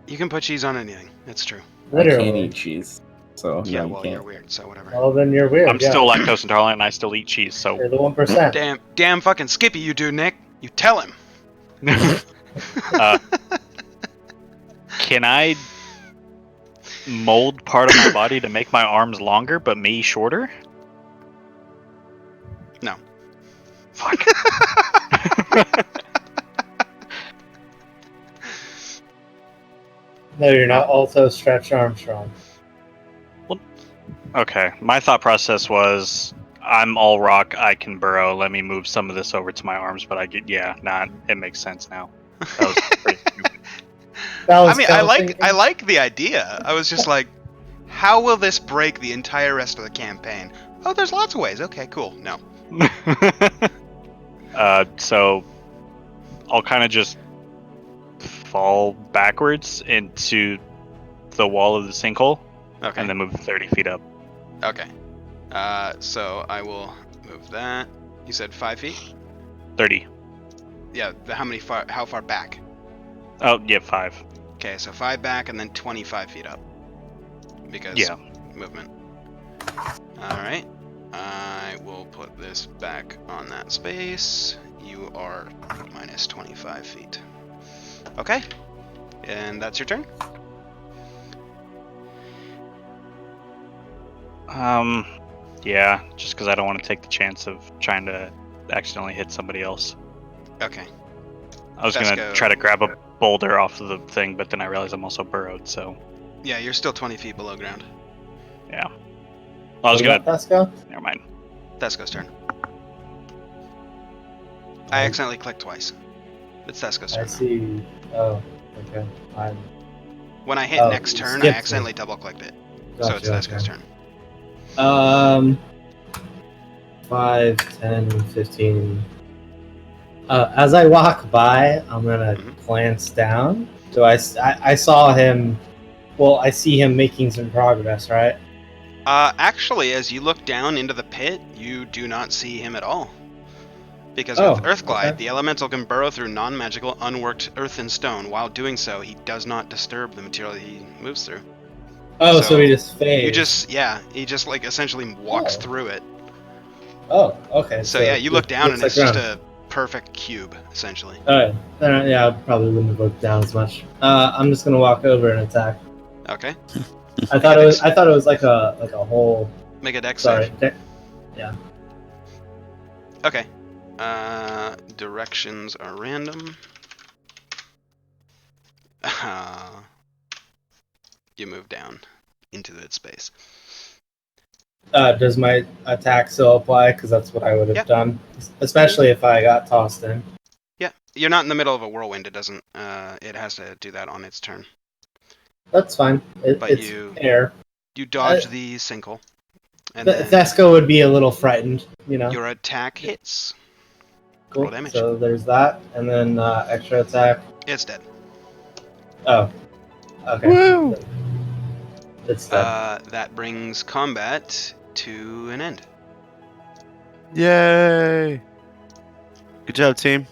You can put cheese on anything. That's true. I can't Literally. eat cheese. So Yeah, no, you well, can't. you're weird, so whatever. Well, then you're weird. I'm still lactose intolerant and I still eat cheese, so. You're the 1%. Damn fucking Skippy you do, Nick. You tell him. Can I mold part of my body to make my arms longer, but me shorter? No. Fuck. No, you're not also Stretch Armstrong. Okay, my thought process was, I'm all rock, I can burrow, let me move some of this over to my arms, but it makes sense now. That was pretty stupid. I mean, I like the idea. I was just like, how will this break the entire rest of the campaign? Oh, there's lots of ways. Okay, cool. No. So I'll kind of just fall backwards into the wall of the sinkhole, Okay. and then move 30 feet up. Okay. So I will move that. You said 5 feet? 30. Yeah. How far back? Oh, yeah, 5. Okay, so 5 back and then 25 feet up. Because Yeah. movement. Alright. I will put this back on that space. You are minus 25 feet. Okay. And that's your turn? Yeah, just because I don't want to take the chance of trying to accidentally hit somebody else. Okay. I was going to try to grab a boulder off of the thing, but then I realized I'm also burrowed, so. Yeah, you're still 20 feet below ground. Yeah. I was going to. Tesco? Never mind. Tesco's turn. I accidentally clicked twice. It's Tesco's turn. I see. Oh, okay. When I hit Oh, next you turn, I skipped accidentally me. double clicked it. Gotcha, So it's Tesco's okay. turn. 5, 10, 15. As I walk by, I'm gonna glance down. So I saw him. Well, I see him making some progress, right? Actually, as you look down into the pit, you do not see him at all. Because with Earthglide, okay. the elemental can burrow through non-magical, unworked earth and stone. While doing so, he does not disturb the material he moves through. Oh, So, so he just fades. he just like essentially walks through it. Oh, okay. So yeah, you look down and it's just ground. a perfect cube, essentially. Alright. Yeah, I probably wouldn't have looked down as much. I'm just gonna walk over and attack. Okay. I thought it was like a whole. Make a dex Sorry. save. Yeah. Okay. Directions are random. You move down into its space. Does my attack still apply? Because that's what I would have done, especially if I got tossed in. Yeah, you're not in the middle of a whirlwind. It doesn't. It has to do that on its turn. That's fine. But It's air. You dodge the sinkhole. And Thesco would be a little frightened, you know. Your attack hits. Cool. Roll damage. So there's that, and then extra attack. It's dead. Oh. Okay. Woo! It's dead. That brings combat to an end. Yay! Good job, team.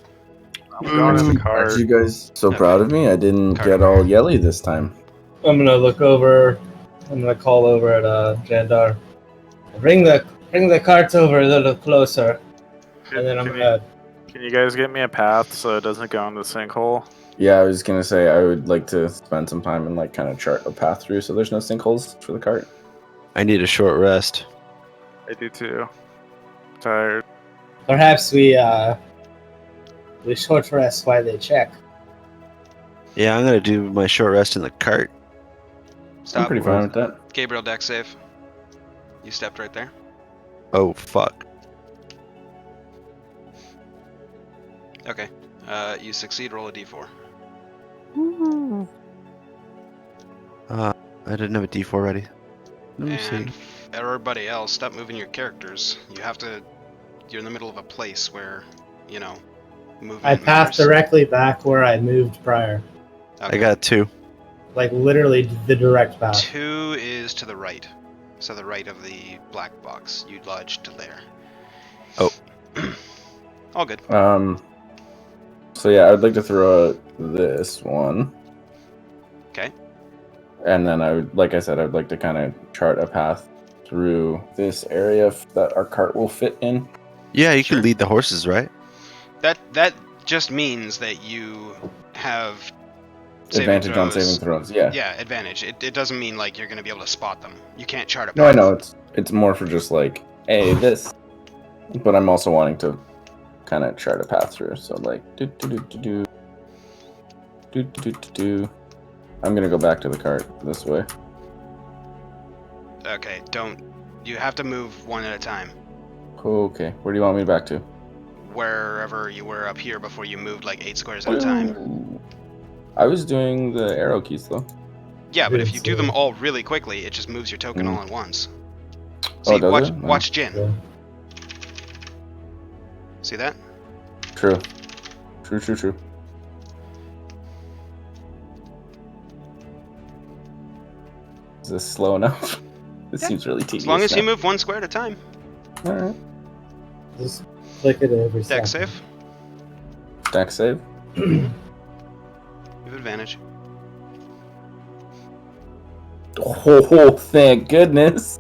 I'm going in the cart. Aren't you guys so proud of me? I didn't Cart. get all yelly this time. I'm gonna look over. I'm gonna call over at Jandar. Bring the carts over a little closer, and then I'm gonna. Can you guys get me a path so it doesn't go into the sinkhole? Yeah, I was gonna say I would like to spend some time and like kind of chart a path through so there's no sinkholes for the cart. I need a short rest. I do too. Tired. Perhaps we short rest while they check. Yeah, I'm gonna do my short rest in the cart. Stop. I'm pretty fine with that. Gabriel, dex save. You stepped right there. Oh fuck. Okay. You succeed. Roll a d4. I didn't have a D4 ready. Let me And see. everybody else, stop moving your characters. You're in the middle of a place where, movement I passed matters. directly back where I moved prior. Okay. I got 2. Like literally the direct path. 2 is to the right. So the right of the black box. You lodged to there. Oh. All good. So yeah, I'd like to throw out this one. Okay. And then I would, like I said, I'd like to kind of chart a path through this area that our cart will fit in. Yeah, you Sure. can lead the horses, right? That just means that you have Advantage on saving throws. Yeah. Yeah, advantage. It doesn't mean like you're going to be able to spot them. You can't chart a path. No, I know it's more for just like, hey, this. But I'm also wanting to kind of chart a path through. So like, I'm gonna go back to the cart this way. Okay, don't. You have to move one at a time. Okay, where do you want me back to? Wherever you were up here before you moved like 8 squares at a time. Ooh. I was doing the arrow keys though. Yeah, but if Good, you do so- them all really quickly, it just moves your token Mm. all at once. Oh, See, does watch, it? No. watch Jin. Yeah. See that? True. True. Is this slow enough? This Yeah. seems really tedious. As long as you now. move 1 square at a time. Alright. Just click it every Deck second. save. Deck save. You have advantage. Oh, thank goodness.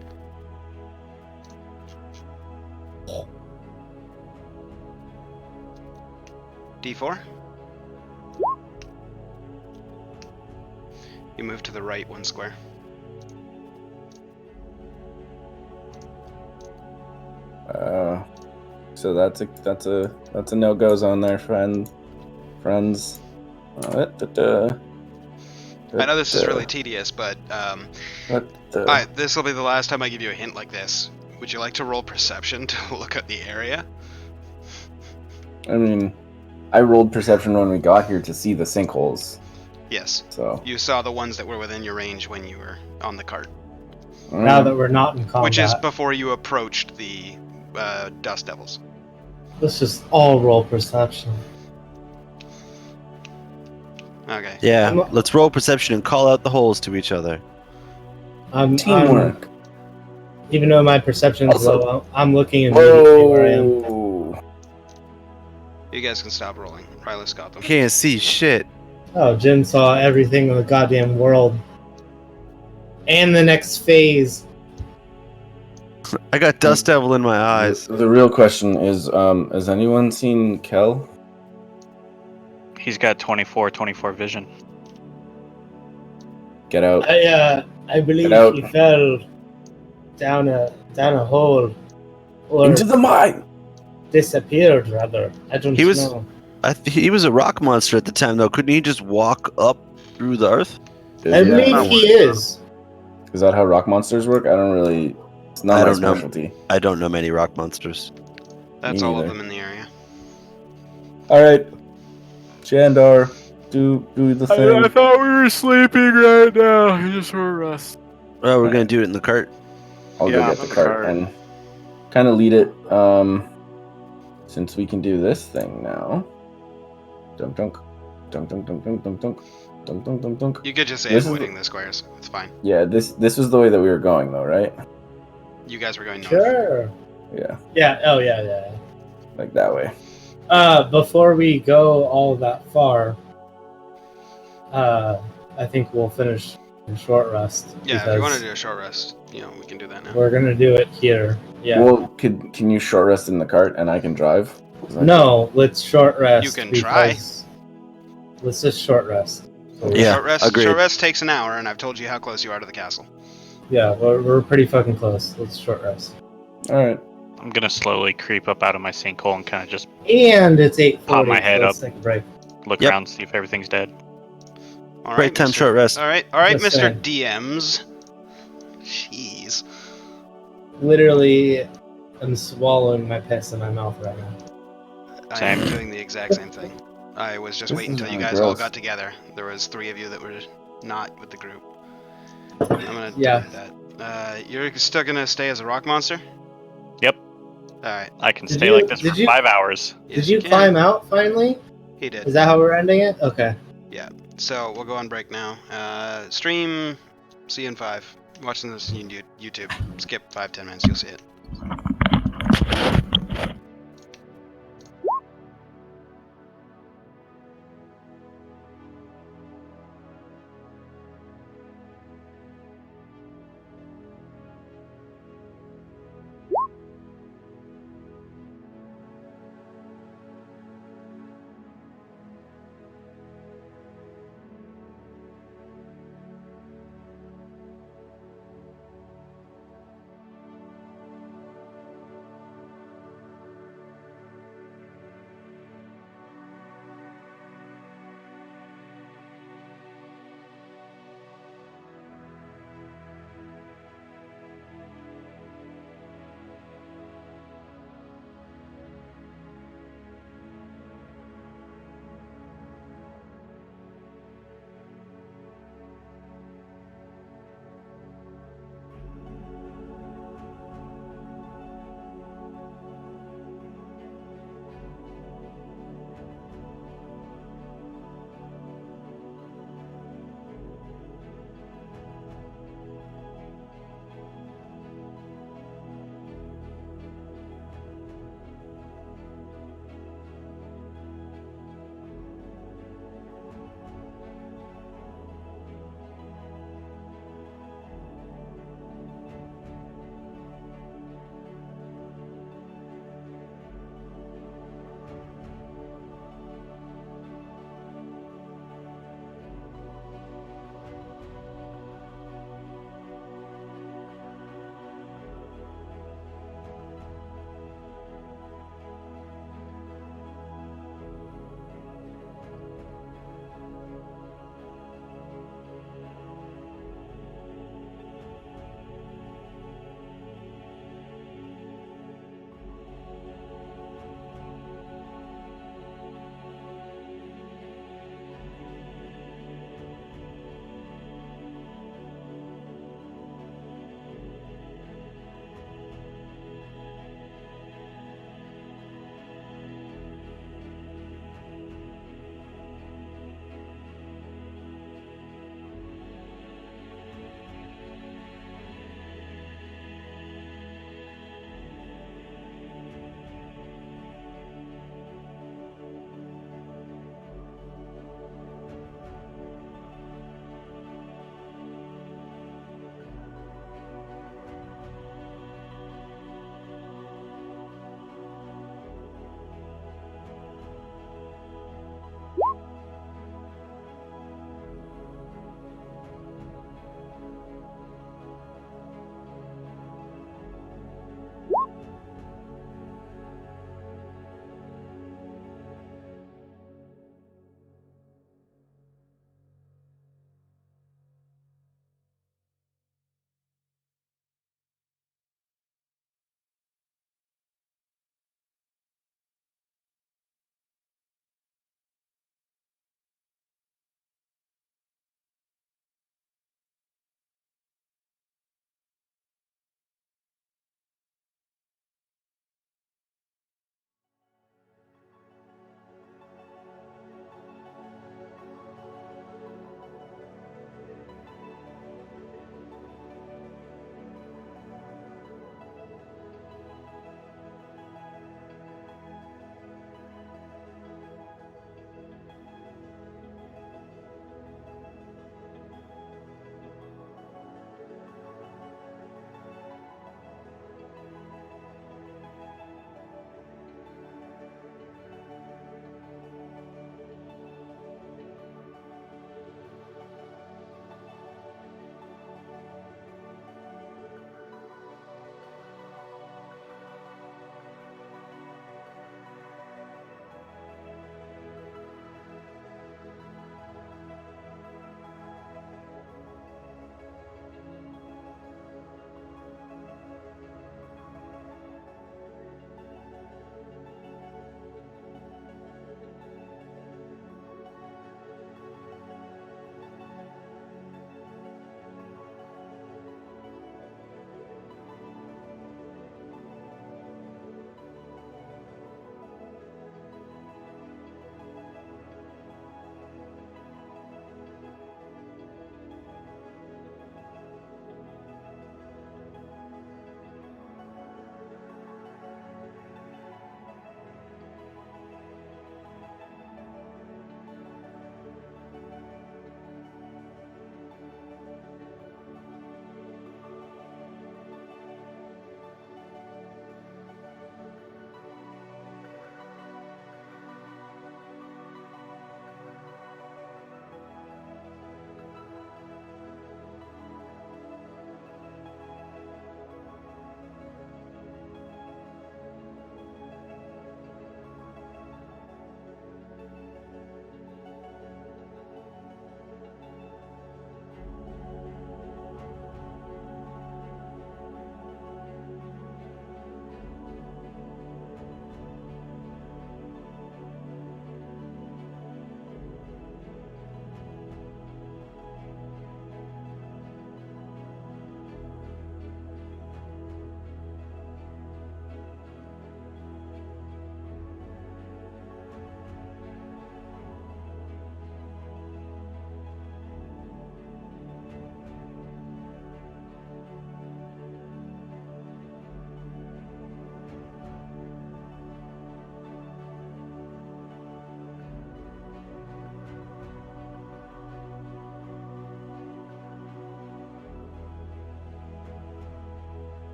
D4. You move to the right 1 square. So that's a no-go zone there, friends. I know this is really tedious, but this will be the last time I give you a hint like this. Would you like to roll perception to look at the area? I mean, I rolled perception when we got here to see the sinkholes. Yes. So You saw the ones that were within your range when you were on the cart, Now that we're not in combat, which is before you approached the Dust Devils. let's just all roll perception. Okay. Yeah, I'm- let's roll perception and call out the holes to each other. teamwork. Even though my perception is Also- low, I'm looking immediately where I am. Whoa! You guys can stop rolling. Rylus got them. Can't see shit. Oh, Jin saw everything in the goddamn world. And the next phase. I got Dust Devil in my eyes. The real question is, has anyone seen Kel? He's got 24 vision. Get out. I believe Get out. he fell down a hole. Or Into the mine! disappeared, rather. I don't He was- know. He was a rock monster at the time, though. Couldn't he just walk up through the earth? I believe Yeah. he is. Is that how rock monsters work? I don't really. It's not I my don't know. specialty. I don't know many rock monsters. That's Me all of neither. them in the area. Alright. Jandar, do the thing. thought we were sleeping right now. Just for rest. Oh, we're gonna do it in the cart. I'll Yeah, go get I'm the in the cart cart. and kind of lead it. Since we can do this thing now. Dunk dunk. Dunk dunk dunk dunk dunk dunk. Dunk dunk dunk dunk. You could just say This is- avoiding the squares. It's fine. Yeah, this was the way that we were going though, right? You guys were going north. Sure. Yeah, Yeah. Oh, yeah. like that way. Before we go all that far, I think we'll finish in short rest. Yeah, if you because want to do a short rest, we can do that now. we're gonna do it here. Yeah. Well, can you short rest in the cart and I can drive? 'Cause I No, let's short rest. You can try. because- Let's just short rest. So, Yeah, short rest. agreed. Short rest takes an hour, and I've told you how close you are to the castle. Yeah, we're pretty fucking close. Let's short rest. All right. I'm gonna slowly creep up out of my sinkhole and kind of just And it's 8:40. Pop my head so let's up. take a break. look Yep. around, see if everything's dead. All Break time, Mr. short rest. All right, Just Mr. saying. DMs. Jeez. Literally, I'm swallowing my piss in my mouth right now. I Same. am doing the exact same thing. I was just This waiting is until you really guys all gross. got together. There was 3 of you that were not with the group. I'm gonna Yeah. do that. You're still gonna stay as a rock monster? Yep. Alright. I can Did stay you- like this did for you- 5 hours. Did Yes, you can. climb out finally? He did. Is that how we're ending it? Okay. So we'll go on break now. Stream CN5. Watching this on YouTube. Skip 5-10 minutes, you'll see it.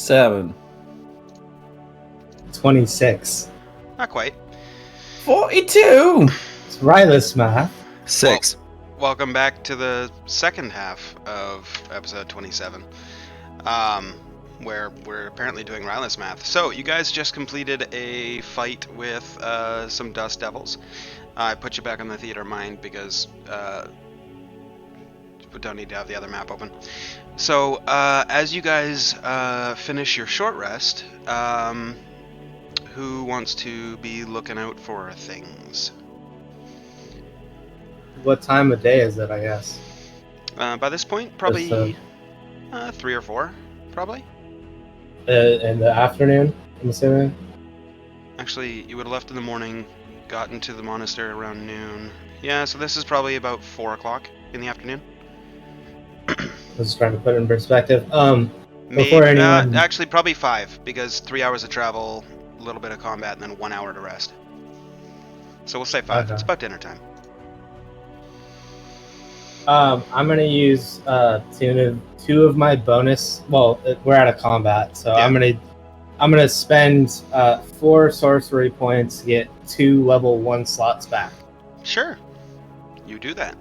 27. 26. Not quite. 42! It's Rylus math. 6. Welcome back to the second half of episode 27, where we're apparently doing Rylus math. So, you guys just completed a fight with some Dust Devils. I put you back on the theater mind because we don't need to have the other map open. So, as you guys finish your short rest, who wants to be looking out for things? What time of day is it, I guess? By this point, probably 3 or 4, probably. In the afternoon, I'm assuming? Actually, you would have left in the morning, gotten to the monastery around noon. Yeah, so this is probably about 4 o'clock in the afternoon. I was just trying to put it in perspective. Maybe, Before anyone... actually, probably 5, because 3 hours of travel, a little bit of combat, and then 1 hour to rest. So we'll say 5. Okay. It's about dinner time. I'm gonna use two of my bonus. Well, we're out of combat, so Yeah. I'm gonna spend 4 sorcery points to get 2 level 1 slots back. Sure. You do that.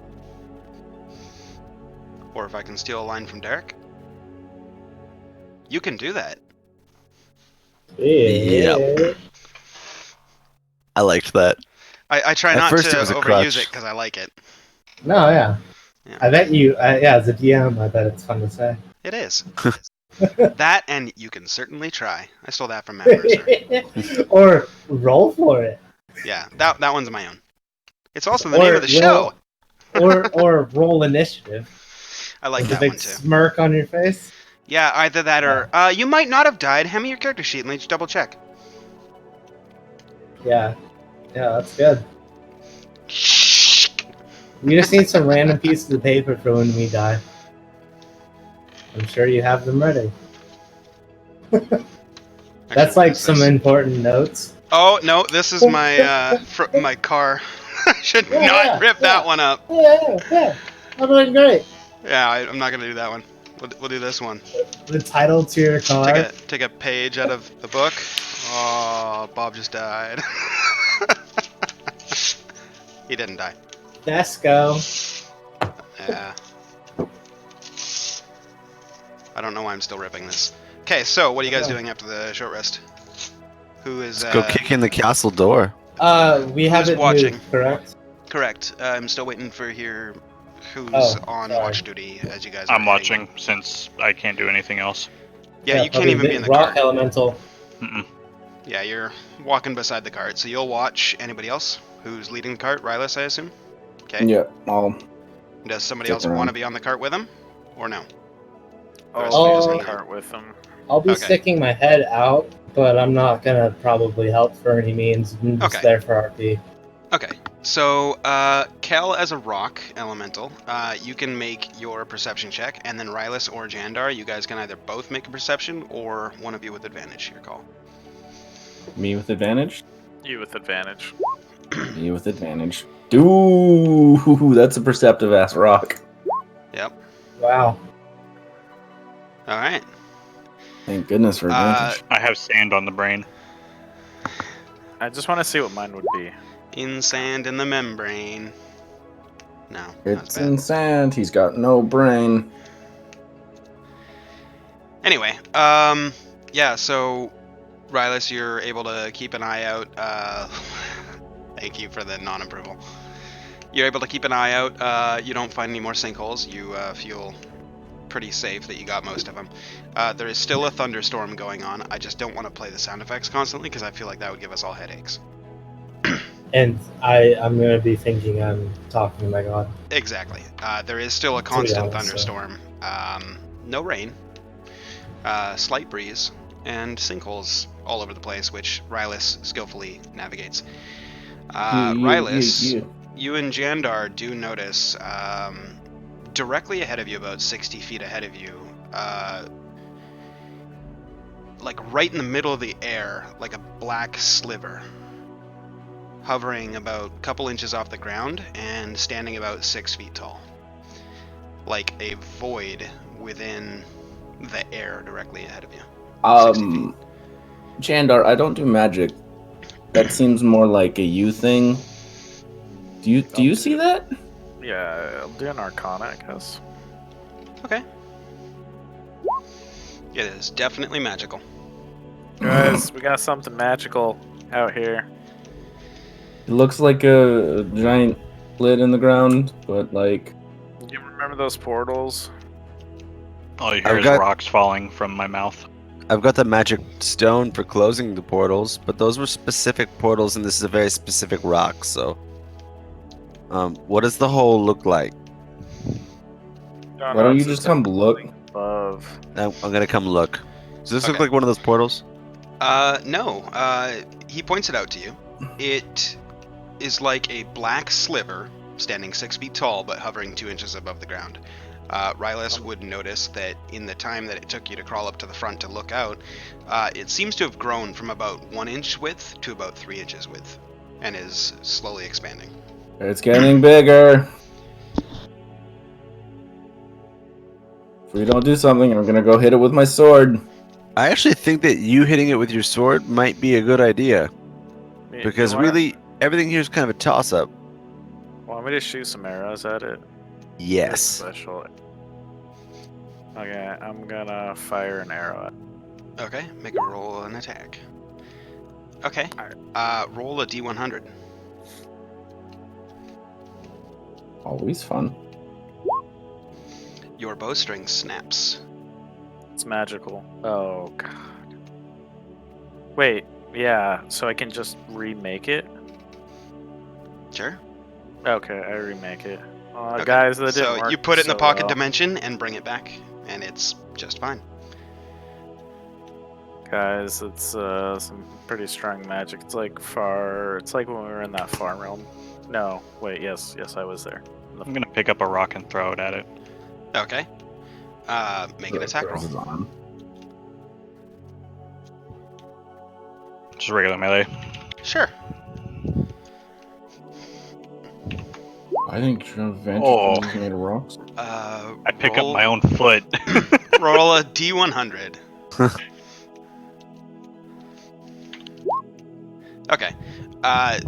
Or if I can steal a line from Derek. You can do that. Yeah. I liked that. I try At not first to it was a overuse crutch. it because I like it. No, yeah. Yeah. I bet you. Yeah, as a DM, I bet it's fun to say. It is. That and you can certainly try. I stole that from Matt Mercer. Or roll for it. Yeah, that one's my own. It's also the name of the show. Or roll initiative. I like With a that big one too. smirk on your face. Yeah, either that or you might not have died. Hand me your character sheet and let me just double check. Yeah, that's good. You just need some random pieces of paper for when we die. I'm sure you have them ready. That's like some important notes. Oh no, this is my my car. I should not rip that one up. Yeah. I'm doing great. Yeah, I'm not gonna do that one. We'll do this one. The title to your car. Take a page out of the book. Oh, Bob just died. He didn't die. Desco. Yeah. I don't know why I'm still ripping this. Okay, so what are you guys doing after the short rest? Who is Go kick in the castle door. We haven't watching? moved, correct? Correct. I'm still waiting for here who's on sorry. watch duty as you guys. I'm are watching since I can't do anything else. Yeah, you can't probably even be in the rock cart. elemental. Mm-mm. Yeah, you're walking beside the cart, so you'll watch anybody else who's leading the cart. Rylus, I assume. Okay. Yeah, I'll Does somebody Stick else around. want to be on the cart with him, or no? Or is I'll somebody be just in hanging the out? cart with them. I'll be Okay. sticking my head out, but I'm not gonna probably help for any means. I'm just Okay. there for RP. Okay, so Kel as a rock elemental, you can make your perception check, and then Rylus or Jandar, you guys can either both make a perception or one of you with advantage. Your call. me with advantage. You with advantage. Me with advantage. Ooh, that's a perceptive ass rock. Yep. Wow. All right. Thank goodness for advantage. I have sand on the brain. I just want to see what mine would be. In sand in the membrane. No, that's It's bad. in sand. He's got no brain. Anyway, yeah. So, Rylus, you're able to keep an eye out. Thank you for the non-approval. You're able to keep an eye out. You don't find any more sinkholes. You feel pretty safe that you got most of them. There is still a thunderstorm going on. I just don't want to play the sound effects constantly because I feel like that would give us all headaches. And I'm gonna be thinking I'm talking to my god. Exactly. There is still a To be constant honest, thunderstorm. No rain. Slight breeze. And sinkholes all over the place, which Rylus skillfully navigates. Rylus, you and Jandar do notice directly ahead of you, about 60 feet ahead of you, like right in the middle of the air, like a black sliver, hovering about a couple inches off the ground and standing about 6 feet tall. Like a void within the air directly ahead of you. Jandar, I don't do magic. That seems more like a you thing. Do you see that? Yeah, I'll do an Arcana, I guess. Okay. It is definitely magical. Guys, we got something magical out here. It looks like a giant lid in the ground, but like... You remember those portals? All you hear is rocks falling from my mouth. I've got the magic stone for closing the portals, but those were specific portals, and this is a very specific rock. So, what does the hole look like? Why don't you just come look? Above. I'm gonna come look. Does this look Okay. like one of those portals? No. He points it out to you. It is like a black sliver standing 6 feet tall, but hovering 2 inches above the ground. Rylus would notice that in the time that it took you to crawl up to the front to look out, it seems to have grown from about 1 inch width to about 3 inches width, and is slowly expanding. It's getting bigger. If we don't do something, I'm gonna go hit it with my sword. I actually think that you hitting it with your sword might be a good idea, because really everything here is kind of a toss-up. Want me to shoot some arrows at it? Yes. Special. Okay, I'm gonna fire an arrow at it. Okay, make a roll an attack. Okay, roll a d100. Always fun. Your bowstring snaps. It's magical. Oh, God. Wait, yeah, so I can just remake it? Sure. Okay, I remake it. Okay, Guys, that didn't so work you put it in the so pocket well. dimension and bring it back, and it's just fine. Guys, it's some pretty strong magic. It's like when we were in that farm realm. No, wait, yes, I was there. I'm gonna pick up a rock and throw it at it. Okay. Make an attack roll. Just regular melee. Sure. I think Adventure Oh. is made of rocks. I pick up my own foot. Roll a d100. Okay.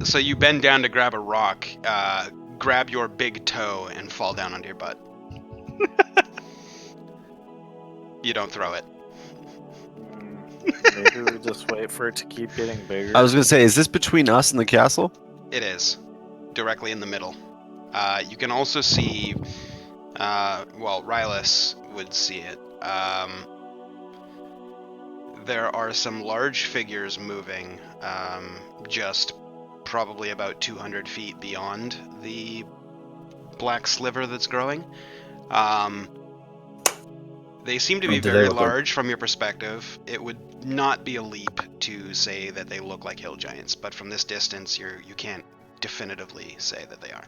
So you bend down to grab a rock, grab your big toe, and fall down onto your butt. You don't throw it. Maybe we just wait for it to keep getting bigger. I was gonna say, is this between us and the castle? It is. Directly in the middle. You can also see, Rylus would see it. There are some large figures moving, just probably about 200 feet beyond the black sliver that's growing. They seem to be very large from your perspective. It would not be a leap to say that they look like hill giants, but from this distance, you can't definitively say that they are.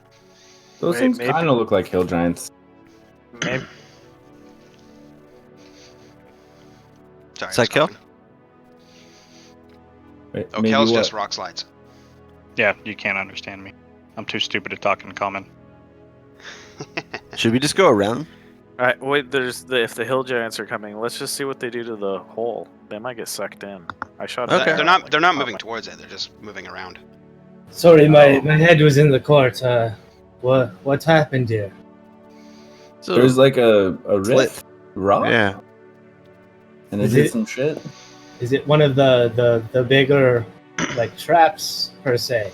Those things kind of look like hill giants. Maybe. Sorry, Is that Kel? Wait, Oh, maybe Kel's what? just rock slides. Yeah, you can't understand me. I'm too stupid to talk in common. Should we just go around? Alright, wait, if the hill giants are coming, let's just see what they do to the hole. They might get sucked in. I shot Okay. They're not moving towards it. They're just moving around. Sorry, my head was in the court. What happened here? So, There's like a rift rock. yeah. And Is is it it- some shit? Is it one of the bigger like traps per se?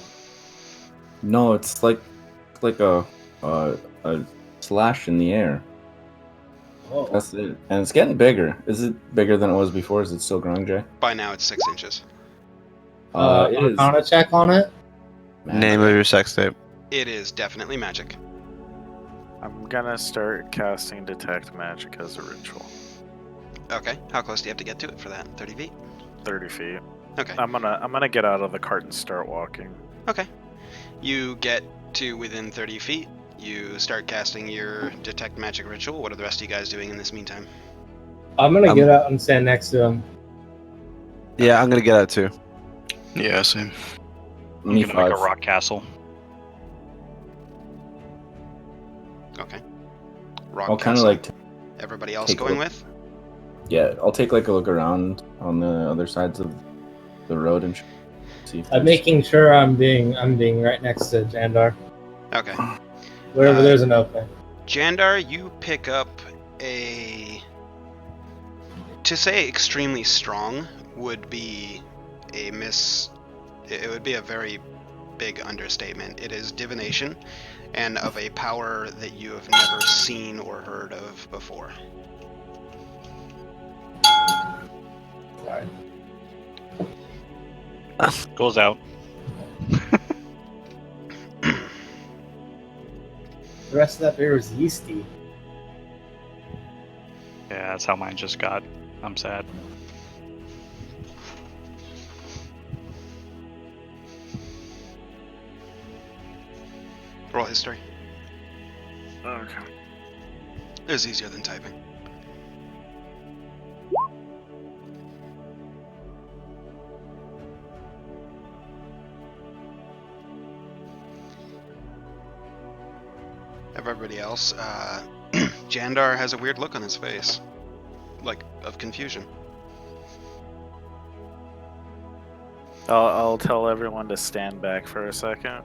No, it's like a slash in the air. Oh, That's it. And it's getting bigger. Is it bigger than it was before? Is it still growing, Jay? By now, it's 6 inches. It is. Arcana check on it. Name of your sex tape. It is definitely magic. I'm gonna start casting Detect Magic as a ritual. Okay, how close do you have to get to it for that? 30 feet? 30 feet. Okay. I'm gonna get out of the cart and start walking. Okay. You get to within 30 feet. You start casting your Detect Magic ritual. What are the rest of you guys doing in this meantime? I'm gonna get out and stand next to him. Yeah, I'm gonna get out too. Yeah, same. I'm Me gonna make a 5. rock castle. Okay. Rock I'll kind of castle. like Everybody else take a going look. with? Yeah, I'll take like a look around on the other sides of the road and see if I'm making sure I'm being right next to Jandar. Okay. Wherever there's an opening. Jandar, you pick up to say extremely strong would be it would be a very big understatement. It is divination, and of a power that you have never seen or heard of before. Sorry. Goes out. The rest of that beer was yeasty. Yeah, that's how mine just got. I'm sad. Roll history. Okay. It was easier than typing. Everybody else, Jandar has a weird look on his face, like of confusion. I'll tell everyone to stand back for a second.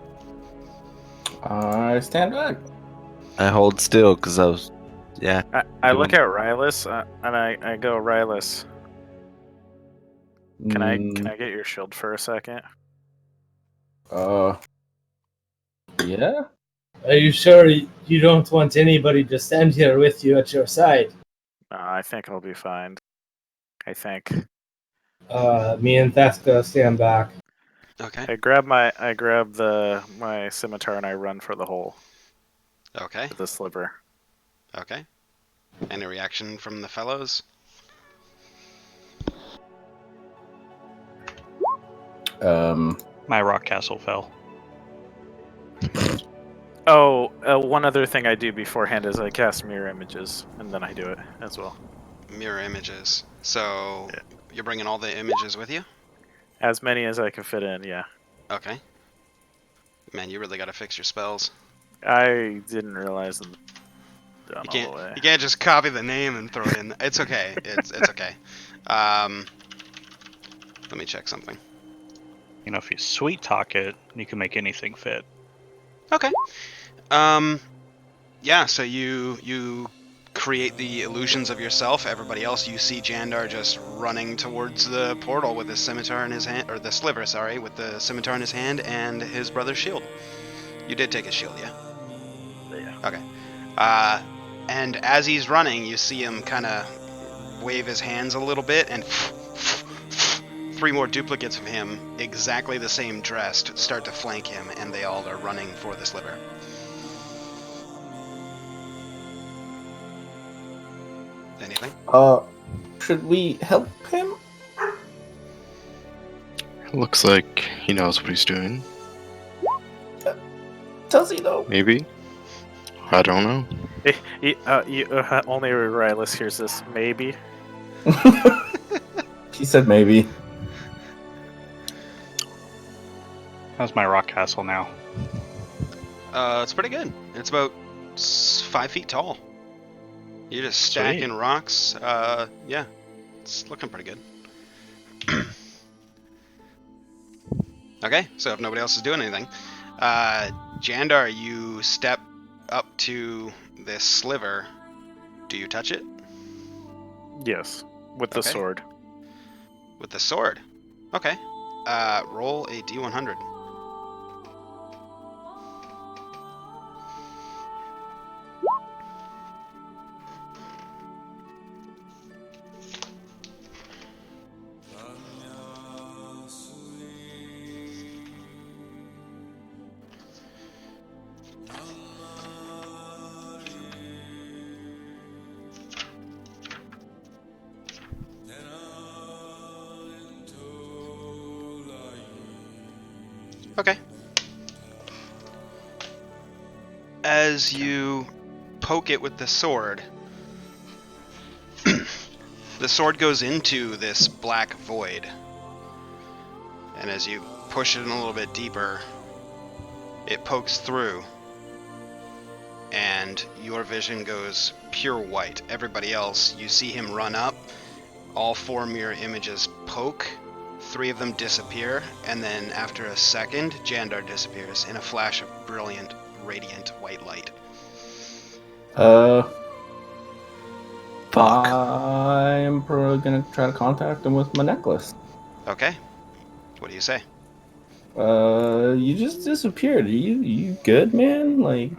I stand back. I hold still because I was, yeah. I look at Rylus and I go, Rylus, can I get your shield for a second? Yeah. Are you sure you don't want anybody to stand here with you at your side? I think I'll be fine. I think. Me and Theska stand back. Okay. I grab my scimitar and I run for the hole. Okay. The sliver. Okay. Any reaction from the fellows? My rock castle fell. Oh, one other thing I do beforehand is I cast mirror images, and then I do it as well. Mirror images. So Yeah. you're bringing all the images with you? As many as I can fit in, yeah. Okay. Man, you really got to fix your spells. I didn't realize them down You all the way. can't just copy the name and throw it in. It's okay. It's okay. Let me check something. You know, if you sweet talk it, you can make anything fit. Okay. Yeah, so you create the illusions of yourself. Everybody else, you see Jandar just running towards the portal with his scimitar in his hand, or the sliver, sorry, with the scimitar in his hand and his brother's shield. You did take his shield, yeah? Yeah. Okay. And as he's running, you see him kind of wave his hands a little bit, and 3 more duplicates of him, exactly the same dressed, start to flank him, and they all are running for the sliver. Anything? Should we help him? Looks like he knows what he's doing. Does he though? Maybe. I don't know. Only Rylus hears this. Maybe. He said maybe. How's my rock castle now? It's pretty good. It's about 5 feet tall. You're just stacking rocks. Yeah, it's looking pretty good. Okay, so if nobody else is doing anything, Jandar, you step up to this sliver. Do you touch it? Yes, with the sword. With the sword. Okay. Roll a d100. Okay. As you poke it with the sword, the sword goes into this black void. And as you push it in a little bit deeper, it pokes through. And your vision goes pure white. Everybody else, you see him run up, all 4 mirror images poke, 3 of them disappear, and then after a second, Jandar disappears in a flash of brilliant, radiant white light. Fuck. I'm probably gonna try to contact him with my necklace. Okay. What do you say? You just disappeared. Are you good, man? Like.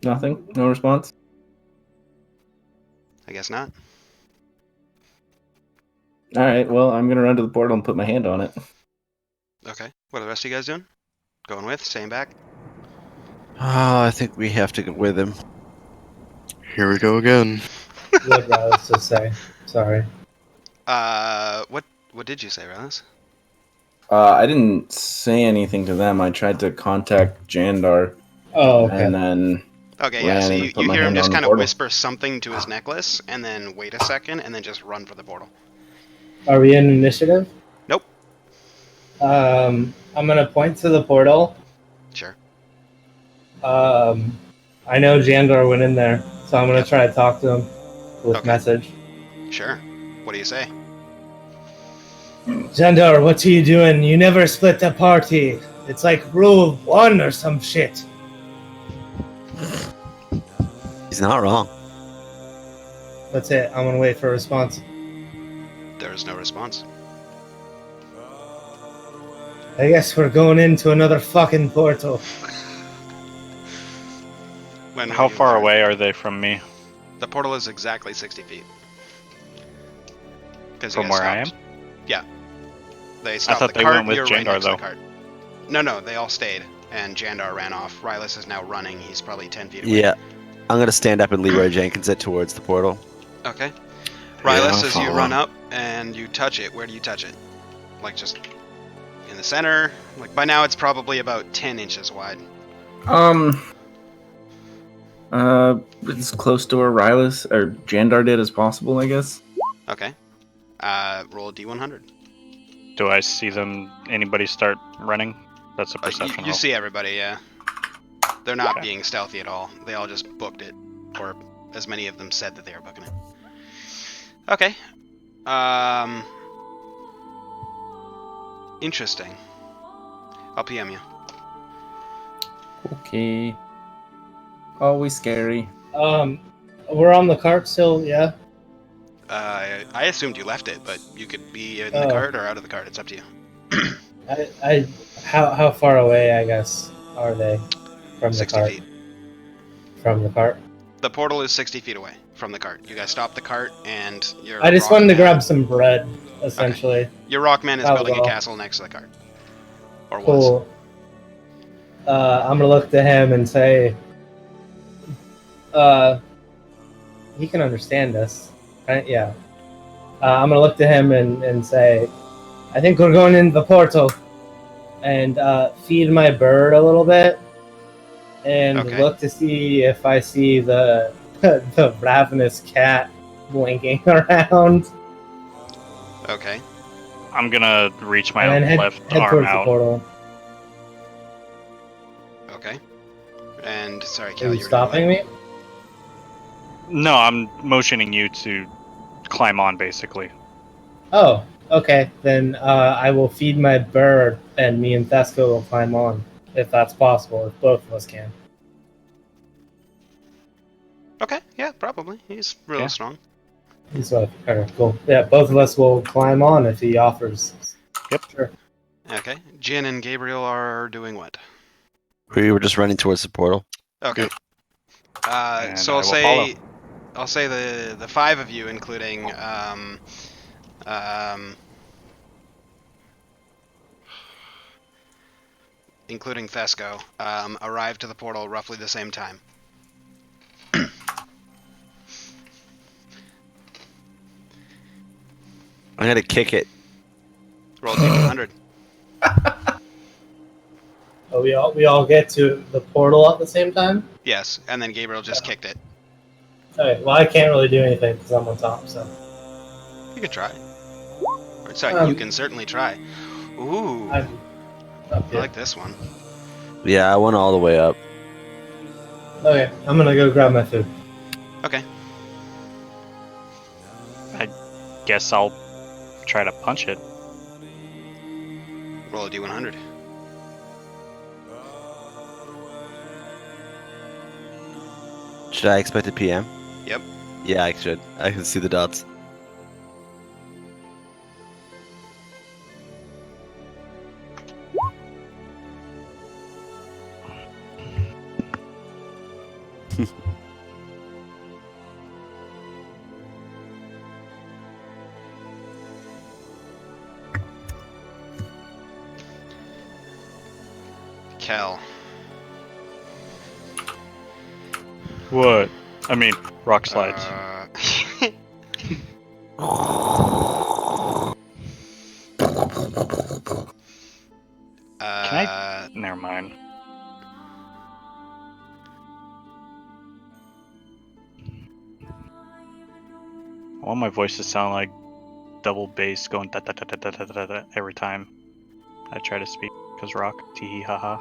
Nothing? No response? I guess not. Alright, well, I'm gonna run to the portal and put my hand on it. Okay. What are the rest of you guys doing? Going with? Staying back? Oh, I think we have to go with him. Here we go again. What Rylas to say? Sorry. What did you say, Rylas? I didn't say anything to them. I tried to contact Jandar, Oh, okay. and then Okay, yeah, ran so and you put my hear him hand just on the kind of portal. whisper something to his necklace, and then wait a second, and then just run for the portal. Are we in initiative? Nope. I'm gonna point to the portal. Sure. I know Jandar went in there, so I'm gonna try to talk to him with Okay. message. Sure. What do you say? Jandar, what are you doing? You never split the party. It's like rule 1 or some shit. He's not wrong. That's it. I'm gonna wait for a response. There is no response. I guess we're going into another fucking portal. When How will you far learn? away are they from me? The portal is exactly 60 feet. 'Cause you From guys where I am? stopped. Yeah. They stopped thought the they cart, went with you're right Jandar, next to the though. cart. No, they all stayed, and Jandar ran off. Rylas is now running. He's probably 10 feet away. Yeah. I'm gonna stand up and Leroy Jenkins it towards the portal. Okay. Yeah, Rylas, I'll as you follow. run up and you touch it, where do you touch it? Like just in the center? Like by now it's probably about 10 inches wide. As close to where Rylas or Jandar did as possible, I guess. Okay. Roll a D100. Do I see them? Anybody start running? That's a perception You roll. see everybody, yeah. They're not Okay. being stealthy at all. They all just booked it. Or as many of them said that they were booking it. Okay. Interesting. I'll PM you. Okay. Always scary. We're on the cart still, yeah? I assumed you left it, but you could be in the Oh. cart or out of the cart. It's up to you. How far away, I guess, are they from the 60 cart? feet. From the cart? The portal is 60 feet away from the cart. You guys stop the cart, and your I just wanted to Rockman- grab some bread, essentially. Your Rockman is Oh, building a well. castle next to the cart. Or was. Cool. I'm gonna look to him and say, he can understand us, right? Yeah. I'm gonna look to him and say, I think we're going into the portal, and feed my bird a little bit, and Okay. look to see if I see the the ravenous cat blinking around, Okay. I'm gonna reach my and then left head arm towards the out. portal. Okay. And sorry, Are Cal, you you were stopping doing me? No, I'm motioning you to climb on, basically. Oh, okay. Then I will feed my bird, and me and Thesco will climb on, if that's possible, if both of us can. Okay, yeah, probably. He's really Yeah. strong. He's like, okay, cool. Yeah, both of us will climb on if he offers. Yep. Sure. Okay. Jin and Gabriel are doing what? We were just running towards the portal. Okay. And So I I'll will say, follow. I'll say the 5 of you, including including Thesco, arrived to the portal roughly the same time. I'm gonna kick it. Roll D100. Oh, we all get to the portal at the same time? Yes, and then Gabriel just kicked it. Okay, well, I can't really do anything because I'm on top, so. You could try. Or, sorry, you Um, can certainly try. Ooh, I'm up I here. like this one. Yeah, I went all the way up. Okay, I'm gonna go grab my food. Okay. I guess I'll try to punch it. Roll a d100. Should I expect a PM? Yep. Yeah, I should. I can see the dots. Kel. What? I mean, rock slides. Can I? Never mind. I want my voice to sound like double bass going da da da da da da da da every time I try to speak. Cause rock, tee hee ha ha.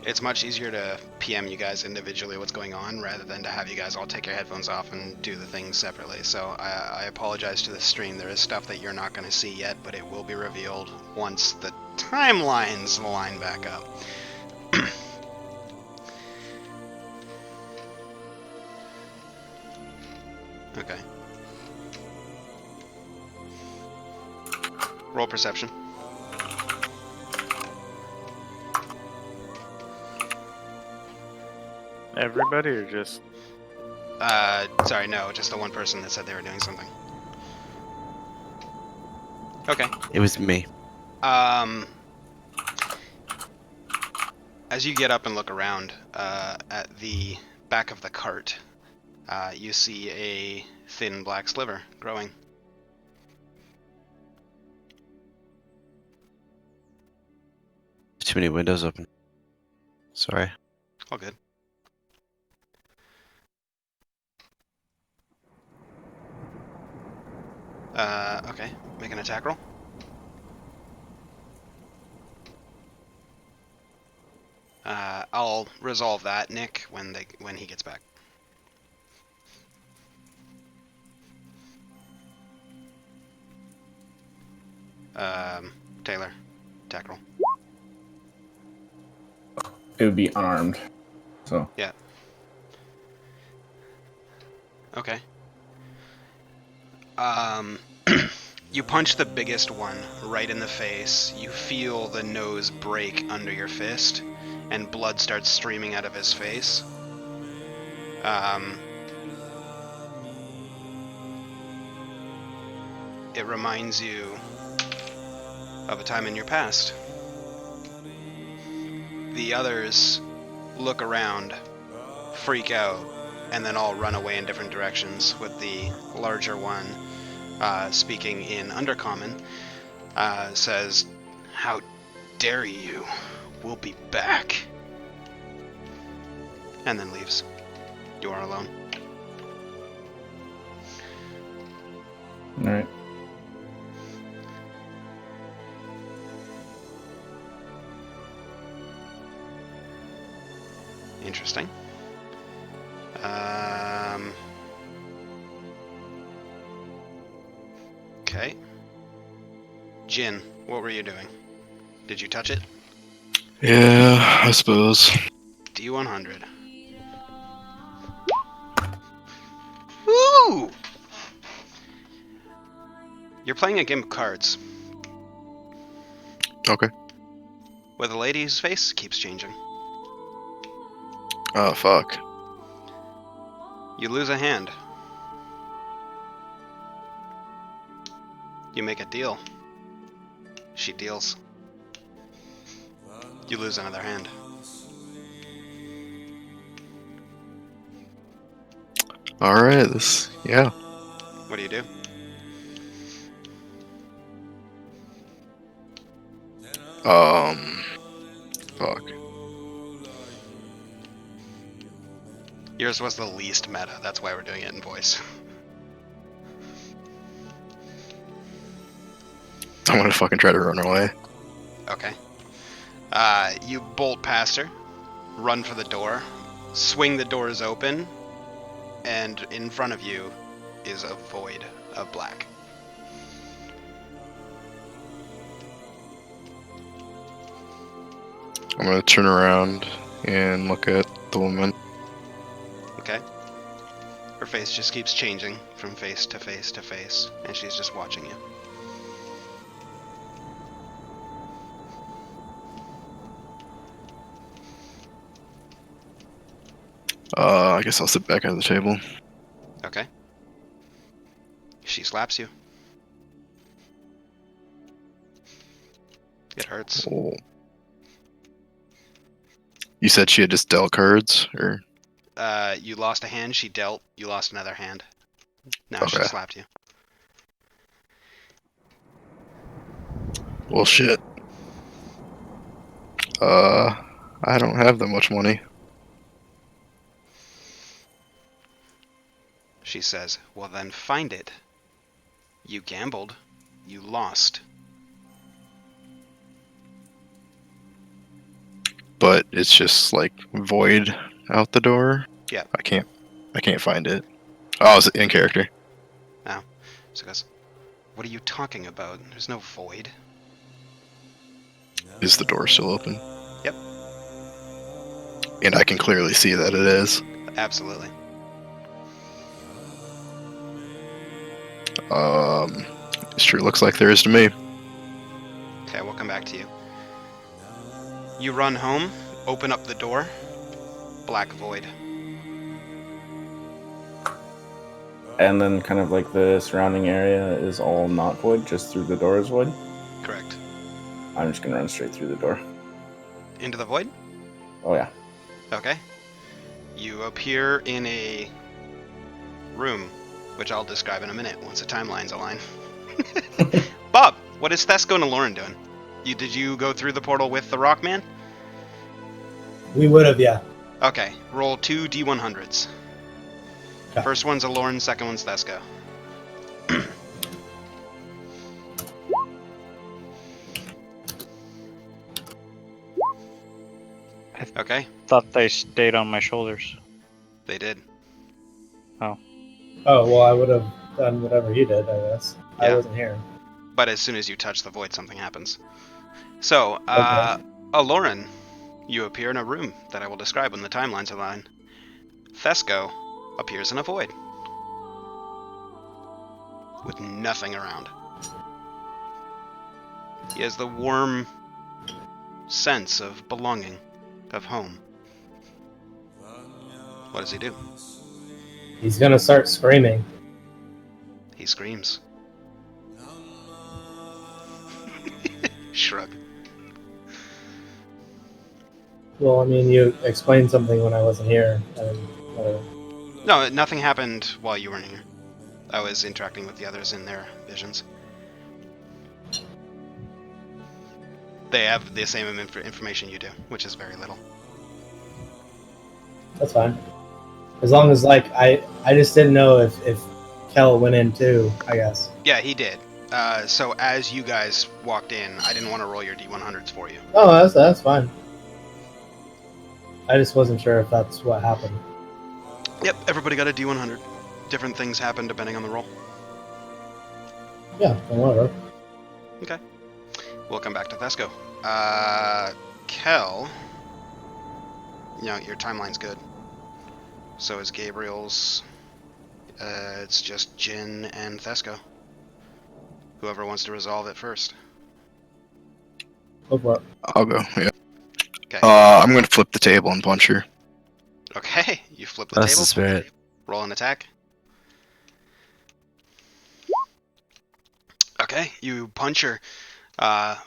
It's much easier to PM you guys individually what's going on rather than to have you guys all take your headphones off and do the things separately. So I apologize to the stream. There is stuff that you're not going to see yet, but it will be revealed once the timelines line back up. Okay. Roll perception. Everybody or just... Sorry, no, just the one person that said they were doing something. Okay. It was me. As you get up and look around, at the back of the cart, you see a thin black sliver growing. Too many windows open. Sorry. All good. Okay. Make an attack roll. I'll resolve that, Nick, when he gets back. Taylor, attack roll. It would be unarmed. So Yeah. Okay. You punch the biggest one right in the face. You feel the nose break under your fist, and blood starts streaming out of his face. It reminds you of a time in your past. The others look around, freak out, and then all run away in different directions, with the larger one speaking in Undercommon, says, "How dare you? We'll be back." And then leaves. You are alone. alright. Interesting. Okay. Jin, what were you doing? Did you touch it? Yeah, I suppose. D100. Woo! You're playing a game of cards, Okay. where the lady's face keeps changing. Oh, fuck. You lose a hand. You make a deal. She deals. You lose another hand. All right. Yeah. What do you do? Fuck. Yours was the least meta. That's why we're doing it in voice. I'm gonna fucking try to run away. Okay. You bolt past her, run for the door, swing the doors open, and in front of you is a void of black. I'm gonna turn around and look at the woman. Okay. Her face just keeps changing from face to face to face, and she's just watching you. I guess I'll sit back at the table. Okay. She slaps you. It hurts. Oh. You said she had just dealt cards, or? You lost a hand, she dealt, you lost another hand. Now she Okay. slapped you. Well, shit. I don't have that much money. She says, well then find it. You gambled. You lost. But it's just like void out the door. Yeah. I can't find it. Oh, it's in character. So he goes, what are you talking about? There's no void. Is the door still open? Yep. And I can clearly see that it is. Absolutely. It sure looks like there is to me. Okay, we'll come back to you. You run home, open up the door, black void. And then kind of like the surrounding area is all not void, just through the door is void. Correct. I'm just gonna run straight through the door. Into the void? Oh yeah. Okay. You appear in a room, which I'll describe in a minute once the timelines align. Bob, what is Thesco and Lauren doing? Did you go through the portal with the Rockman? We would have, yeah. Okay, roll 2 D100s. Okay. First one's a Lauren, second one's Thesco. Okay, Thought they stayed on my shoulders. they did. Oh, well, I would have done whatever you did, I guess. I Yeah. wasn't here. But as soon as you touch the void, something happens. So, Okay. Lauren, you appear in a room that I will describe when the timelines align. Thesco appears in a void. With nothing around. He has the warm sense of belonging, of home. What does he do? He's gonna start screaming. He screams. Shrug. Well, I mean, you explained something when I wasn't here. And whatever. No, nothing happened while you weren't here. I was interacting with the others in their visions. They have the same information you do, which is very little. That's fine. As long as, like, I just didn't know if Kel went in too, I guess. Yeah, he did. So as you guys walked in, I didn't want to roll your D100s for you. Oh, that's fine. I just wasn't sure if that's what happened. Yep, everybody got a D100. Different things happen depending on the roll. Yeah, then whatever. Okay. We'll come back to Thesco. Kel, your timeline's good. So is Gabriel's. It's just Jin and Thesco. Whoever wants to resolve it first. Go for it. I'll go. Yeah. Okay. I'm gonna flip the table and punch her. Okay, you flip the That's table. the spirit. Roll an attack. Okay, you punch her.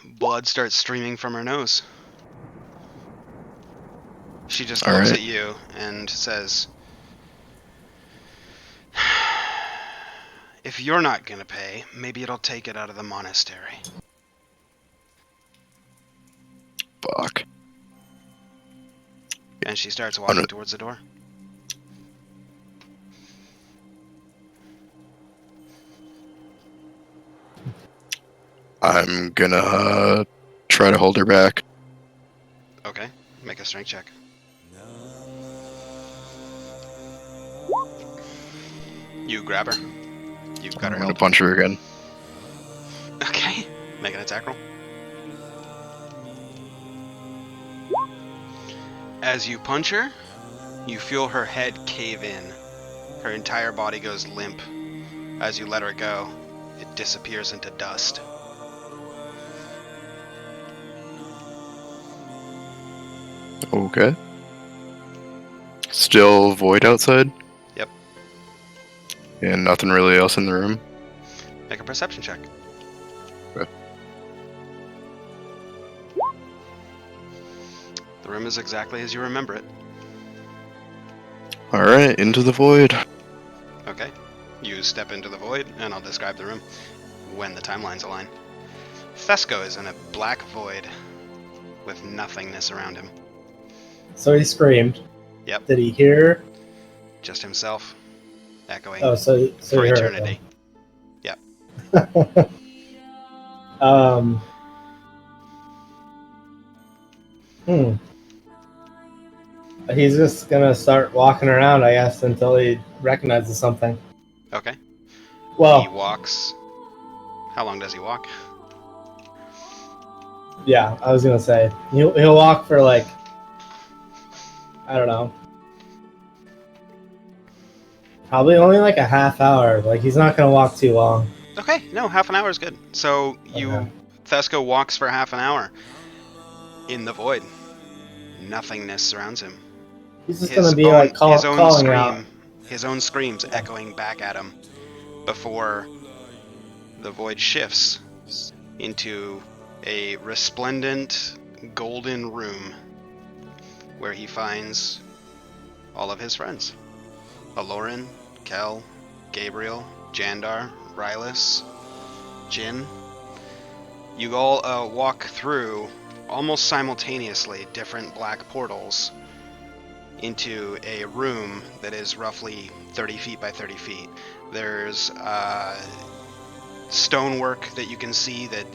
Blood starts streaming from her nose. She just looks Alright. at you and says, If you're not gonna pay, maybe it'll take it out of the monastery. Fuck. And she starts walking towards the door. I'm gonna try to hold her back. Okay, make a strength check. You grab her. You've got her I'm gonna held. punch her again. Okay, make an attack roll. As you punch her, you feel her head cave in. Her entire body goes limp. As you let her go, it disappears into dust. Okay. Still void outside? Yep. And nothing really else in the room? Make a perception check. Okay. The room is exactly as you remember it. Alright, into the void. Okay. You step into the void, and I'll describe the room when the timelines align. Fesco is in a black void with nothingness around him. So he screamed. Yep. Did he hear? Just himself, echoing Oh, so for he heard eternity. Yep. He's just gonna start walking around, I guess, until he recognizes something. Okay. He Well, walks. How long does he walk? yeah, I was gonna say he'll walk for like, I don't know, probably only like a half hour. Like he's not gonna walk too long. Okay, no, half an hour is good. So Okay. Fesco walks for half an hour in the void. Nothingness surrounds him. He's just gonna be like calling out. His own screams echoing back at him before the void shifts into a resplendent golden room where he finds all of his friends. Aloran, Kel, Gabriel, Jandar, Rylus, Jin. You all walk through, almost simultaneously, different black portals into a room that is roughly 30 feet by 30 feet. There's stonework that you can see that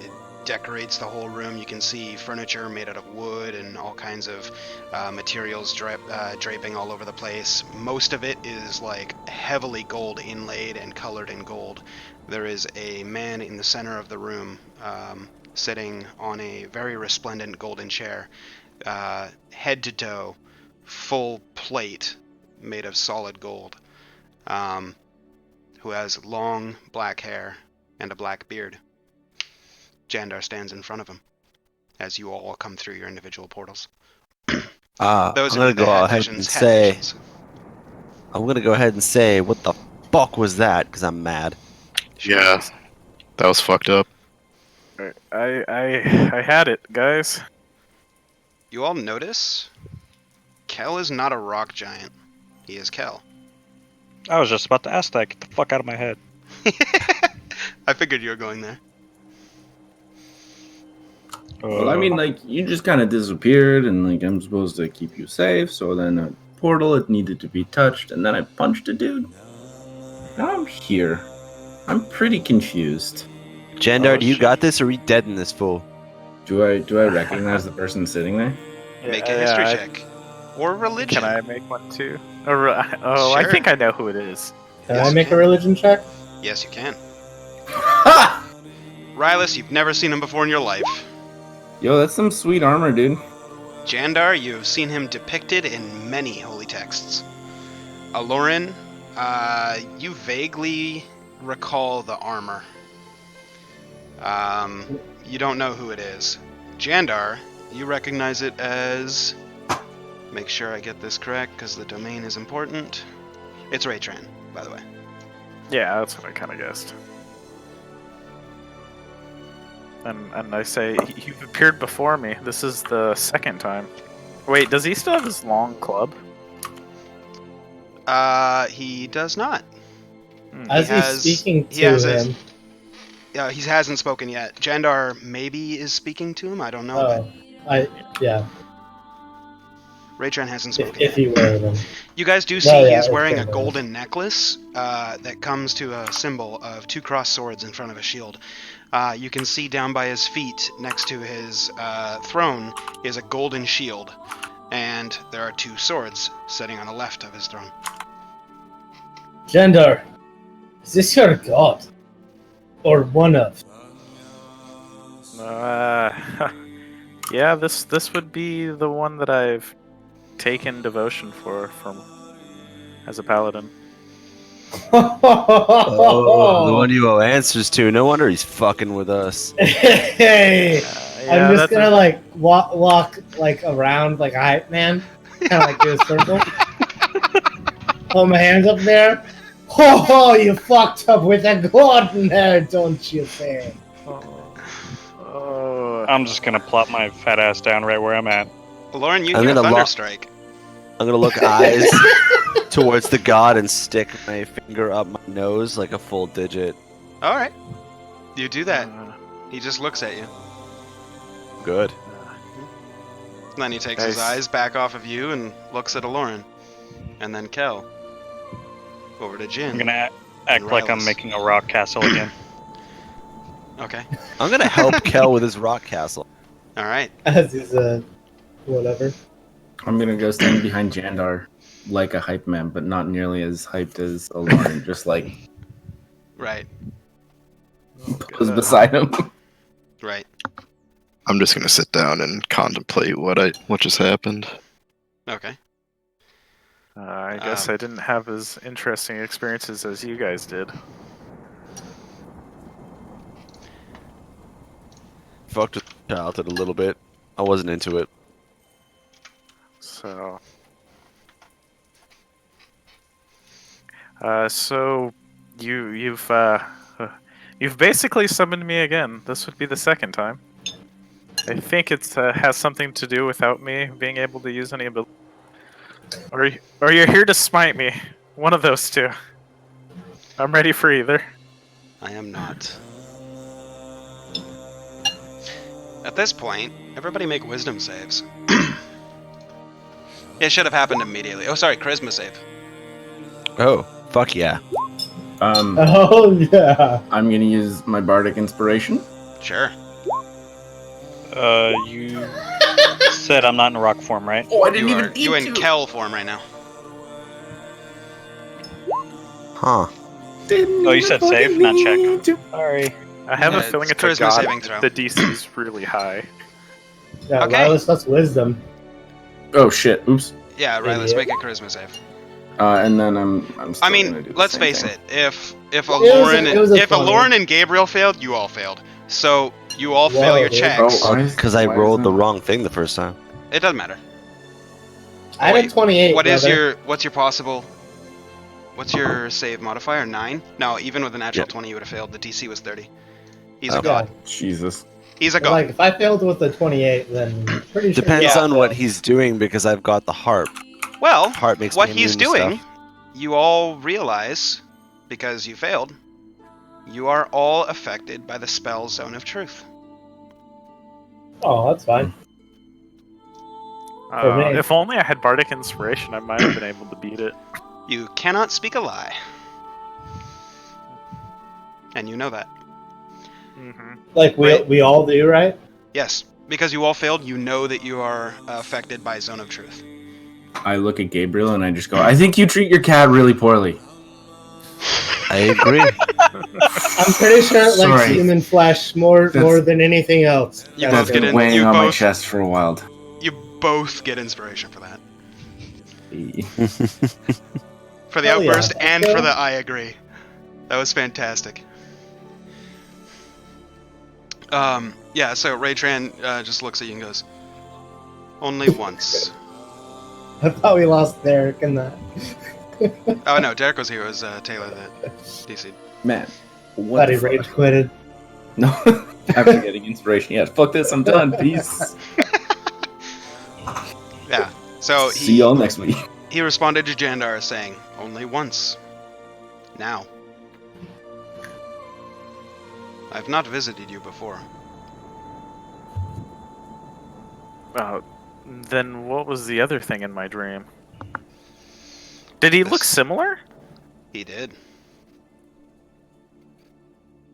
decorates the whole room. You can see furniture made out of wood and all kinds of materials draping all over the place. Most of it is like heavily gold inlaid and colored in gold. There is a man in the center of the room sitting on a very resplendent golden chair, head to toe, full plate made of solid gold, who has long black hair and a black beard. Jandar stands in front of him as you all come through your individual portals. I'm gonna go ahead and say, what the fuck was that? Because I'm mad. Yeah, that was fucked up. I had it, guys. You all notice Kel is not a rock giant. He is Kel. I was just about to ask that. Get the fuck out of my head. I figured you were going there. Well, I mean, like, you just kind of disappeared, and, like, I'm supposed to keep you safe, so then a portal, it needed to be touched, and then I punched a dude. Now I'm here. I'm pretty confused. Jandar, do you got this, or are we dead in this fool? Do I recognize the person sitting there? Make a history check. Or religion. Can I make one too? Oh, I Sure. think I know who it is. Can Yes, I you make can. a religion check? Yes, you can. Rylus, you've never seen him before in your life. Yo, that's some sweet armor, dude. Jandar, you've seen him depicted in many holy texts. Aloran, you vaguely recall the armor. You don't know who it is. Jandar, you recognize it as... Make sure I get this correct, because the domain is important. It's Raytran, by the way. Yeah, that's what I kind of guessed. And I say, you've appeared before me. This is the second time. Wait, does he still have his long club? He does not. As He he's has- speaking he to has a- him. He hasn't spoken yet. Jandar maybe is speaking to him. I don't know. Yeah. But Raytran hasn't spoken If yet. you were, then. You guys do see yeah, he's it's wearing a Jandar. golden necklace that comes to a symbol of 2 crossed swords in front of a shield. You can see down by his feet, next to his throne, is a golden shield, and there are 2 swords sitting on the left of his throne. Jandar, is this your god? Or one of? Yeah, this would be the one that I've taken devotion from as a paladin. Oh, the one you owe answers to. No wonder he's fucking with us. Hey, Yeah, I'm just that's gonna like walk like around like a hype man, kind of like do a circle. Hold my hands up there. Oh, you fucked up with a god there, don't you say? Oh, I'm just gonna plop my fat ass down right where I'm at. Lauren, you I'm hear gonna Thunderstrike. I'm gonna look eyes towards the god and stick my finger up my nose like a full digit. Alright. You do that. He just looks at you. Good. Then he takes his Nice. eyes back off of you and looks at Aloran. And then Kel. Over to Jin. I'm gonna act like I'm Rylas. making a rock castle again. Okay. I'm gonna help Kel with his rock castle. Alright. As he's whatever. I'm gonna go stand behind Jandar like a hype man, but not nearly as hyped as Alarm. Just like Right. pose beside him. Right. I'm just gonna sit down and contemplate what just happened. Okay. I guess I didn't have as interesting experiences as you guys did. Fucked with childhood a little bit. I wasn't into it. So, so you've basically summoned me again. This would be the second time. I think it has something to do without me being able to use any ability. Or you're here to smite me. One of those two. I'm ready for either. I am not. At this point, everybody make wisdom saves. It should have happened immediately. Oh, sorry, charisma save. Oh, fuck yeah. Oh yeah. I'm gonna use my bardic inspiration. Sure. You said I'm not in rock form, right? Oh, I You in Kel form right now. Huh. Oh, you said save, not check. Sorry. I have Yeah, a feeling it's it's a charisma god. saving throw. The DC's really high. Yeah, Okay. Rylas, that's wisdom. Oh shit! Oops. Yeah, right, let's Idiot. make a charisma save. And then I'm still I gonna mean, do the let's same face thing. it. If it Aloran was a if funny. Aloran and Gabriel failed, you all failed. So you all Whoa, fail your dude. checks. Oh, Because I why rolled the isn't- wrong thing the first time. It doesn't matter. I Wait, had 28. What is brother. what's your possible? What's your save modifier? 9? No, even with a natural Yeah. 20, you would have failed. The DC was 30. He's Oh. a god. Jesus. He's a god. Like, if I failed with the 28, then pretty sure. Depends Yeah. on what he's doing because I've got the harp. Well, Harp makes what me he's immune to doing, stuff. you all realize, because you failed, you are all affected by the spell Zone of Truth. Oh, that's fine. For me. If only I had bardic inspiration, I might have been able to beat it. You cannot speak a lie. And you know that. Hmm Like, Right. we all do, right? Yes. Because you all failed, you know that you are affected by Zone of Truth. I look at Gabriel and I just go, I think you treat your cat really poorly. I agree. I'm pretty sure it likes Sorry. human flesh more That's- than anything else. You That's both That's get been in- weighing you on my both- chest for a while. You both get inspiration for that. For the Hell yeah. outburst and Okay. for the I agree. That was fantastic. Yeah, so Raytran just looks at you and goes, only once. I thought we lost Derek in that. Oh no, Derek was here. It was Taylor that DC'd. Man, Thought what he the fuck? rage quitted. No, after getting inspiration. Yeah, fuck this, I'm done. Peace. Yeah. So See y'all next week. he responded to Jandar saying, only once. Now. I've not visited you before. Then what was the other thing in my dream? Did he look similar? He did.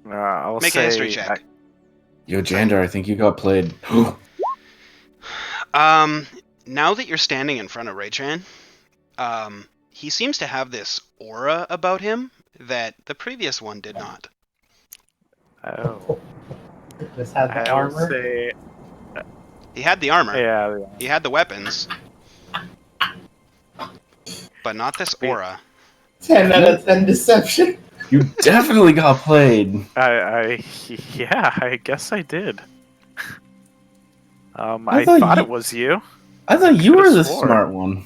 I'll Make say a history check. Yo, Jandar, I think you got played. Now that you're standing in front of Raytran, he seems to have this aura about him that the previous one did not. Oh. This had the I'll armor. say, He had the armor. yeah. He had the weapons. But not this aura. 10 out of 10 deception. You definitely got played. Yeah, I guess I did. I thought thought you- it was you. I thought you could've were the swore. smart one.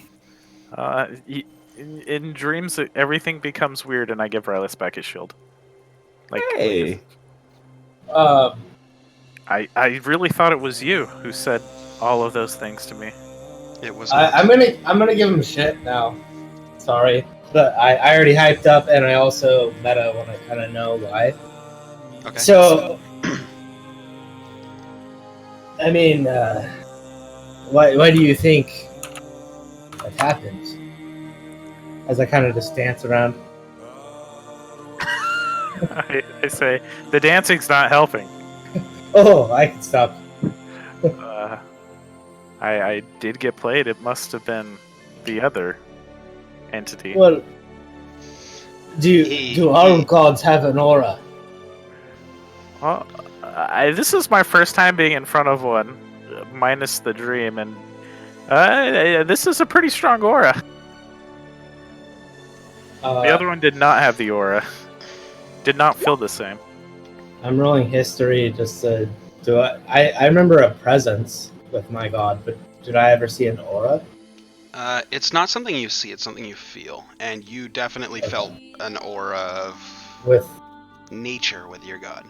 In dreams, everything becomes weird, and I give Rylas back his shield. Like, Hey. I really thought it was you who said all of those things to me. It was. I'm gonna give him shit now. Sorry, but I already hyped up, and I also meta when I kind of know why. Okay. So, I mean, why do you think that happens? As I kind of just dance around. I say the dancing's not helping. Oh, I can stop. I did get played. It must have been the other entity. Well, do all gods have an aura? Well, this is my first time being in front of one, minus the dream, and this is a pretty strong aura. The other one did not have the aura. Did not feel the same. I'm rolling history just to do it. I remember a presence with my god, but did I ever see an aura? It's not something you see, it's something you feel. And you definitely felt an aura of With nature with your god.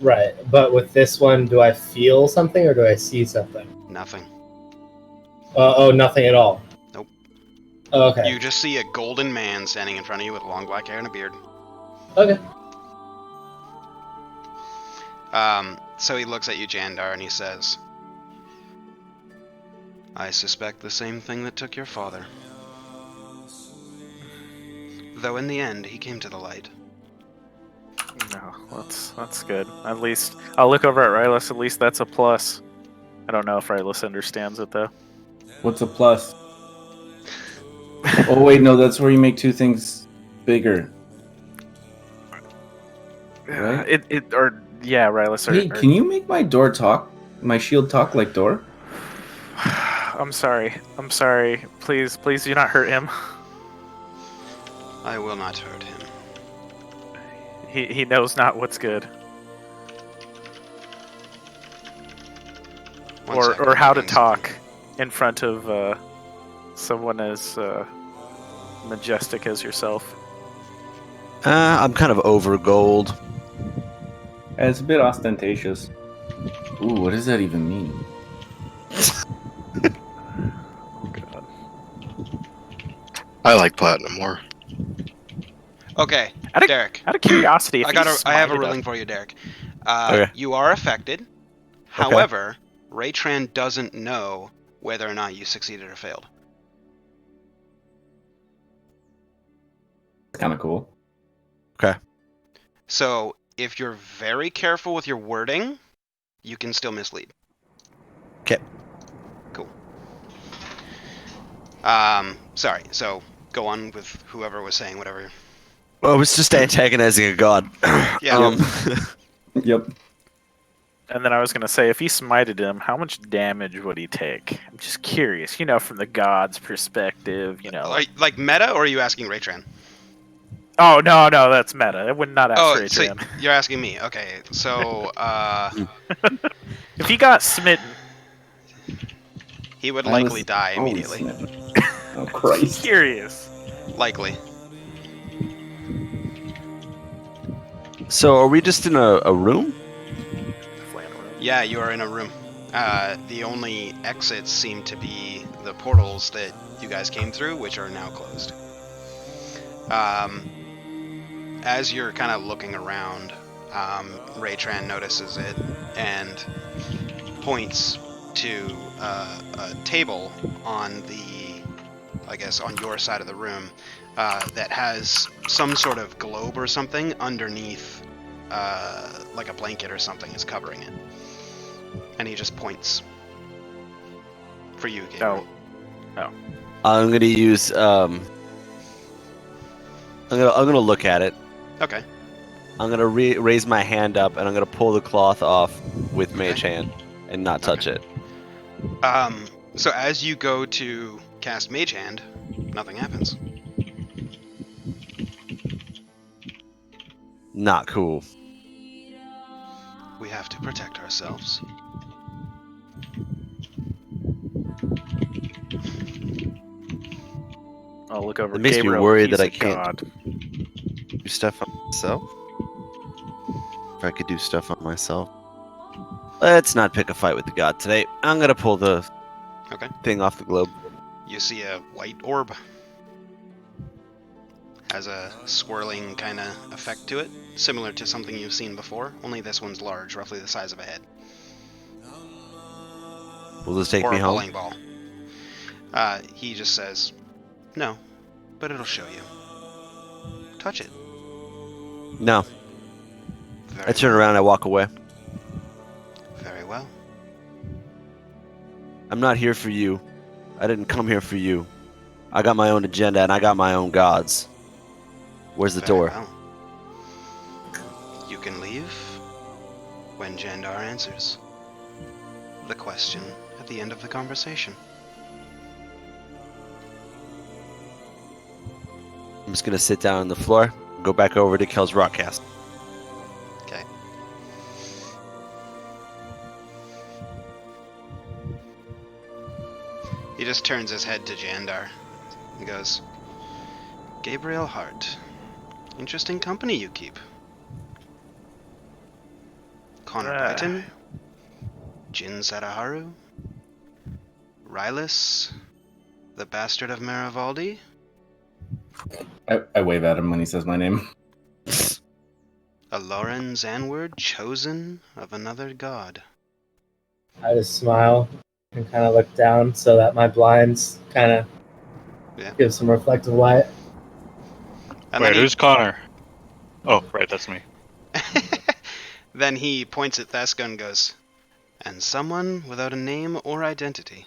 right, but with this one, do I feel something or do I see something? Nothing. Nothing at all. Nope. Oh, okay. You just see a golden man standing in front of you with long black hair and a beard. Okay. So he looks at you, Jandar, and he says, I suspect the same thing that took your father. Though in the end, he came to the light. No, that's good. At least I'll look over at Rylas. At least that's a plus. I don't know if Rylas understands it though. What's a plus? Oh wait, no, that's where you make two things bigger. Right? Yeah, Rylas. Hey, can you make my door talk? My shield talk like door? I'm sorry. Please do not hurt him. I will not hurt him. He knows not what's good. One Or second, how to one talk in front of someone as majestic as yourself. I'm kind of over gold. It's a bit ostentatious. Ooh, what does that even mean? God. I like platinum more. Okay, Out of- Derek. Out of curiosity, if I have a ruling for you, Derek. Okay. You are affected. However, Raytran doesn't know whether or not you succeeded or failed. It's kind of cool. So, if you're very careful with your wording, you can still mislead. Okay. Cool. Sorry. So, go on with whoever was saying whatever. Well, I was just antagonizing a god. Yeah. Yep. And then I was gonna say, if he smited him, how much damage would he take? I'm just curious, from the god's perspective, Like meta, or are you asking Raytran? Oh no, that's meta. I would not ask Oh, so Raytran. you're asking me. Okay. So, If he got smitten, he would I likely was die always immediately. smitten. Oh Christ. curious. Likely. So are we just in a room? Yeah, you are in a room. The only exits seem to be the portals that you guys came through, which are now closed. As you're kind of looking around, Raytran notices it and points to a table on on your side of the room that has some sort of globe or something underneath, like a blanket or something is covering it. And he just points for you, Gabriel. No. I'm gonna use. I'm gonna look at it. Okay. I'm gonna raise my hand up and I'm gonna pull the cloth off with Mage Hand and not touch it. So as you go to cast Mage Hand, nothing happens. Not cool. We have to protect ourselves. I'll look over. It makes me Gabriel, worried he's that I a can't god. do stuff on myself. If I could do stuff on myself. Let's not pick a fight with the god today. I'm gonna pull the thing off the globe. You see a white orb. Has a swirling kind of effect to it, similar to something you've seen before, only this one's large, roughly the size of a head. Will this take or me a home? bowling ball. He just says, no, but it'll show you. Touch it. No. Very I turn well. around and I walk away. Very well. I'm not here for you. I didn't come here for you. I got my own agenda and I got my own gods. Where's the Very door? well. You can leave when Jandar answers the question at the end of the conversation. I'm just gonna sit down on the floor, go back over to Kel's Rockcast. Okay. He just turns his head to Jandar and goes, Gabriel Hart. Interesting company you keep. Connor Brighton, Jin Sadaharu, Rylus, the bastard of Marivaldi. I wave at him when he says my name. A Lauren Zanward, chosen of another god. I just smile and kind of look down so that my blinds kind of give some reflective light. And Wait, then who's Connor? Oh, right, that's me. Then he points at Theska and goes, and someone without a name or identity.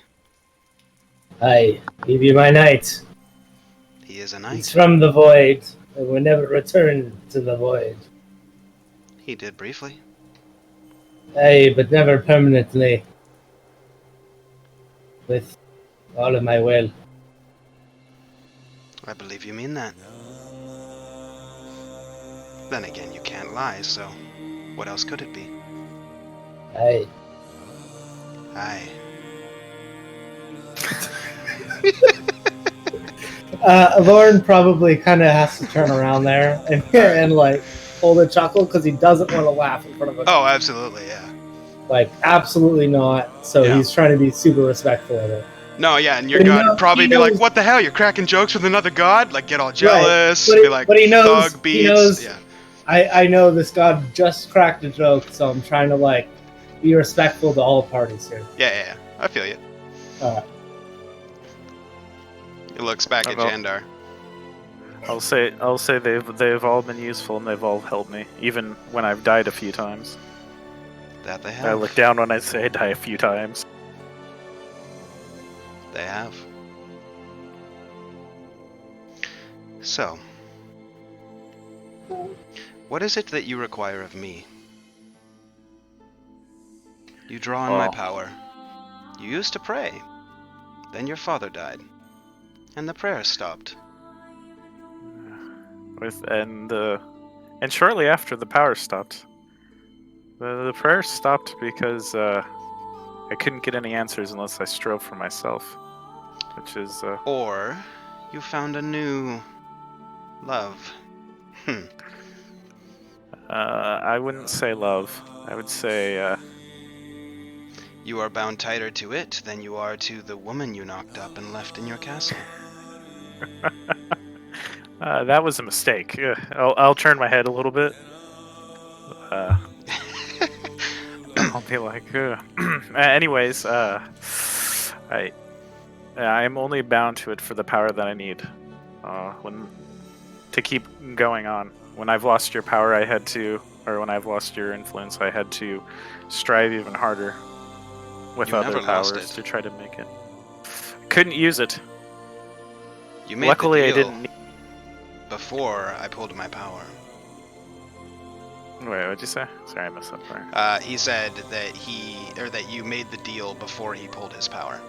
I give you my knight. He is a knight. He's from the void, and will never return to the void. He did briefly. Aye, but never permanently. With all of my will. I believe you mean that. Then again, you can't lie, so what else could it be? Aye. Aye. Lauren probably kind of has to turn around there and like hold a chuckle because he doesn't want to laugh in front of a Oh, absolutely, yeah. Like, absolutely not. So Yeah. he's trying to be super respectful of it. No, yeah, and your But he god knows- would probably he be like, knows- what the hell, you're cracking jokes with another god? Like, get all jealous, But be like, but he knows, thug he beats. knows Yeah. I know this god just cracked a joke, so I'm trying to, like, be respectful to all parties here. Yeah. I feel you. He looks back at Well- Jandar. I'll say they've all been useful and they've all helped me, even when I've died a few times. That they I have. look down when I say I die a few times. They have. So, what is it that you require of me? You draw on my Oh. power. You used to pray. Then your father died. And the prayer stopped. And shortly after the power stopped, the prayer stopped because I couldn't get any answers unless I strove for myself, which is Or you found a new love. I wouldn't say love. I would say You are bound tighter to it than you are to the woman you knocked up and left in your castle. that was a mistake. I'll turn my head a little bit. Be like, ugh. Anyways, I'm only bound to it for the power that I need. To keep going on. When I've lost your power, when I've lost your influence, I had to strive even harder with You other never lost powers it. to try to make it. Couldn't use it. You made Luckily, the I deal didn't. before I pulled my power. Wait, what'd you say? Sorry, I missed that part. He said that that you made the deal before he pulled his power.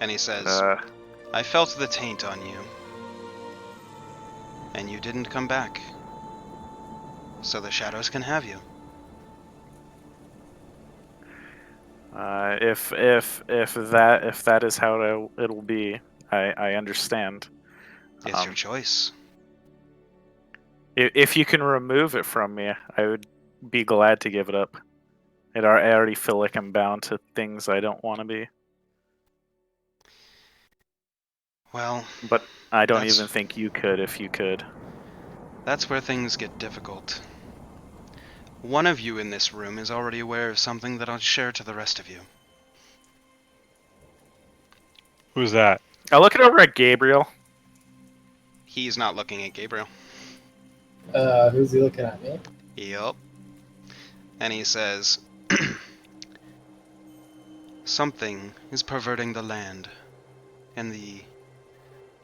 And he says, I felt the taint on you. And you didn't come back. So the shadows can have you. If that is how it'll be, I understand. It's your choice. If you can remove it from me, I would be glad to give it up. I already feel like I'm bound to things I don't want to be. Well, but I don't even think you could if you could. That's where things get difficult. One of you in this room is already aware of something that I'll share to the rest of you. Who's that? I'll look it over at Gabriel. He's not looking at Gabriel. Who's he looking at, me? Yup. And he says, something is perverting the land and the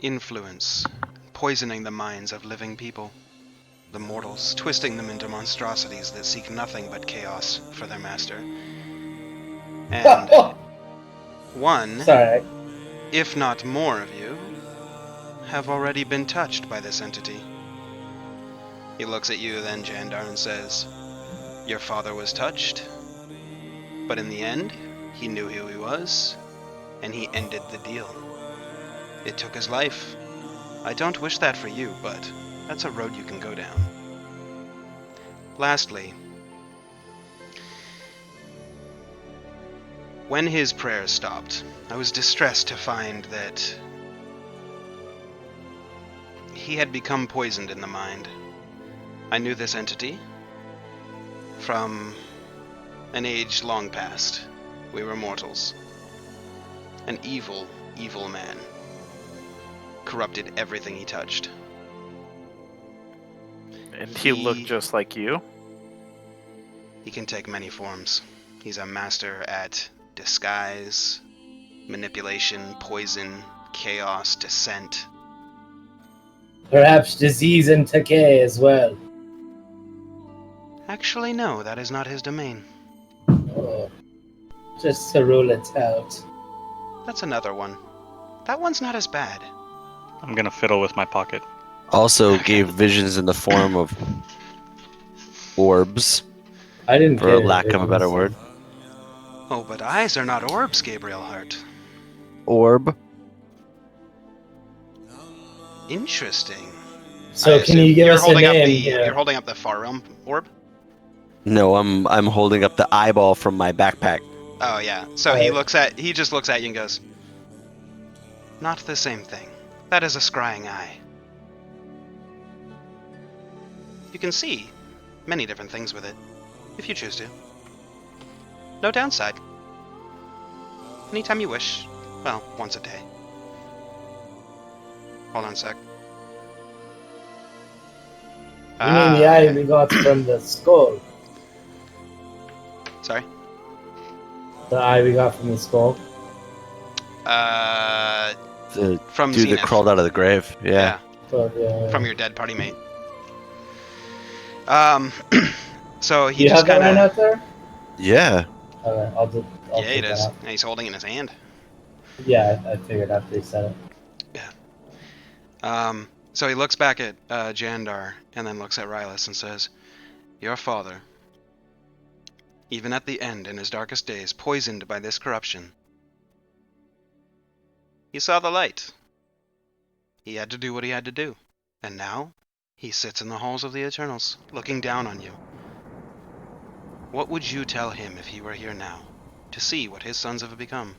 influence, poisoning the minds of living people, the mortals, twisting them into monstrosities that seek nothing but chaos for their master. And one, Sorry. if not more of you, have already been touched by this entity. He looks at you then, Jandar, and says, your father was touched, but in the end, he knew who he was, and he ended the deal. It took his life. I don't wish that for you, but that's a road you can go down. Lastly, when his prayers stopped, I was distressed to find that he had become poisoned in the mind. I knew this entity from an age long past. We were mortals. An evil, evil man. Corrupted everything he touched. And he looked just like you? He can take many forms. He's a master at disguise, manipulation, poison, chaos, dissent. Perhaps disease and decay as well. Actually, no, that is not his domain. Oh, just to rule it out. That's another one. That one's not as bad. I'm gonna fiddle with my pocket. Also gave visions in the form of orbs, I didn't for get lack it. of a better word. Oh, but eyes are not orbs, Gabriel Hart. Orb. Interesting. So can you give us a name You're here? holding up the Far Realm orb? No, I'm holding up the eyeball from my backpack. Oh yeah. So he just looks at you and goes, not the same thing. That is a scrying eye. You can see many different things with it, if you choose to. No downside. Anytime you wish. Well, once a day. Hold on a sec. You mean the eye we got from the skull? Sorry? The eye we got from the skull? The From dude Zenith. that crawled out of the grave. Yeah. From your dead party mate. So he Do you just have that kind line of... out there? Yeah. Alright, I'll Yeah, he take that does. out. And he's holding it in his hand. Yeah, I figured after you said it. So he looks back at Jandar and then looks at Rylus and says, your father, even at the end in his darkest days, poisoned by this corruption. He saw the light. He had to do what he had to do. And now, he sits in the halls of the Eternals, looking down on you. What would you tell him if he were here now, to see what his sons have become?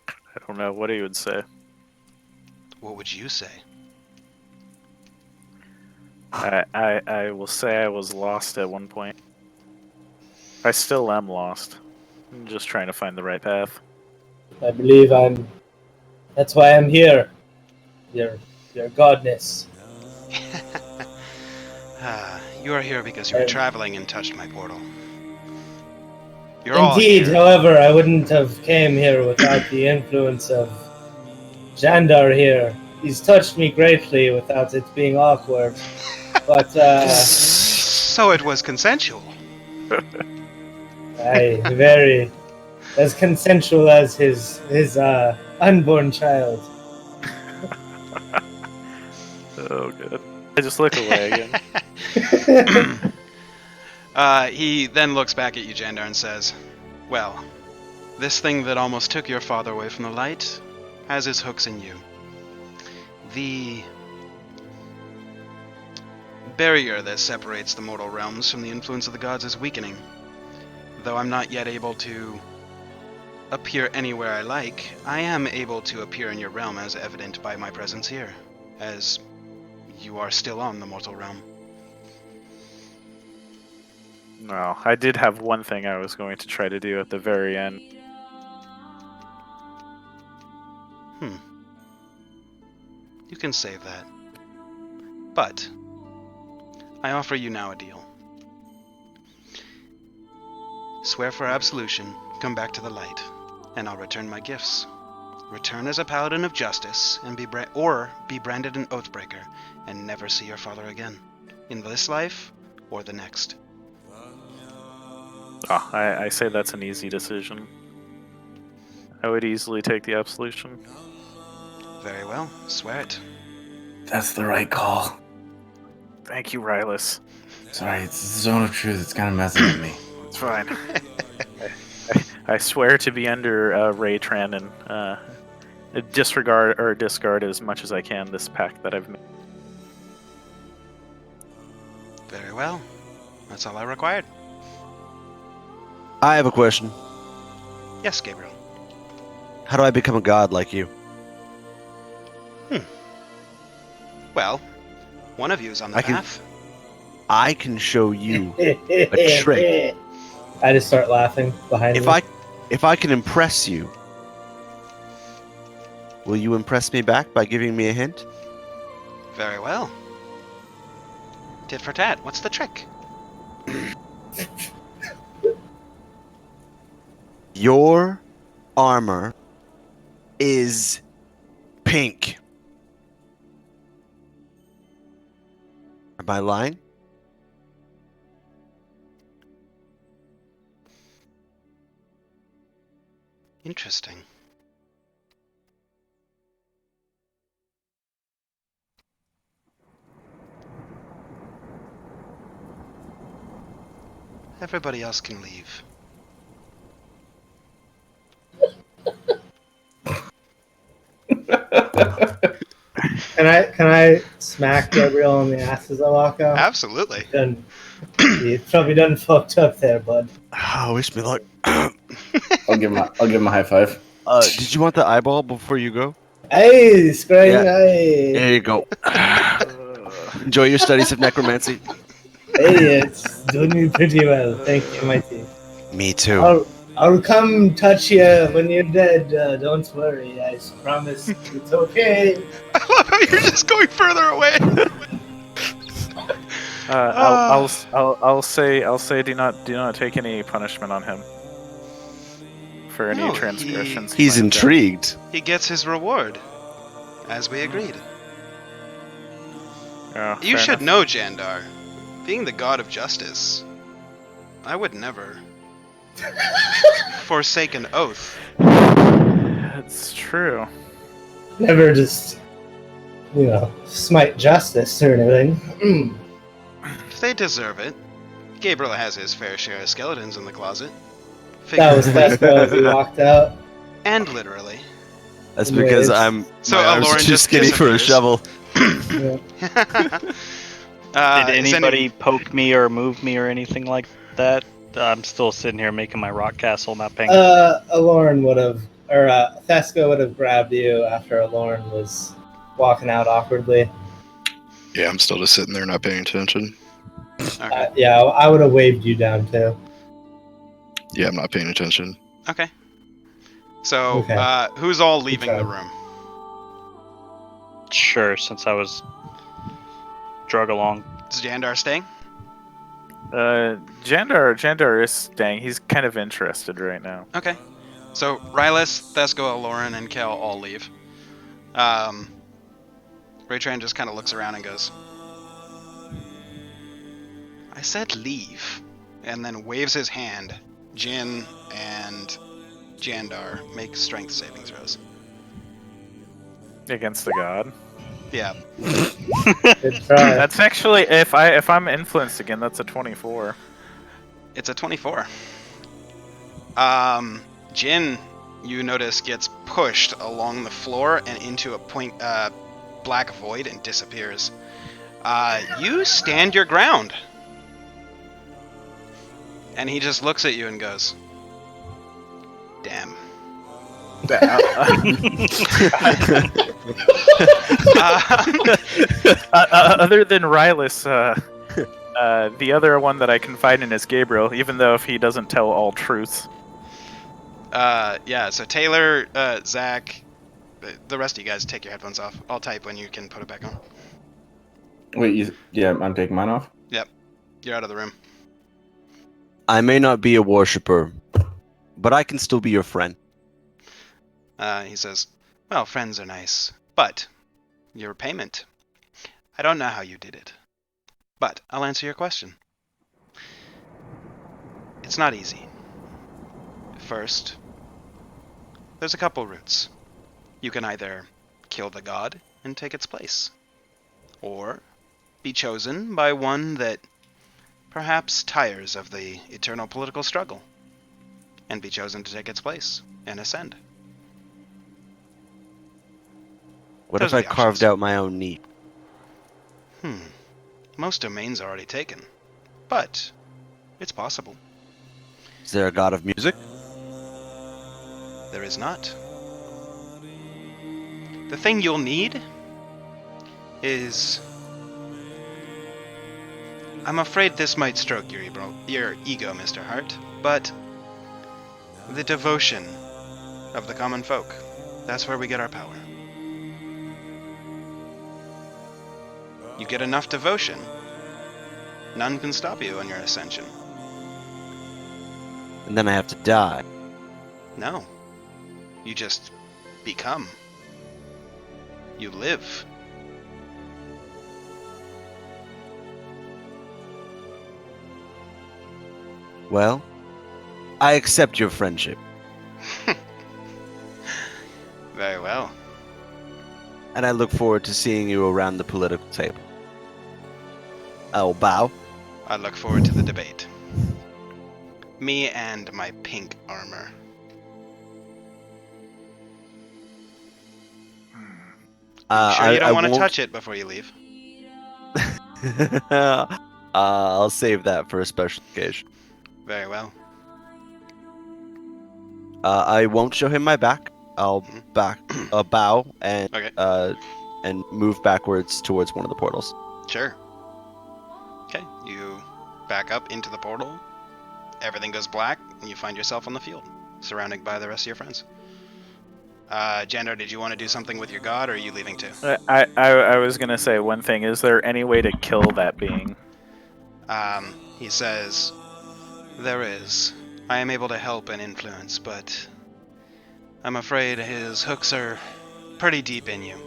I don't know what he would say. What would you say? I will say I was lost at one point. I still am lost. I'm just trying to find the right path. I believe that's why I'm here. Your godness. You are here because you were traveling and touched my portal. You're all Indeed, here. however, I wouldn't have came here without the influence of Jandar here. He's touched me greatly without it being awkward. But, So it was consensual. very as consensual as his unborn child. Oh, good. I just look away again. He then looks back at you, Jandar, and says, well, this thing that almost took your father away from the light has its hooks in you. The barrier that separates the mortal realms from the influence of the gods is weakening. Though I'm not yet able to appear anywhere I like, I am able to appear in your realm as evident by my presence here, as you are still on the mortal realm. No, I did have one thing I was going to try to do at the very end. You can save that. But I offer you now a deal. Swear for absolution, come back to the light, and I'll return my gifts. Return as a paladin of justice, and be branded an oathbreaker, and never see your father again, in this life or the next. Oh, I say that's an easy decision. I would easily take the absolution. Very well, swear it. That's the right call. Thank you, Rylus. Sorry, it's the zone of truth. It's kind of messing with me. It's fine. I swear to be under Raytran and disregard or discard as much as I can this pact that I've made. Very well. That's all I required. I have a question. Yes, Gabriel. How do I become a god like you? Well, one of you is on the path. I can show you a trick. I just start laughing behind me. If I can impress you, will you impress me back by giving me a hint? Very well. Tit for tat. What's the trick? Your armor is pink. Am I lying? Interesting. Everybody else can leave. Can I smack Gabriel on the ass as I walk out? Absolutely. You probably done fucked up there, bud. Oh, wish me luck. I'll give him a high five. Did you want the eyeball before you go? Hey, Screen, Yeah. hey. There you go. Enjoy your studies of necromancy. Hey, it's doing me pretty well. Thank you, Mighty. Me too. I'll come touch you when you're dead. Don't worry. I promise it's okay. I love how you're just going further away. I'll say do not take any punishment on him for any No, transgressions. He's might have done. intrigued. He gets his reward, as we agreed. Oh, You fair should enough. know, Jandar. Being the god of justice, I would never forsake an oath. It's true. Never just, smite justice or anything. If they deserve it, Gabriel has his fair share of skeletons in the closet. That was Fesco as he walked out. And literally. That's because my arms are Aloran too just skinny for a disappears. shovel. Did is anybody poke me or move me or anything like that? I'm still sitting here making my rock castle, not paying. Aloran would have, or Fesco would have grabbed you after Aloran was walking out awkwardly. Yeah, I'm still just sitting there not paying attention. Okay. Yeah, I would have waved you down too. Yeah, I'm not paying attention. Okay. So, Okay. who's all leaving Okay. the room? Sure, since I was drug along. Is Jandar staying? Jandar is staying. He's kind of interested right now. Okay. So, Rylus, Thesco, Lauren, and Kel all leave. Raytran just kind of looks around and goes, I said leave. And then waves his hand. Jin and Jandar make strength saving throws. Against the god. Yeah. Good try. That's actually, if I'm influenced again, that's a 24. It's a 24. Jin, you notice, gets pushed along the floor and into a black void and disappears. You stand your ground. And he just looks at you and goes, damn. Other than Rylus, the other one that I confide in is Gabriel, even though if he doesn't tell all truths. Yeah, so Taylor, Zach, the rest of you guys take your headphones off. I'll type when you can put it back on. Wait, I'm taking mine off? Yep, you're out of the room. I may not be a worshipper, but I can still be your friend. He says, well, friends are nice, but your payment. I don't know how you did it, but I'll answer your question. It's not easy. First, there's a couple routes. You can either kill the god and take its place, or be chosen by one that perhaps tires of the eternal political struggle, and be chosen to take its place and ascend. What Those if are I the carved options. out my own need? Most domains are already taken, but it's possible. Is there a god of music? There is not. The thing you'll need is... I'm afraid this might stroke your ego, Mr. Hart, but the devotion of the common folk. That's where we get our power. You get enough devotion, none can stop you on your ascension. And then I have to die. No. You just become. You live. Well, I accept your friendship. Very well. And I look forward to seeing you around the political table. I'll bow. I look forward to the debate. Me and my pink armor. Sure you don't want to touch it before you leave? I'll save that for a special occasion. Very well. I won't show him my back. I'll bow and Okay. And move backwards towards one of the portals. Sure. Okay, you back up into the portal. Everything goes black, and you find yourself on the field, surrounded by the rest of your friends. Jandar, did you want to do something with your god, or are you leaving too? I was gonna say one thing. Is there any way to kill that being? He says, there is. I am able to help and influence, but I'm afraid his hooks are pretty deep in you.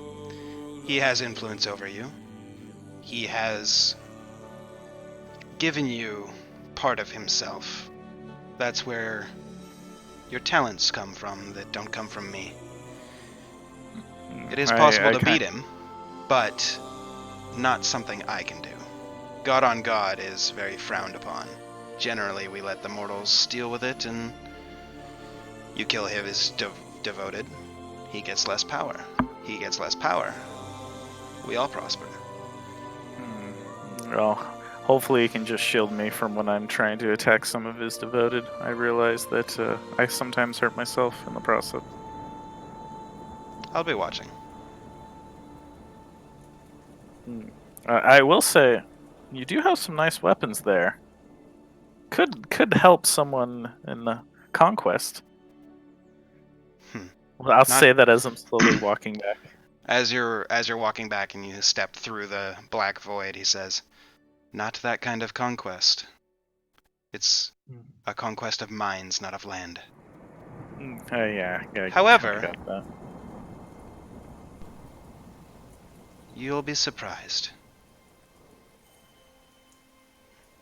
He has influence over you. He has given you part of himself. That's where your talents come from that don't come from me. It is possible to beat him, but not something I can do. God on God is very frowned upon. Generally, we let the mortals deal with it, and you kill him as devoted. He gets less power. He gets less power. We all prosper. Well, hopefully he can just shield me from when I'm trying to attack some of his devoted. I realize that I sometimes hurt myself in the process. I'll be watching. I will say, you do have some nice weapons there. Could help someone in the conquest. Well, I'll say that as I'm slowly walking back. As you're walking back and you step through the black void, he says, "Not that kind of conquest. It's a conquest of minds, not of land." Yeah. However, I got that. you'll be surprised.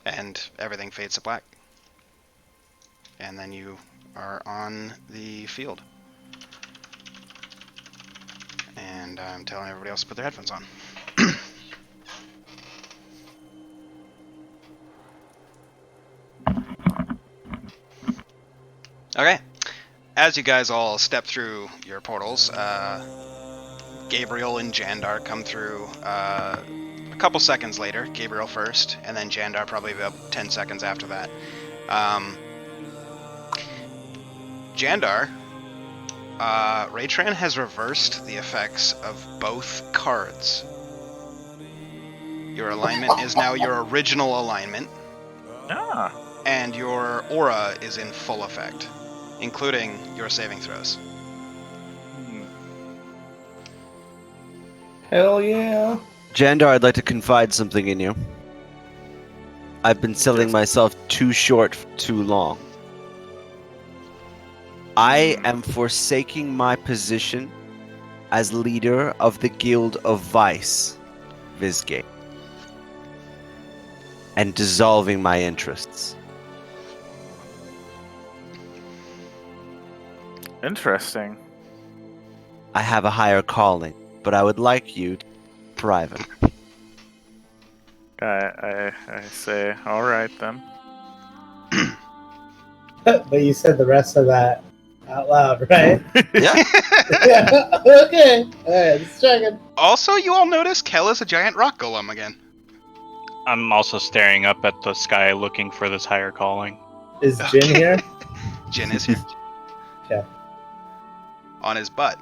And everything fades to black. And then you are on the field. And I'm telling everybody else to put their headphones on. Okay. As you guys all step through your portals, Gabriel and Jandar come through a couple seconds later. Gabriel first, and then Jandar probably about 10 seconds after that. Jandar, Raytran has reversed the effects of both cards. Your alignment is now your original alignment, and your aura is in full effect, including your saving throws. Hell yeah. Jandar, I'd like to confide something in you. I've been selling myself too short for too long. I am forsaking my position as leader of the Guild of Vice, Vizgate, and dissolving my interests. Interesting. I have a higher calling, but I would like you to be private. I say, all right then. But you said the rest of that out loud, right? Yeah. Yeah. Okay. Alright, let's check it. Also, you all notice Kel is a giant rock golem again. I'm also staring up at the sky looking for this higher calling. Is Jin here? Jin is here. Okay. On his butt.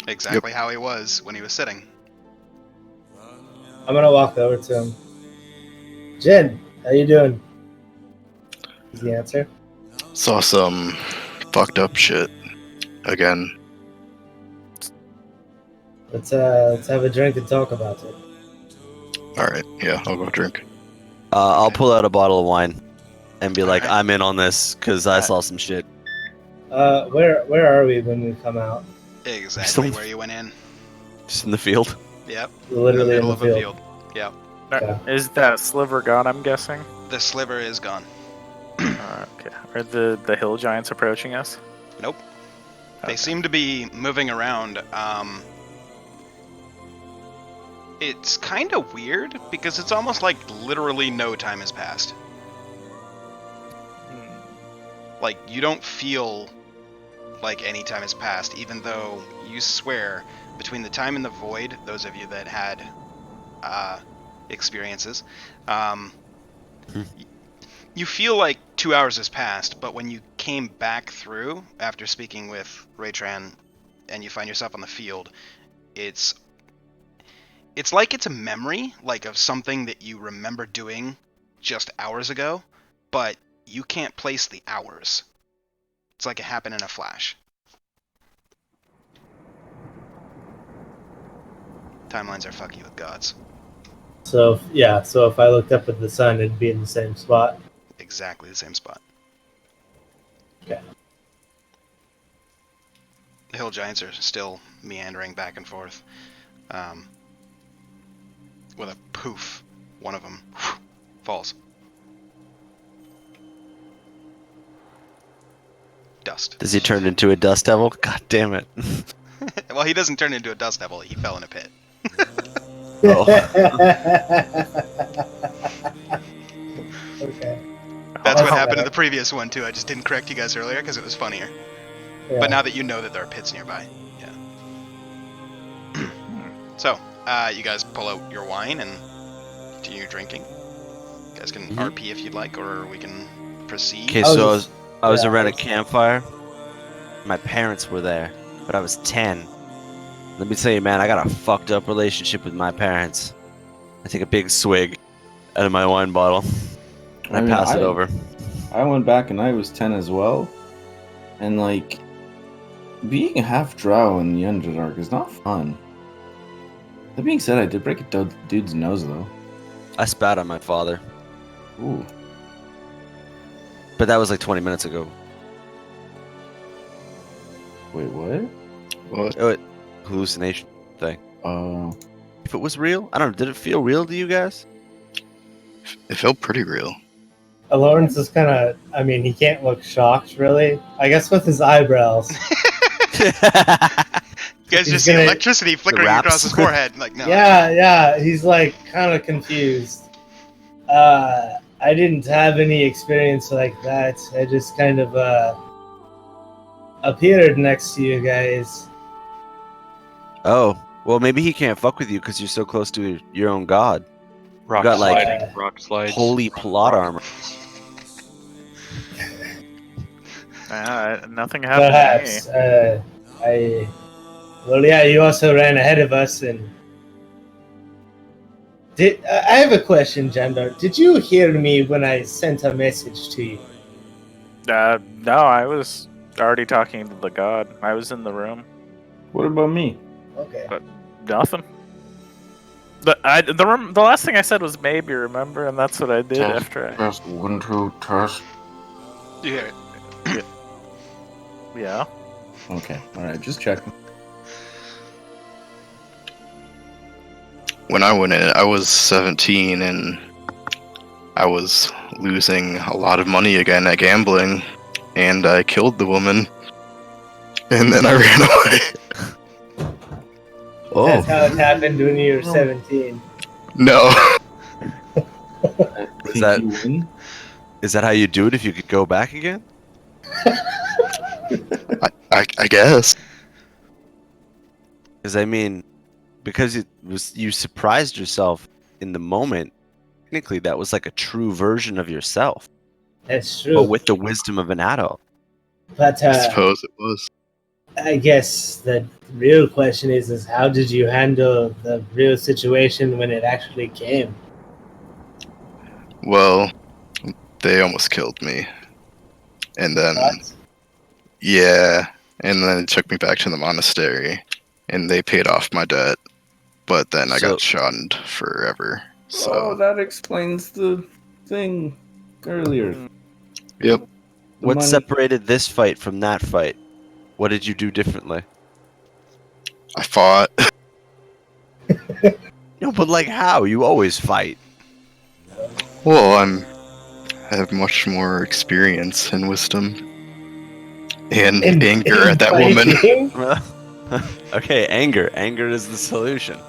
Exactly how he was when he was sitting. I'm gonna walk over to him. Jin, how you doing? Is the answer? Saw some fucked up shit again. Let's have a drink and talk about it. All right, yeah, I'll go drink. I'll pull out a bottle of wine and be like, Alright. I'm in on this because I saw some shit. Where are we when we come out? Exactly where you went in. Just in the field. Yep. Literally in the middle in of the a field. field. Yep. Yeah. Is that sliver gone, I'm guessing? The sliver is gone. Okay. Are the hill giants approaching us? Nope. Okay. They seem to be moving around. It's kind of weird because it's almost like literally no time has passed. Like, you don't feel like any time has passed, even though you swear between the time in the void, those of you that had experiences, you feel like 2 hours has passed, but when you came back through after speaking with Raytran and you find yourself on the field, it's like it's a memory, like of something that you remember doing just hours ago, but you can't place the hours. It's like it happened in a flash. Timelines are fuck you with gods. So if I looked up at the sun, it'd be in the same spot. Exactly the same spot. Okay. The hill giants are still meandering back and forth. With a poof, one of them falls. Dust. Does he turn into a dust devil? God damn it. Well, he doesn't turn into a dust devil. He fell in a pit. Oh. Okay. That's what happened in the previous one, too. I just didn't correct you guys earlier because it was funnier. Yeah. But now that you know that there are pits nearby, yeah. So, you guys pull out your wine and continue drinking. You guys can RP if you'd like, or we can proceed. Okay, so I was around a campfire. My parents were there, but I was 10. Let me tell you, man, I got a fucked up relationship with my parents. I take a big swig out of my wine bottle, and I pass it over. I went back and I was 10 as well. And, like, being a half drow in the Underdark is not fun. That being said, I did break a dude's nose, though. I spat on my father. Ooh. But that was like 20 minutes ago. Wait, what? What? Hallucination thing. Oh. If it was real, I don't know. Did it feel real to you guys? It felt pretty real. Lawrence is kind of, I mean, he can't look shocked, really. I guess with his eyebrows. You guys just see electricity flickering across his forehead. Like, no. Yeah, he's like kind of confused. I didn't have any experience like that. I just kind of appeared next to you guys. Oh, well, maybe he can't fuck with you because you're so close to your own god. Rock got, like, sliding, rock slides. Holy plot armor. Nothing happened Perhaps. to me. Well, yeah, you also ran ahead of us, and I have a question, Jandar. Did you hear me when I sent a message to you? No, I was already talking to the god. I was in the room. What about me? Okay. Nothing. The last thing I said was maybe, remember? And that's what I did after I... Test 1, 2, test. You hear it. Yeah. Okay, alright, just checking. When I went in, I was 17 and I was losing a lot of money again at gambling, and I killed the woman, and then I ran away. Oh. That's how it happened when you were 17. No. Is that how you do it if you could go back again? I guess. Because I mean, because you surprised yourself in the moment. Technically, that was like a true version of yourself, That's true. but with the wisdom of an adult. But I suppose it was. I guess the real question is how did you handle the real situation when it actually came? Well, they almost killed me. And then, What? yeah, and then it took me back to the monastery, and they paid off my debt. But then I got shunned forever. So. Oh, that explains the thing earlier. Yep. What separated this fight from that fight? What did you do differently? I fought. No, but like how? You always fight. Well, I have much more experience and wisdom. And anger at that woman. Okay, anger. Anger is the solution.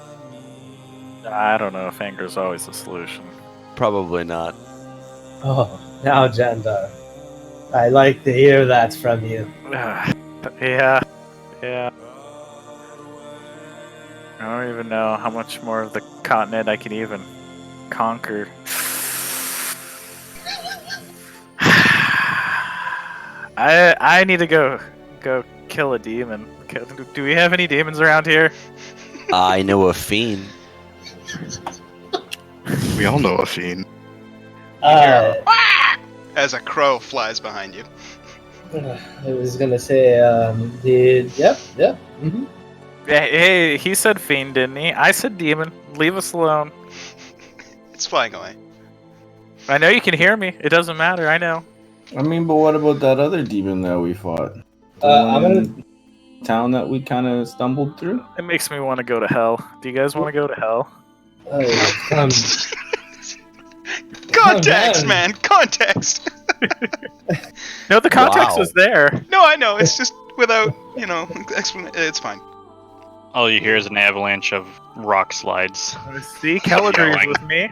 I don't know if anger is always the solution. Probably not. Oh, now, Jandar. I like to hear that from you. Yeah. I don't even know how much more of the continent I can even conquer. I need to go kill a demon. Do we have any demons around here? I know a fiend. We all know a fiend. As a crow flies behind you. I was gonna say, yep. Mm-hmm. Hey, he said fiend, didn't he? I said demon. Leave us alone. It's flying away. I know you can hear me. It doesn't matter. I know. I mean, but what about that other demon that we fought? I'm gonna town that we kind of stumbled through. It makes me want to go to hell. Do you guys want to go to hell? come. Context, man. Context. No, the context was there. No, I know. It's just without, explanation. It's fine. All you hear is an avalanche of rock slides. See, Keladri's with me.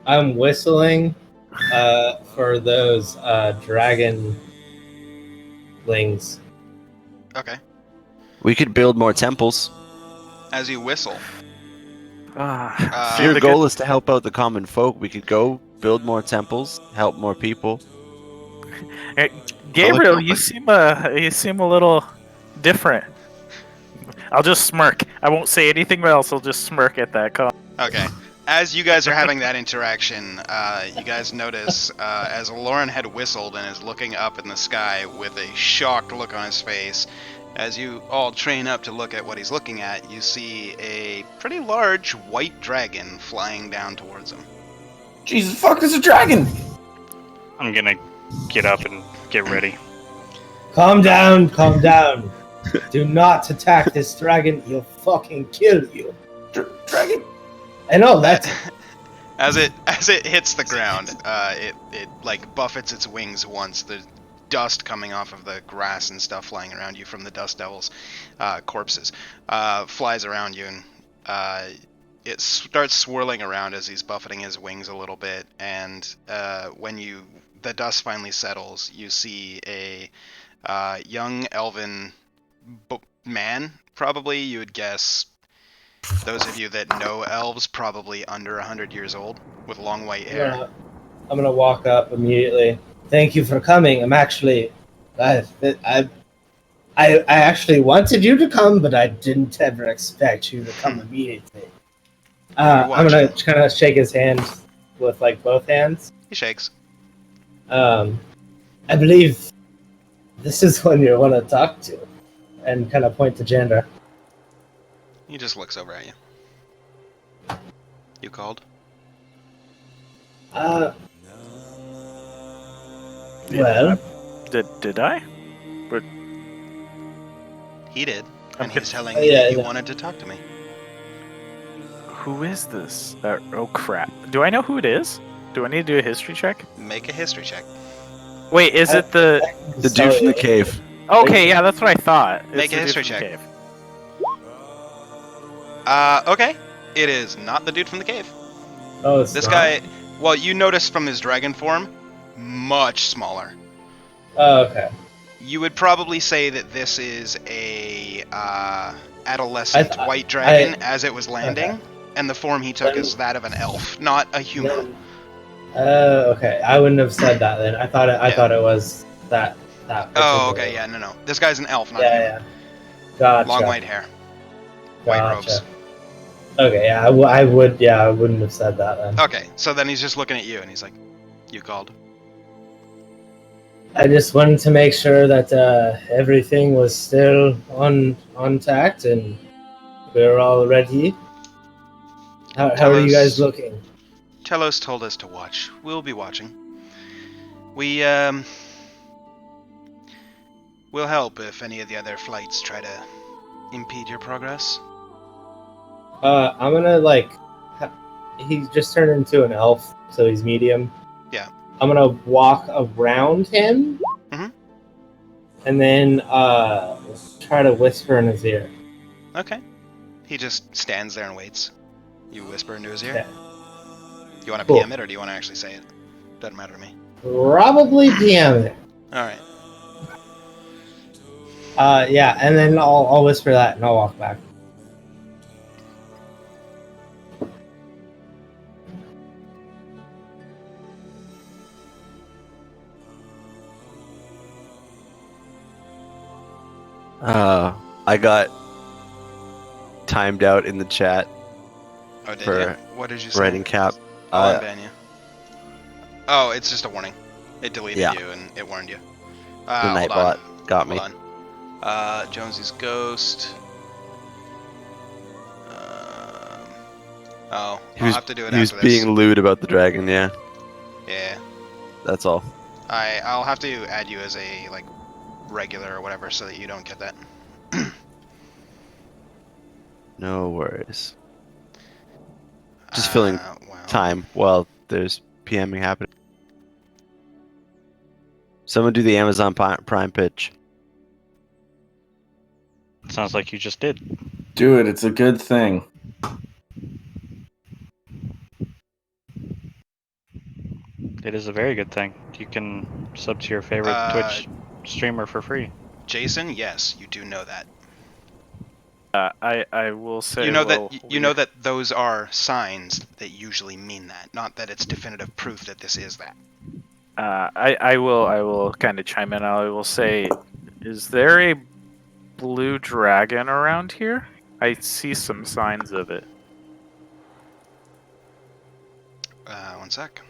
I'm whistling for those dragonlings. Okay. We could build more temples. As you whistle. If your goal is to help out the common folk, we could go build more temples, help more people. Gabriel, you seem a little different. I'll just smirk. I won't say anything else. I'll just smirk at that comment. Okay. As you guys are having that interaction, you guys notice as Lauren had whistled and is looking up in the sky with a shocked look on his face, as you all train up to look at what he's looking at, you see a pretty large white dragon flying down towards him. Jesus fuck, there's a dragon! I'm gonna get up and get ready. Calm down, calm down. Do not attack this dragon. He'll fucking kill you. Dragon? I know that's. As it hits the ground, it like buffets its wings once. The dust coming off of the grass and stuff flying around you from the dust devils' corpses flies around you, and it starts swirling around as he's buffeting his wings a little bit. And when the dust finally settles, you see a young elven man. Probably you would guess. Those of you that know elves, probably under 100 years old, with long white hair. I'm gonna walk up immediately. Thank you for coming. I'm actually, I actually wanted you to come, but I didn't ever expect you to come immediately. I'm gonna kind of shake his hand with like both hands. He shakes. I believe this is one you want to talk to, and kind of point to Jandar. He just looks over at you. You called? Well, Did I? But he did, and he's telling Oh, me yeah, that you yeah. wanted to talk to me. who is this? Oh crap! Do I know who it is? Do I need to do a history check? Make a history check. Wait, is it the? The dude from the cave. Okay, yeah, that's what I thought. It's Make the a dude history from the check. cave. Okay. It is not the dude from the cave. Oh, it's This not? guy, well, you notice from his dragon form, much smaller. Oh, okay. You would probably say that this is a adolescent I- white dragon as it was Okay. landing, and the form he took is that of an elf, not a human. Okay. I wouldn't have said that then. I thought it was that. Oh, particular- okay, yeah, no. This guy's an elf, not a Yeah, human. yeah. Gotcha. Long white hair, white Gotcha. robes. Okay, yeah, I would. Yeah, I wouldn't have said that then. Okay, so then he's just looking at you, and he's like, "You called." I just wanted to make sure that everything was still on tact and we're all ready. How are you guys looking? Telos told us to watch. We'll be watching. We, we'll help if any of the other flights try to impede your progress. I'm gonna he just turned into an elf, so he's medium. Yeah. I'm gonna walk around him, and then try to whisper in his ear. Okay. He just stands there and waits. You whisper into his ear. Yeah. You want to Cool. PM it, or do you want to actually say it? Doesn't matter to me. Probably PM it. All right. Yeah, and then I'll whisper that and I'll walk back. I got timed out in the chat Oh, did for you? What did you say? writing cap. I'll unban you. Oh, it's just a warning. It deleted Yeah. you and it warned you. The Hold Nightbot on. got me. Hold on. Jonesy's ghost. I'll have to do it He was after this. being lewd about the dragon, yeah. Yeah. That's all. I'll have to add you as a regular or whatever so that you don't get that. No worries. Just filling wow. time while there's PMing happening. Someone do the Amazon Prime pitch. Sounds like you just did. Do it, it's a good thing. It is a very good thing. You can sub to your favorite Twitch streamer for free. Jason, yes, you do know that. I will say. You know that those are signs that usually mean that, not that it's definitive proof that this is that. I will kind of chime in. I will say, is there a blue dragon around here? I see some signs of it. One sec.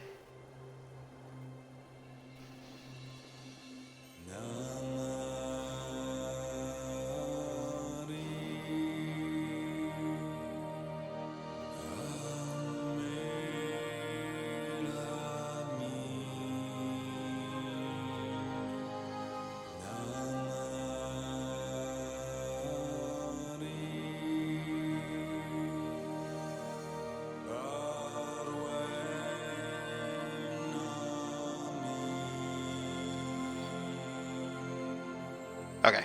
Okay,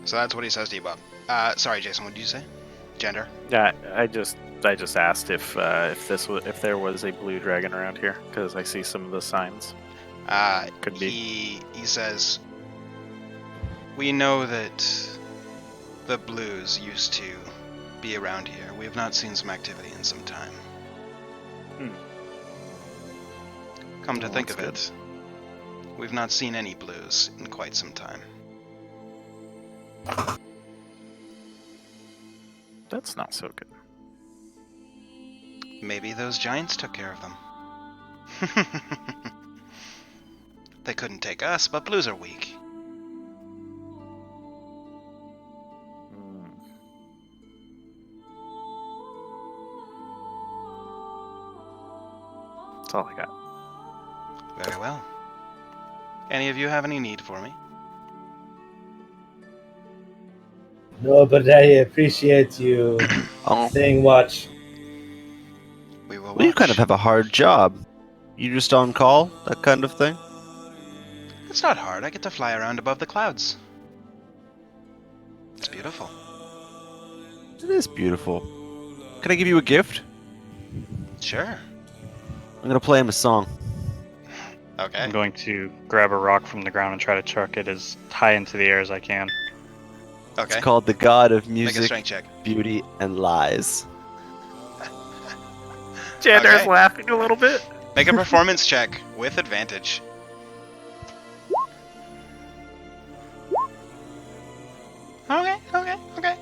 so that's what he says to you, Bob. Sorry, Jason. What did you say? Gender. Yeah, I just asked if there was a blue dragon around here because I see some of the signs. Could be. He says, we know that the blues used to be around here. We have not seen some activity in some time. Come to think of it, we've not seen any blues in quite some time. That's not so good. Maybe those giants took care of them. They couldn't take us, but blues are weak. That's all I got. Very well. Any of you have any need for me? No, but I appreciate you saying watch. We will watch. Well, you kind of have a hard job. You just on call, that kind of thing? It's not hard. I get to fly around above the clouds. It's beautiful. It is beautiful. Can I give you a gift? Sure. I'm gonna play him a song. Okay. I'm going to grab a rock from the ground and try to chuck it as high into the air as I can. Okay. It's called The God of Make a Music, strength check. Beauty, and Lies. Jander's Okay. laughing a little bit. Make a performance check with advantage. Okay.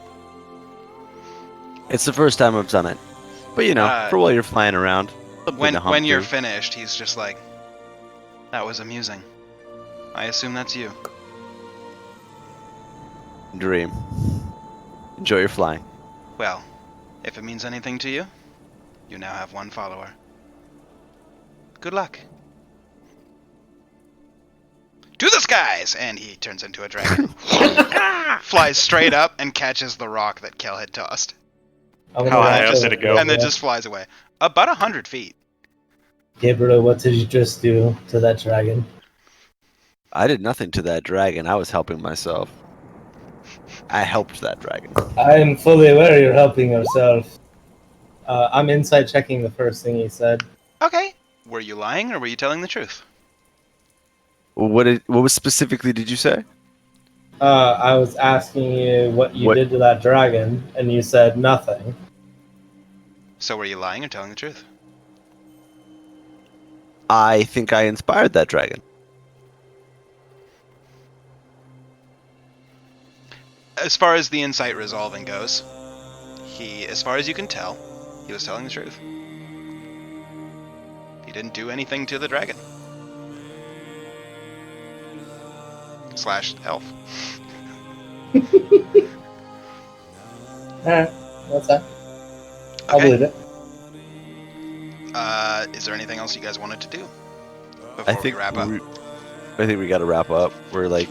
It's the first time I've done it. But you know, for while you're flying around. something to hum When you're to. finished, he's just like, that was amusing. I assume that's you. Dream. Enjoy your flying. Well, if it means anything to you, you now have one follower. Good luck. To the skies! And he turns into a dragon. Flies straight up and catches the rock that Kel had tossed. How high else did it go? And then just flies away. About 100 feet. Gabriel, what did you just do to that dragon? I did nothing to that dragon. I was helping myself. I helped that dragon. I am fully aware you're helping yourself. I'm inside checking the first thing he said. Okay. Were you lying or were you telling the truth? What was specifically did you say? I was asking you what you did to that dragon, and you said nothing. So were you lying or telling the truth? I think I inspired that dragon. As far as the insight resolving goes, he, as far as you can tell, he was telling the truth. He didn't do anything to the dragon. / elf. Alright, what's that? I'll Okay. believe it. Is there anything else you guys wanted to do before I think we wrap up? I think we got to wrap up. We're like,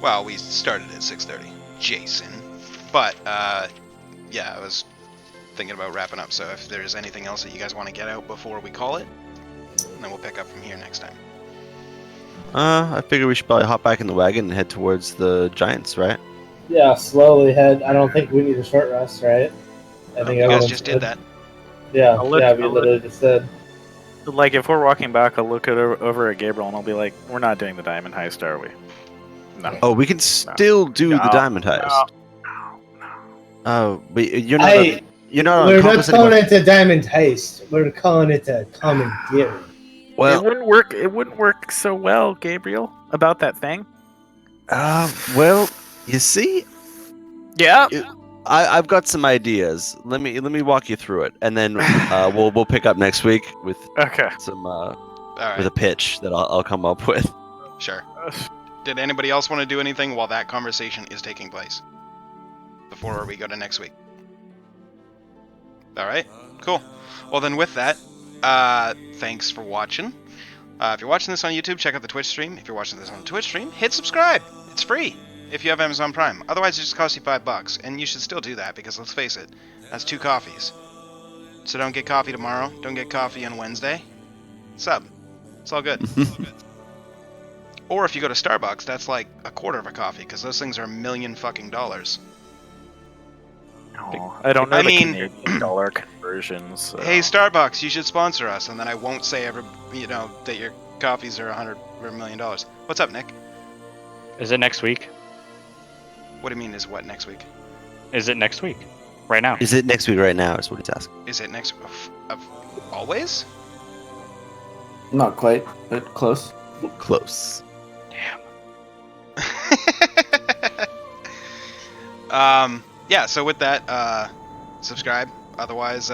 Well, we started at 6:30, Jason. But yeah, I was thinking about wrapping up. So if there's anything else that you guys want to get out before we call it, then we'll pick up from here next time. I figure we should probably hop back in the wagon and head towards the giants, right? Yeah, slowly head. I don't think we need a short rest, right? I think You guys everyone's just good. did that. Yeah, I'll look- yeah, we I'll literally just said. Like, if we're walking back, I'll look over at Gabriel and I'll be like, we're not doing the diamond heist, are we? No. Oh, we can still do the No, diamond heist. No. Oh, but you're not. Hey, You're not. we're not compensating calling by- it a diamond heist. We're calling it a commandeering. Well, It wouldn't work so well, Gabriel, about that thing. well, You see, Yeah. I've got some ideas. Let me walk you through it, and then we'll pick up next week with Okay. some All right. with a pitch that I'll come up with. Sure. Did anybody else want to do anything while that conversation is taking place? Before we go to next week. All right. Cool. Well, then with that, thanks for watching. If you're watching this on YouTube, check out the Twitch stream. If you're watching this on the Twitch stream, hit subscribe. It's free if you have Amazon Prime. Otherwise, it just costs you $5, and you should still do that because let's face it, that's 2 coffees. So don't get coffee tomorrow. Don't get coffee on Wednesday. Sub. It's all good. Or if you go to Starbucks, that's like a quarter of a coffee because those things are $1 million fucking dollars. Oh, I don't know I the mean- Canadian dollar conversions. So. Hey Starbucks, you should sponsor us, and then I won't say that your coffees are $100 million. What's up, Nick? Is it next week? What do you mean? Is what next week? Is it next week? Right now? Is it next week? Right now is what he's asking. Is it next? Always? Not quite, but close. Close. Yeah. So with that, subscribe. Otherwise,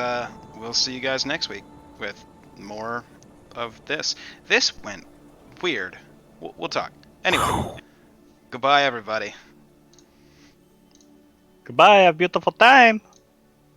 we'll see you guys next week with more of this. This went weird. We'll talk. Anyway, goodbye, everybody. Goodbye, have a beautiful time.